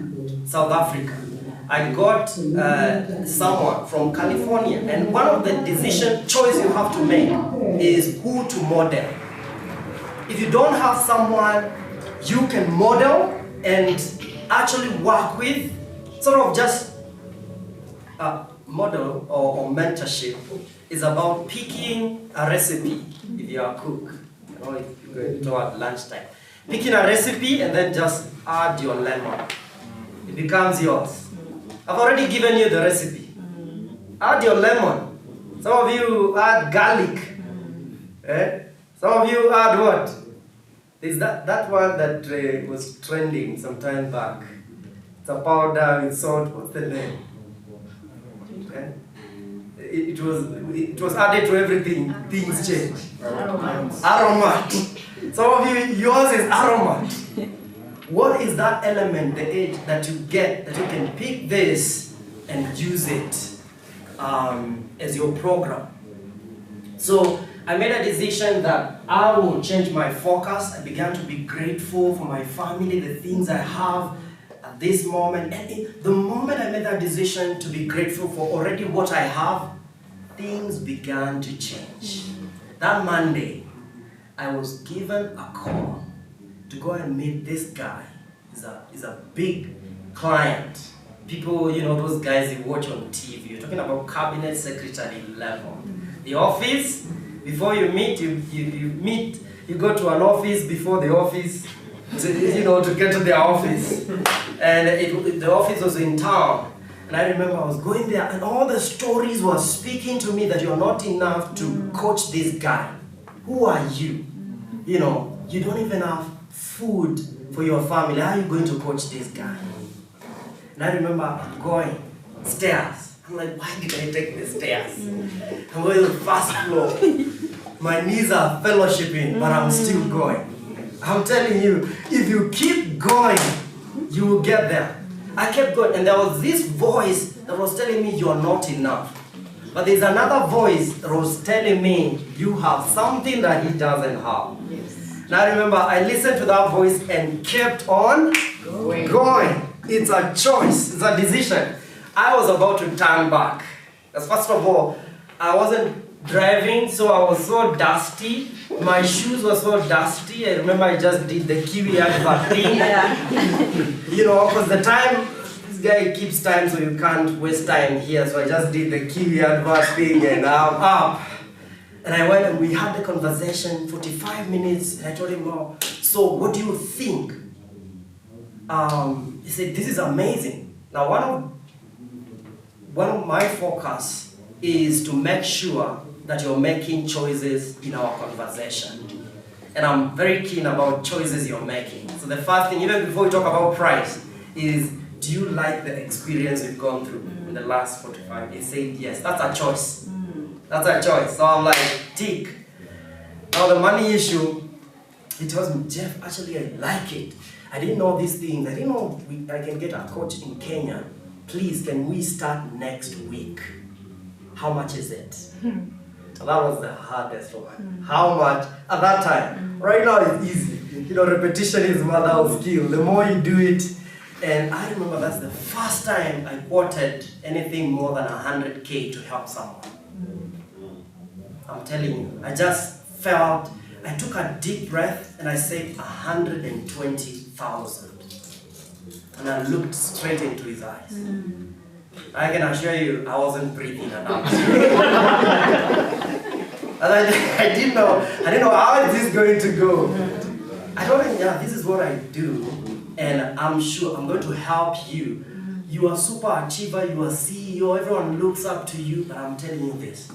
South Africa. I got someone from California, and one of the choice you have to make is who to model. If you don't have someone you can model and actually work with, sort of just model or mentorship is about picking a recipe if you're a cook. You know, if you're going toward lunchtime. Picking a recipe and then just add your lemon. It becomes yours. I've already given you the recipe. Add your lemon. Some of you add garlic. Some of you add what? There's that one that was trending some time back. It's a powder with salt. What's the name? It was added to everything. Things change. Aromat. Some of you, yours is aromat. What is that element, the edge that you get, that you can pick this and use it as your program? So I made a decision that I will change my focus. I began to be grateful for my family, the things I have at this moment. And the moment I made that decision to be grateful for already what I have, things began to change. That Monday, I was given a call to go and meet this guy. He's a big client. People, those guys you watch on TV. You're talking about cabinet secretary level. The office, before you meet, you go to an office before the office, to get to their office. And the office was in town. And I remember I was going there and all the stories were speaking to me that you're not enough to coach this guy. Who are you? You don't even have food for your family. How are you going to coach this guy? And I remember going stairs. I'm like, why did I take the stairs? I'm going to the first floor. My knees are fellowshipping, but I'm still going. I'm telling you, if you keep going, you will get there. I kept going, and there was this voice that was telling me you're not enough. But there's another voice that was telling me you have something that he doesn't have. Now remember, I listened to that voice and kept on going. It's a choice, it's a decision. I was about to turn back. Because first of all, I wasn't driving, so I was so dusty. My shoes were so dusty. I remember I just did the Kiwi advert thing. You know, because the time, this guy keeps time so you can't waste time here. So I just did the Kiwi advert thing and I'm up. And I went and we had the conversation, 45 minutes, and I told him, oh, so what do you think? He said, this is amazing. Now one of my focus is to make sure that you're making choices in our conversation. And I'm very keen about choices you're making. So the first thing, even before we talk about price, is do you like the experience we've gone through in the last 45? He said yes, that's a choice. That's a choice. So I'm like, tick. Now the money issue, he tells me, Jeff, actually I like it. I didn't know these things. I didn't know I can get a coach in Kenya. Please, can we start next week? How much is it? So that was the hardest one. How much? At that time. Right now it's easy. You know, repetition is mother of skill. The more you do it, and I remember that's the first time I quoted anything more than 100K to help someone. I'm telling you, I just felt, I took a deep breath and I said 120,000. And I looked straight into his eyes. I can assure you, I wasn't breathing enough. And I didn't know how is this going to go. I told him, yeah, this is what I do, and I'm sure I'm going to help you. You are super achiever, you are CEO, everyone looks up to you, but I'm telling you this.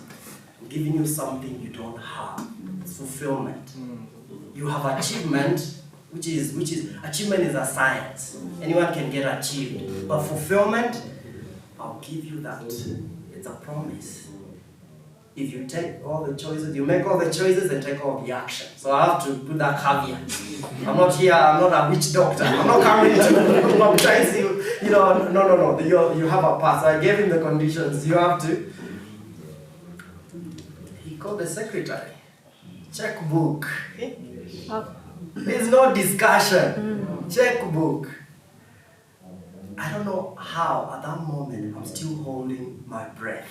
I'm giving you something you don't have. It's fulfillment. You have achievement, which is achievement is a science. Anyone can get achieved. But fulfillment, I'll give you that. It's a promise. If you take all the choices, you make all the choices and take all the action. So I have to put that caveat. I'm not here, I'm not a witch doctor. I'm not coming to baptize you. You know, no. You have a pass. I gave him the conditions. You have to. He called the secretary. Checkbook. There's no discussion. Checkbook. I don't know how, at that moment, I'm still holding my breath.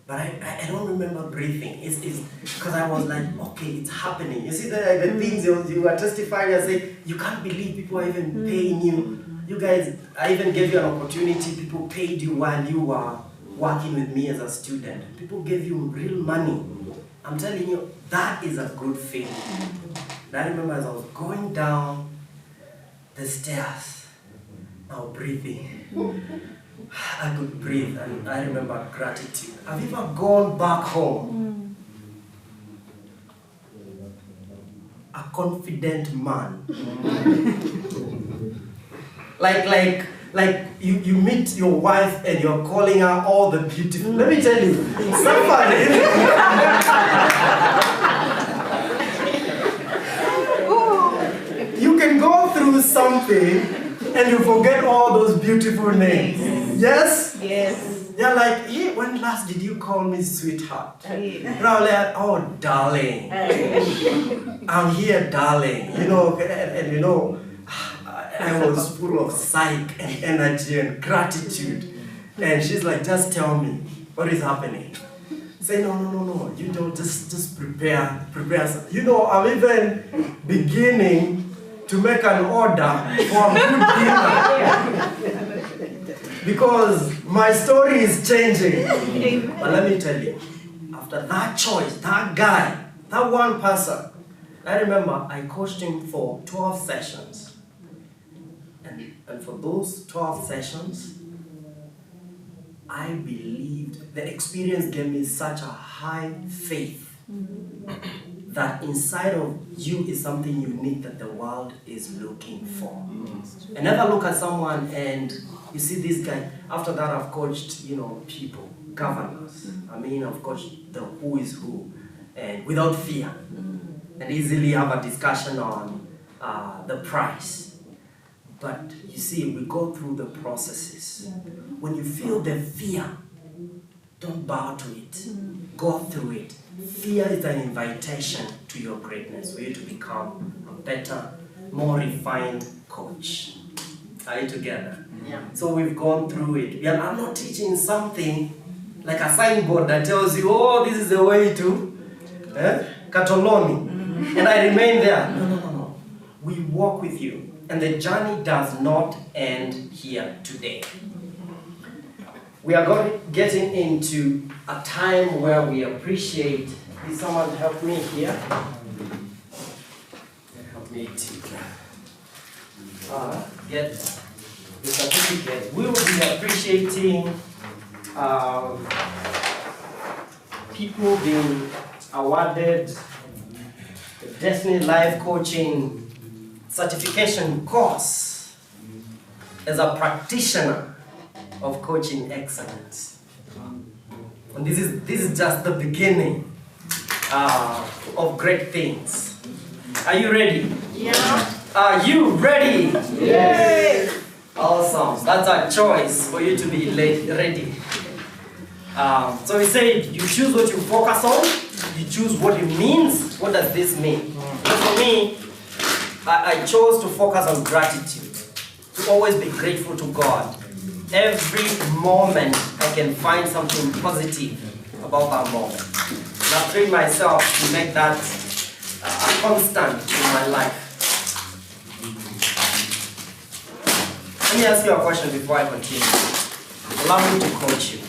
But I don't remember breathing. It's because I was like, okay, it's happening. You see the things you were testifying and say, you can't believe people are even paying you. You guys, I even gave you an opportunity. People paid you while you were working with me as a student. People gave you real money. I'm telling you, that is a good feeling. And I remember as I was going down the stairs, now breathing. I could breathe, and I remember gratitude. Have you ever gone back home? A confident man. Like you meet your wife and you're calling her all the beautiful. Let me tell you, somebody. You can go through something and you forget all those beautiful names. Yes? Yes. You're like, hey, when last did you call me sweetheart? Now like, oh, darling. I'm here, darling. You know, and you know, I was full of psych and energy and gratitude. And she's like, just tell me, what is happening? Say, no, you don't, just prepare. You know, I'm even beginning to make an order for a good dinner. Because my story is changing. But let me tell you, after that choice, that guy, that one person, I remember I coached him for 12 sessions. And for those 12 sessions, I believed, the experience gave me such a high faith that inside of you is something unique that the world is looking for. I never look at someone and you see this guy. After that, I've coached, people, governors. I've coached the who is who, and without fear, and easily have a discussion on the price. But you see, we go through the processes. When you feel the fear, don't bow to it. Go through it. Fear is an invitation to your greatness, for you to become a better, more refined coach. Are you together? Yeah. So we've gone through it. I'm not teaching something like a signboard that tells you, oh, this is the way to Katoloni. And I remain there. No. We walk with you. And the journey does not end here today. We are getting into a time where we appreciate. Did someone help me here? Help me to get the certificate. We will be appreciating people being awarded the Destiny Life Coaching certification course as a practitioner of coaching excellence. And this is just the beginning of great things. Are you ready? Yeah. Are you ready? Yes. Awesome. That's a choice for you to be ready. So we say you choose what you focus on. You choose what it means. What does this mean? So for me, I chose to focus on gratitude. To always be grateful to God. Every moment I can find something positive about that moment. And I've trained myself to make that a constant in my life. Let me ask you a question before I continue. Allow me to coach you.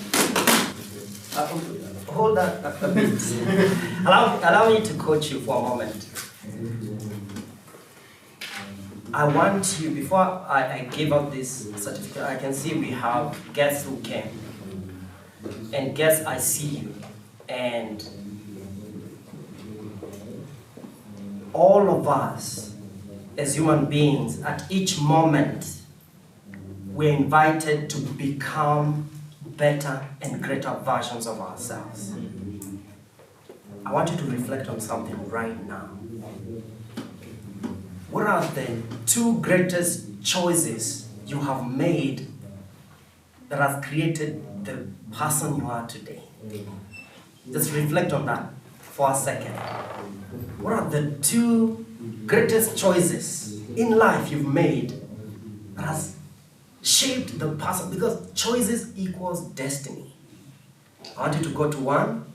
Hold that a bit. Allow me to coach you for a moment. I want you, before I give out this certificate, I can see we have guests who came. And guests, I see you. And all of us, as human beings, at each moment, we're invited to become better and greater versions of ourselves. I want you to reflect on something right now. What are the two greatest choices you have made that has created the person you are today? Just reflect on that for a second. What are the two greatest choices in life you've made that has shaped the person? Because choices equals destiny. I want you to go to one.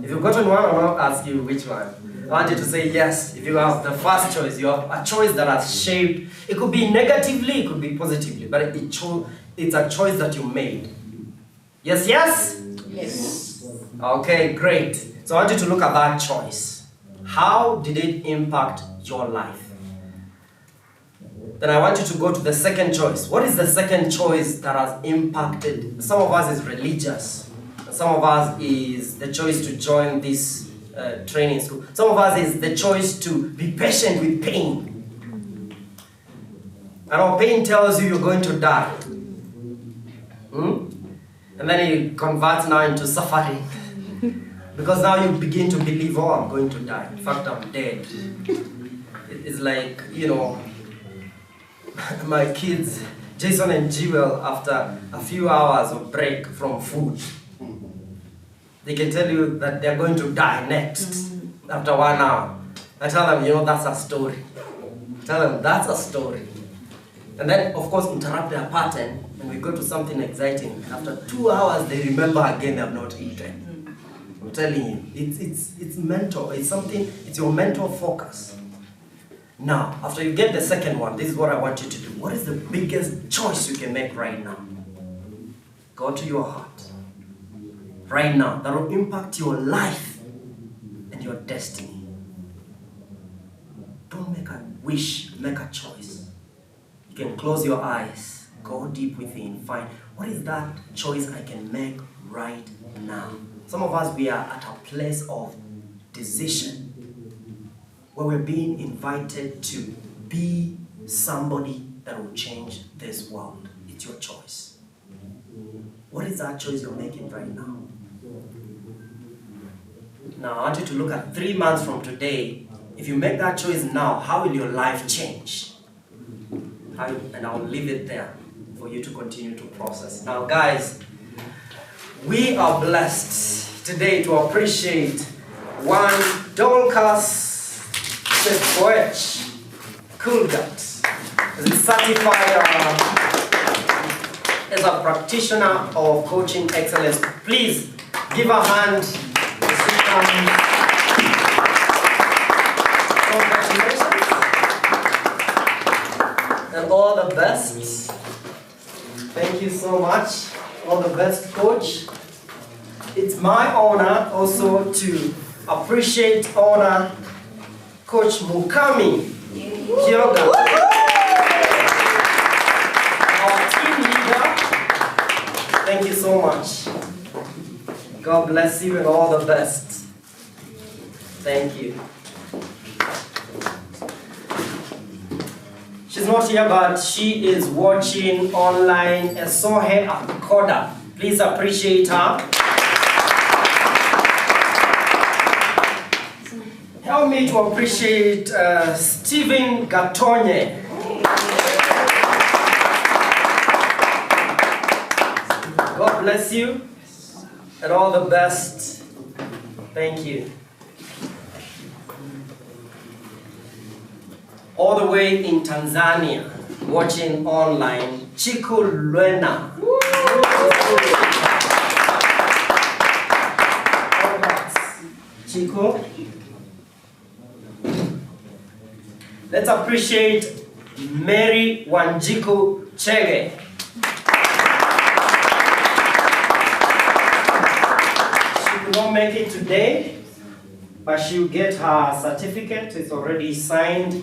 If you've gotten one, I will not ask you which one. I want you to say yes. If you have the first choice, you have a choice that has shaped. It could be negatively, it could be positively, but it's a choice that you made. Yes, yes? Yes. Okay, great. So I want you to look at that choice. How did it impact your life? Then I want you to go to the second choice. What is the second choice that has impacted? Some of us is religious. Some of us is the choice to join this training school. Some of us is the choice to be patient with pain. And our pain tells you you're going to die. And then it converts now into suffering. Because now you begin to believe, oh, I'm going to die. In fact, I'm dead. It's like, my kids, Jason and Jewel, after a few hours of break from food, they can tell you that they're going to die next after 1 hour. I tell them, that's a story. Tell them, that's a story. And then, of course, interrupt their pattern and we go to something exciting. After 2 hours, they remember again they have not eaten. I'm telling you, it's mental. It's something, it's your mental focus. Now, after you get the second one, this is what I want you to do. What is the biggest choice you can make right now? Go to your heart. Right now, that will impact your life and your destiny. Don't make a wish, make a choice. You can close your eyes, go deep within, find what is that choice I can make right now. Some of us, we are at a place of decision where we're being invited to be somebody that will change this world. It's your choice. What is that choice you're making right now? Now, I want you to look at 3 months from today. If you make that choice now, how will your life change? and I'll leave it there for you to continue to process. Now guys, we are blessed today to appreciate one Dorcas Sepoech Kulgat, certified as a practitioner of coaching excellence. Please give a hand. Congratulations and all the best. Thank you so much. All the best, coach. It's my honor also to appreciate, honor Coach Mukami Kyoga, our team leader. Thank you so much. God bless you and all the best. Thank you. She's not here, but she is watching online. Sohe Akoda. Please appreciate her. Help me to appreciate Stephen Gatonye. God bless you and all the best. Thank you. All the way in Tanzania, watching online, Chico Luena. Chico. Let's appreciate Mary Wanjiku Chege. She could not make it today, but she'll get her certificate. It's already signed.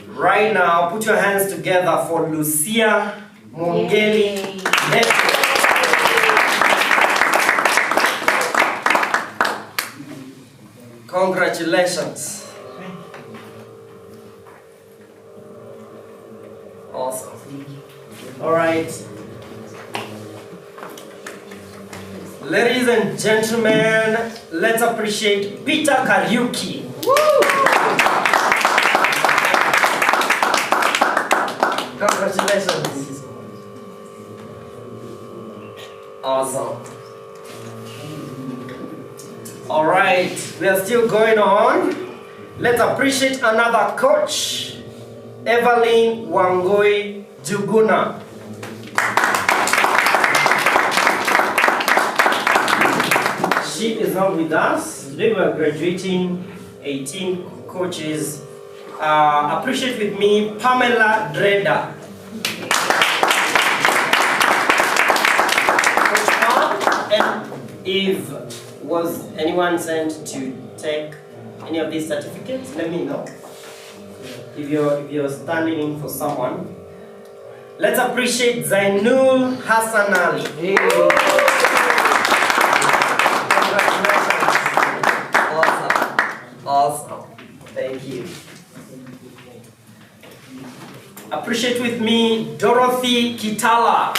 Right now, put your hands together for Lucia Mongeli. Congratulations. Awesome. All right. Ladies and gentlemen, let's appreciate Peter Kariuki. Congratulations. Awesome. All right, we are still going on. Let's appreciate another coach, Evelyn Wangoi Juguna. She is not with us. Today we are graduating 18 coaches. Appreciate with me Pamela Dreda. Coach Pam and Eve, was anyone sent to take any of these certificates? Let me know. If you're standing in for someone. Let's appreciate Zainul Hassan Ali. Hey. Congratulations. Awesome. Thank you. Appreciate with me Dorothy Kitala.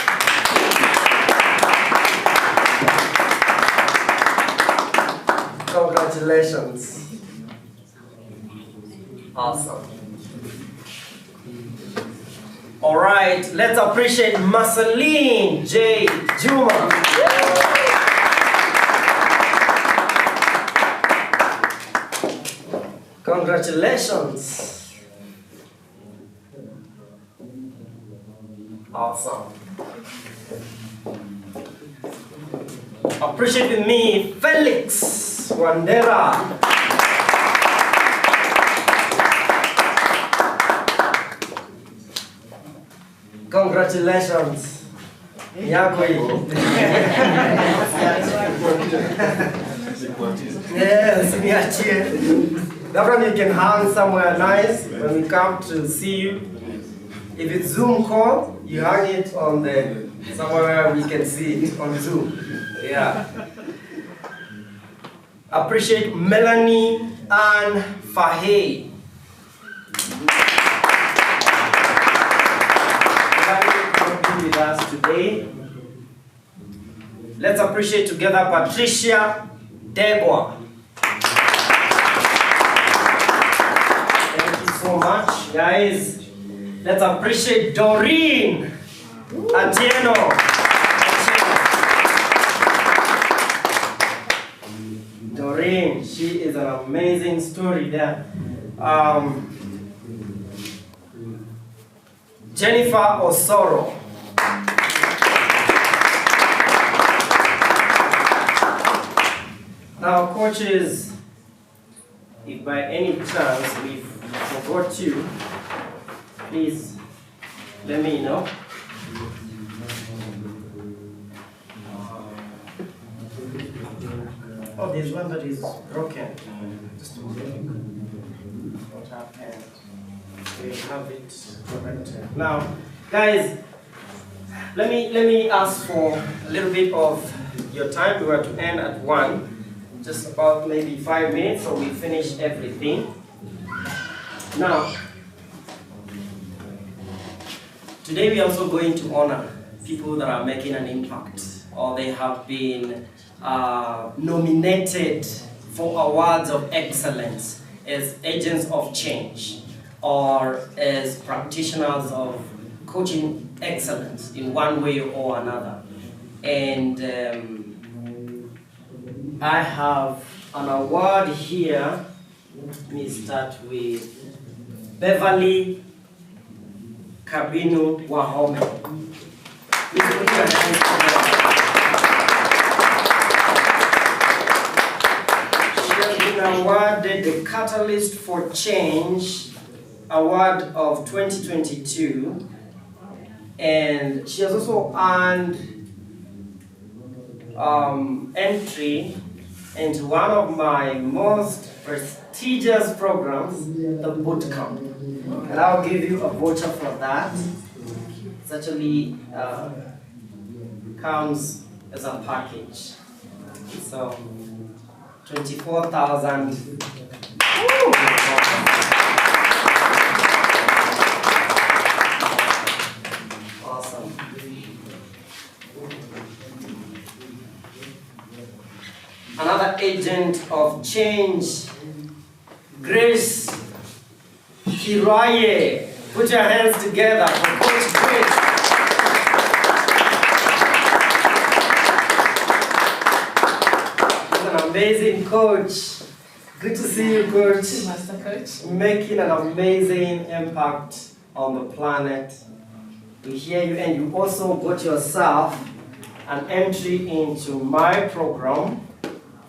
Congratulations. Awesome. All right, let's appreciate Marceline J. Juma. Congratulations. Awesome. Appreciate with me Felix Wandera. Congratulations. Yakoi. Yes, that one you can hang somewhere nice when we come to see you. If it's Zoom call, you hang it on the somewhere we can see it on Zoom. Yeah. Appreciate Melanie Ann Fahey. With us today. Let's appreciate together Patricia Degwa. Thank you so much, guys. Let's appreciate Doreen Atieno. Doreen, she is an amazing story there. Jennifer Osoro. Now, coaches, if by any chance we forgot you, please let me know. Oh, there's one that is broken. Just a moment. What happened? We have it corrected. Now, guys, let me ask for a little bit of your time. We were to end at 1. Just about maybe 5 minutes, so we finish everything. Now, today we are also going to honor people that are making an impact, or they have been nominated for awards of excellence as agents of change, or as practitioners of coaching excellence in one way or another. And I have an award here. Let me start with Beverly Kabinu Wahome. Please put your hands together. She has been awarded the Catalyst for Change Award of 2022, and she has also earned entry into one of my most prestigious programs, the boot camp. And I'll give you a voucher for that. It actually comes as a package. So, 24,000. Awesome. Another agent of change, Grace Kiraye. Put your hands together for Coach Grace. She's an amazing coach. Good to see you, Coach. Master Coach. Making an amazing impact on the planet. We hear you, and you also got yourself an entry into my program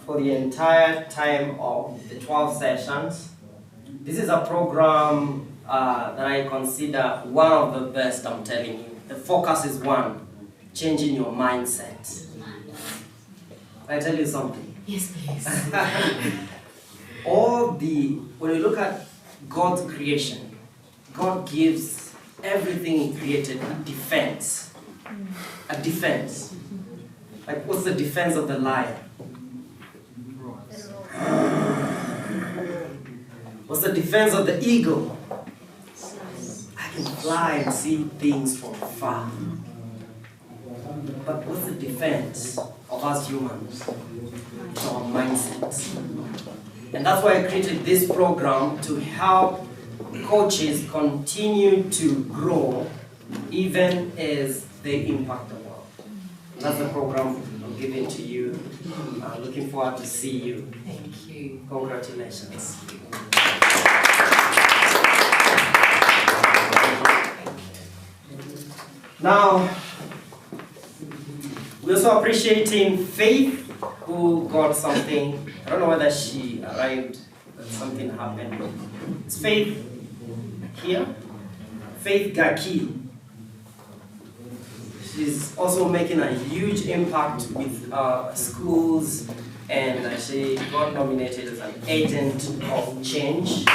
for the entire time of the 12 sessions. This is a program that I consider one of the best, I'm telling you. The focus is one, changing your mindset. Can I tell you something? Yes, please. When you look at God's creation, God gives everything He created a defense. A defense. Like, what's the defense of the lion? What's the defense of the eagle? I can fly and see things from far. But what's the defense of us humans? It's our mindsets. And that's why I created this program, to help coaches continue to grow even as they impact the world. And that's the program I'm giving to you. I'm looking forward to see you. Thank you. Congratulations. Now, we're also appreciating Faith, who got something. I don't know whether she arrived, but something happened. It's Faith here. Faith Gaki. She's also making a huge impact with schools, and she got nominated as an agent of change.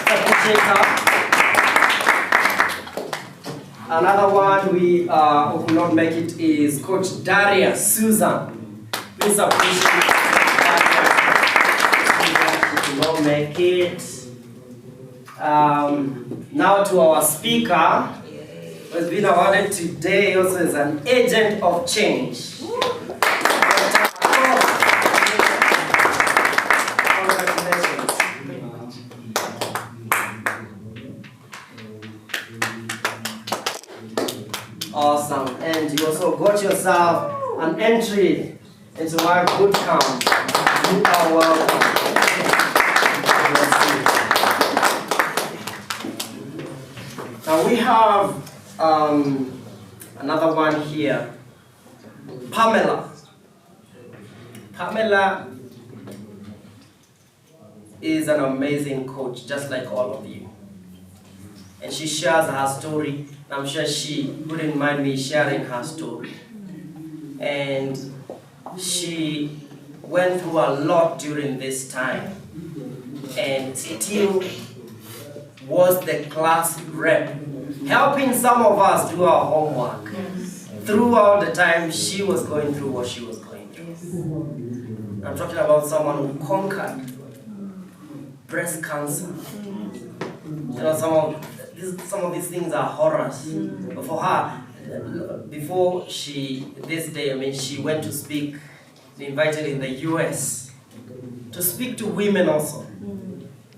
Appreciate her. Another one we who could not make it is Coach Daria Susan. Please appreciate Daria. She could not make it. Now to our speaker, who has been awarded today also as an agent of change. and you also got yourself an entry into my boot camp. You are welcome. Now we have another one here, Pamela. Pamela is an amazing coach, just like all of you. And she shares her story. I'm sure she wouldn't mind me sharing her story. And she went through a lot during this time and still was the class rep, helping some of us do our homework throughout the time she was going through what she was going through. I'm talking about someone who conquered breast cancer. You know, some of these things are horrors. But for her, before this day, I mean, she went to speak, invited in the US, to speak to women also.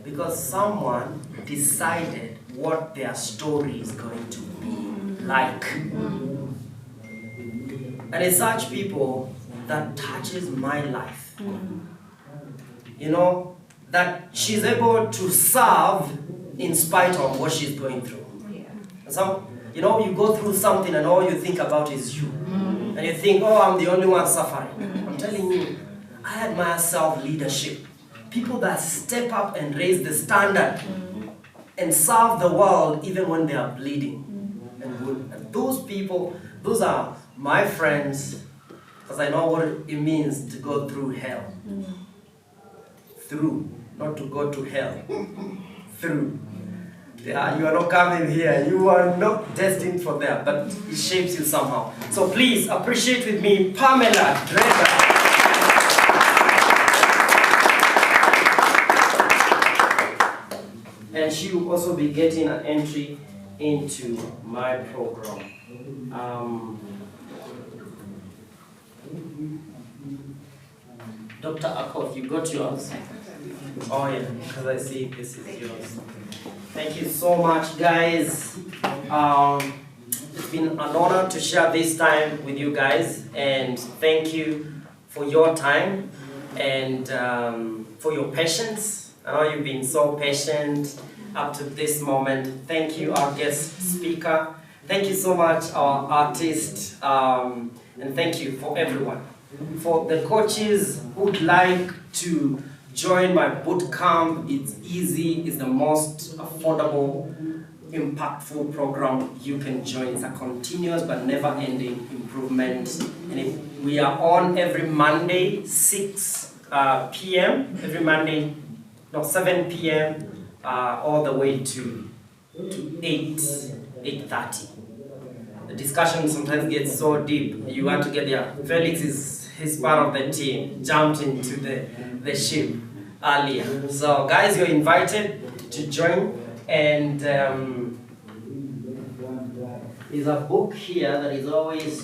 Because someone decided what their story is going to be like. And it's such people that touches my life. You know, that she's able to serve in spite of what she's going through. You know, you go through something and all you think about is you. And you think, oh, I'm the only one suffering. I'm telling you, I admire self-leadership. People that step up and raise the standard and serve the world even when they are bleeding and wounded. And those people, those are my friends, because I know what it means to go through hell. Through, not to go to hell. Through. Yeah, you are not coming here. You are not destined for that, but it shapes you somehow. So please appreciate with me Pamela Dreger. And she will also be getting an entry into my program. Dr. Akof, you got yours? Oh yeah, because I see this is yours. Thank you so much, guys. It's been an honor to share this time with you guys, and thank you for your time and for your patience. I know you've been so patient up to this moment. Thank you, our guest speaker. Thank you so much, our artist, and thank you for everyone. For the coaches who would like to join my boot camp, it's easy, it's the most affordable, impactful program you can join. It's a continuous but never-ending improvement. And we are on every Monday, 6 p.m. Every Monday, 7 p.m. All the way to 8:30. The discussion sometimes gets so deep, you want to get there. Felix he's part of the team, jumped into the ship earlier. So guys, you're invited to join, and there's a book here that is always,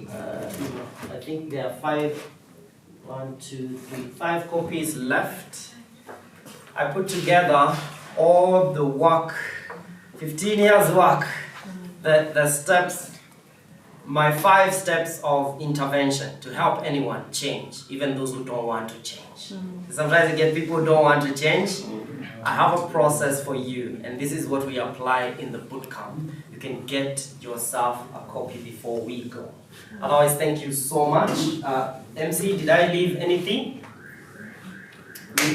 I think there are 5 copies left. I put together all the work, 15 years work, the steps, my 5 steps of intervention to help anyone change, even those who don't want to change. Sometimes you get people who don't want to change. I have a process for you, and this is what we apply in the bootcamp. You can get yourself a copy before we go. Otherwise, thank you so much. MC, did I leave anything?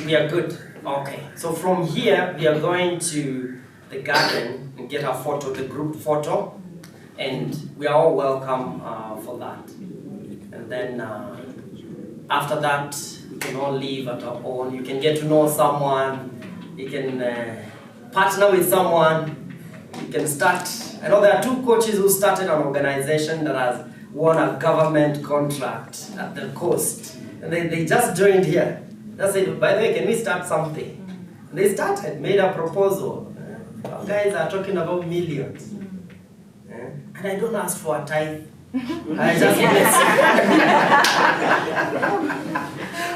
We are good. Okay. So from here, we are going to the garden and get a photo, the group photo. And we are all welcome for that. And then after that, we can all leave at our own. You can get to know someone. You can partner with someone. You can start. I know there are 2 coaches who started an organization that has won a government contract at the coast. And they just joined here. They said, by the way, can we start something? And they started, made a proposal. Our guys are talking about millions. And I don't ask for a tithe. I just bless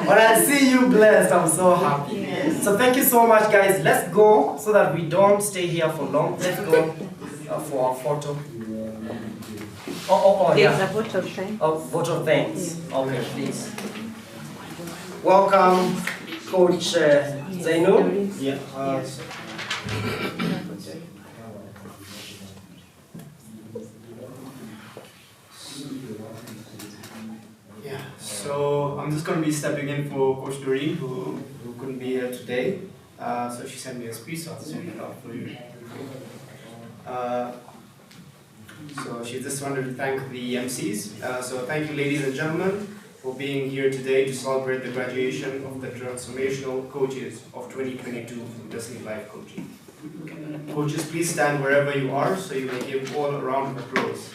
you. When I see you blessed, I'm so happy. Yes. So thank you so much, guys. Let's go so that we don't stay here for long. Let's go for our photo. Yeah. There's a vote of thanks. Oh, vote of thanks. Okay, please. Welcome, Coach Zainu. Yeah. Yeah, so I'm just going to be stepping in for Coach Doreen, who couldn't be here today. So she sent me a speech, so I'll just read it out for you. So she just wanted to thank the MCs. So thank you, ladies and gentlemen, for being here today to celebrate the graduation of the transformational coaches of 2022 from D.L.C Life Coaching. Coaches, please stand wherever you are so you may give all a round of applause.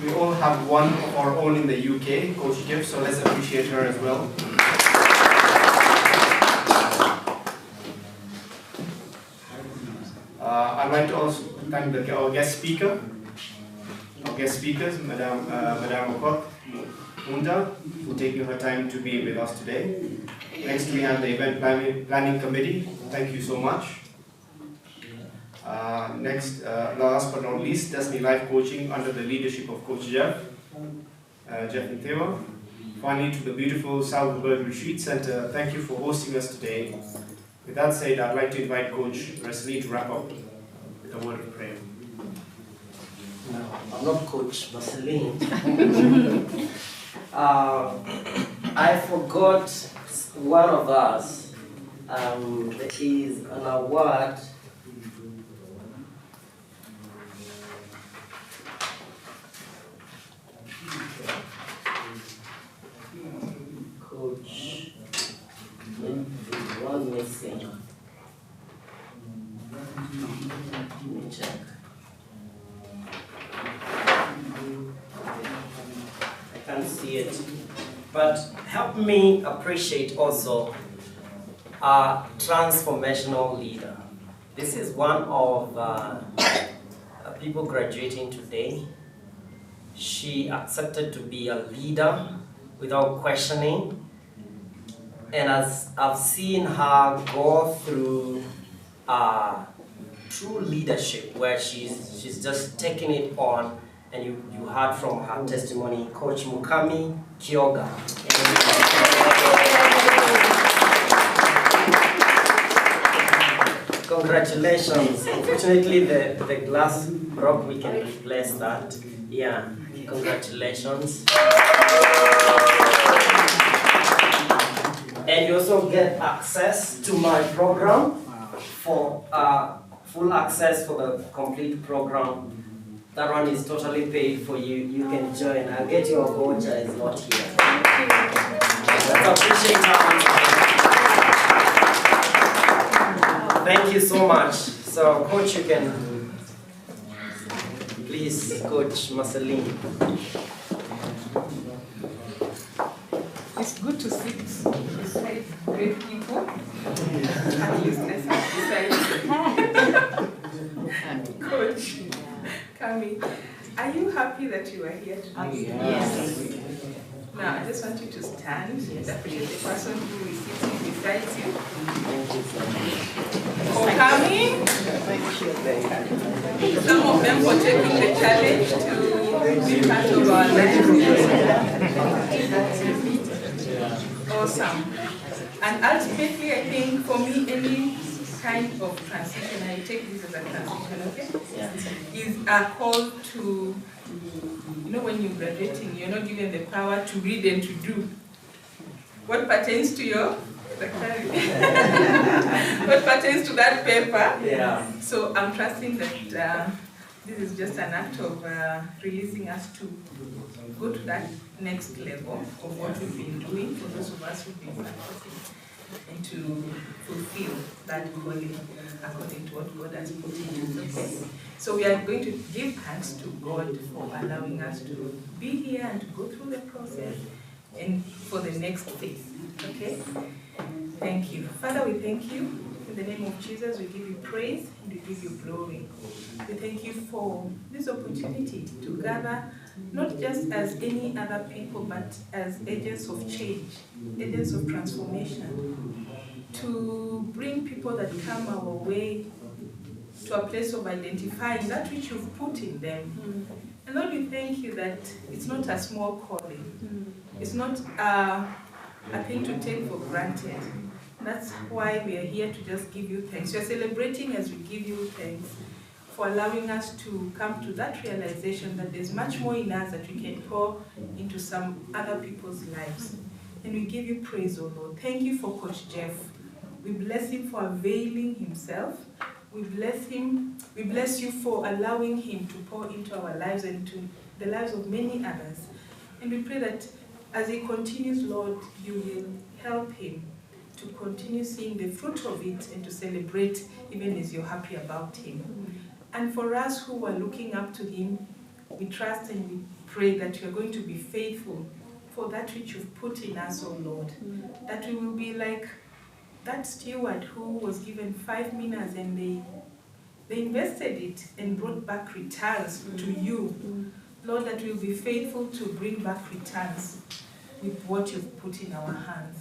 We all have one of our own in the UK, Coach Jeff, so let's appreciate her as well. I'd like to also thank our guest speakers, Madame Okot Munda, for taking her time to be with us today. Next, we have the event planning committee. Thank you so much. Next, last but not least, D.L.C Life Coaching under the leadership of Coach Jeff Nthiwa. Finally, to the beautiful Salzburg Retreat Center, thank you for hosting us today. With that said, I'd like to invite Coach Wesley to wrap up with a word of prayer. No, I'm not Coach Marceline. I forgot one of us. There is an award. Coach, there's one missing. Let me check. I can't see it. But help me appreciate also a transformational leader. This is one of people graduating today. She accepted to be a leader without questioning. And as I've seen her go through true leadership, where she's just taking it on, and you heard from her testimony, Coach Mukami Kyoga. Congratulations. Unfortunately, the glass broke. We can replace that. Yeah, congratulations. And you also get access to my program for full access for the complete program. That one is totally paid for you. You can join. I'll get your voucher, is not here. Let's appreciate her. Thank you so much. So, Coach, you can please, Coach Marceline. It's good to sit beside great people. At least let's beside Coach Kami. Are you happy that you are here today? Yes. Now, I just want you to stand. Definitely the person who is sitting beside you. For coming. Some of them for taking the challenge to be part of our life. Awesome. And ultimately, I think for me, any kind of transition, I take this as a transition, okay? Is a call to, you know, when you're graduating, you're not given the power to read and to do. What pertains to your secretary? What pertains to that paper? Yeah. So I'm trusting that this is just an act of releasing us to go to that next level of what we've been doing for those of us who've been practicing, and to fulfill that calling according to what God has put in us. Okay? So we are going to give thanks to God for allowing us to be here and to go through the process and for the next phase. Okay? Thank you. Father, we thank you. In the name of Jesus, we give you praise and we give you glory. We thank you for this opportunity to gather not just as any other people, but as agents of change, agents of transformation, to bring people that come our way to a place of identifying that which you've put in them. And Lord, we thank you that it's not a small calling. It's not a thing to take for granted. That's why we are here to just give you thanks. We are celebrating as we give you thanks for allowing us to come to that realization that there's much more in us that we can pour into some other people's lives. And we give you praise, O Lord. Thank you for Coach Jeff. We bless him for availing himself. We bless him. We bless you for allowing him to pour into our lives and to the lives of many others. And we pray that as he continues, Lord, you will help him to continue seeing the fruit of it and to celebrate even as you're happy about him. And for us who are looking up to him, we trust and we pray that you are going to be faithful for that which you've put in us, O Lord. That we will be like that steward who was given 5 minas and they invested it and brought back returns to you. Lord, that we'll be faithful to bring back returns with what you've put in our hands.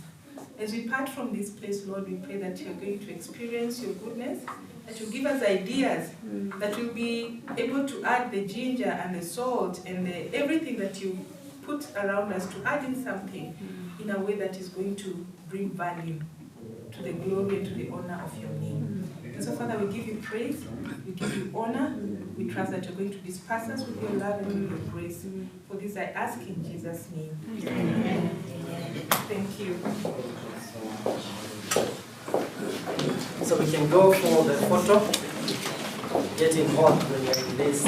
As we part from this place, Lord, we pray that you're going to experience your goodness, that you'll give us ideas, that we'll be able to add the ginger and the salt and everything that you put around us to add in something in a way that is going to bring value to the glory and to the honor of your name. And so, Father, we give you praise, we give you honor, we trust that you're going to disperse us with your love and with your grace. For this I ask in Jesus' name. Amen. Thank you. So we can go for the photo. Get involved when you're in this.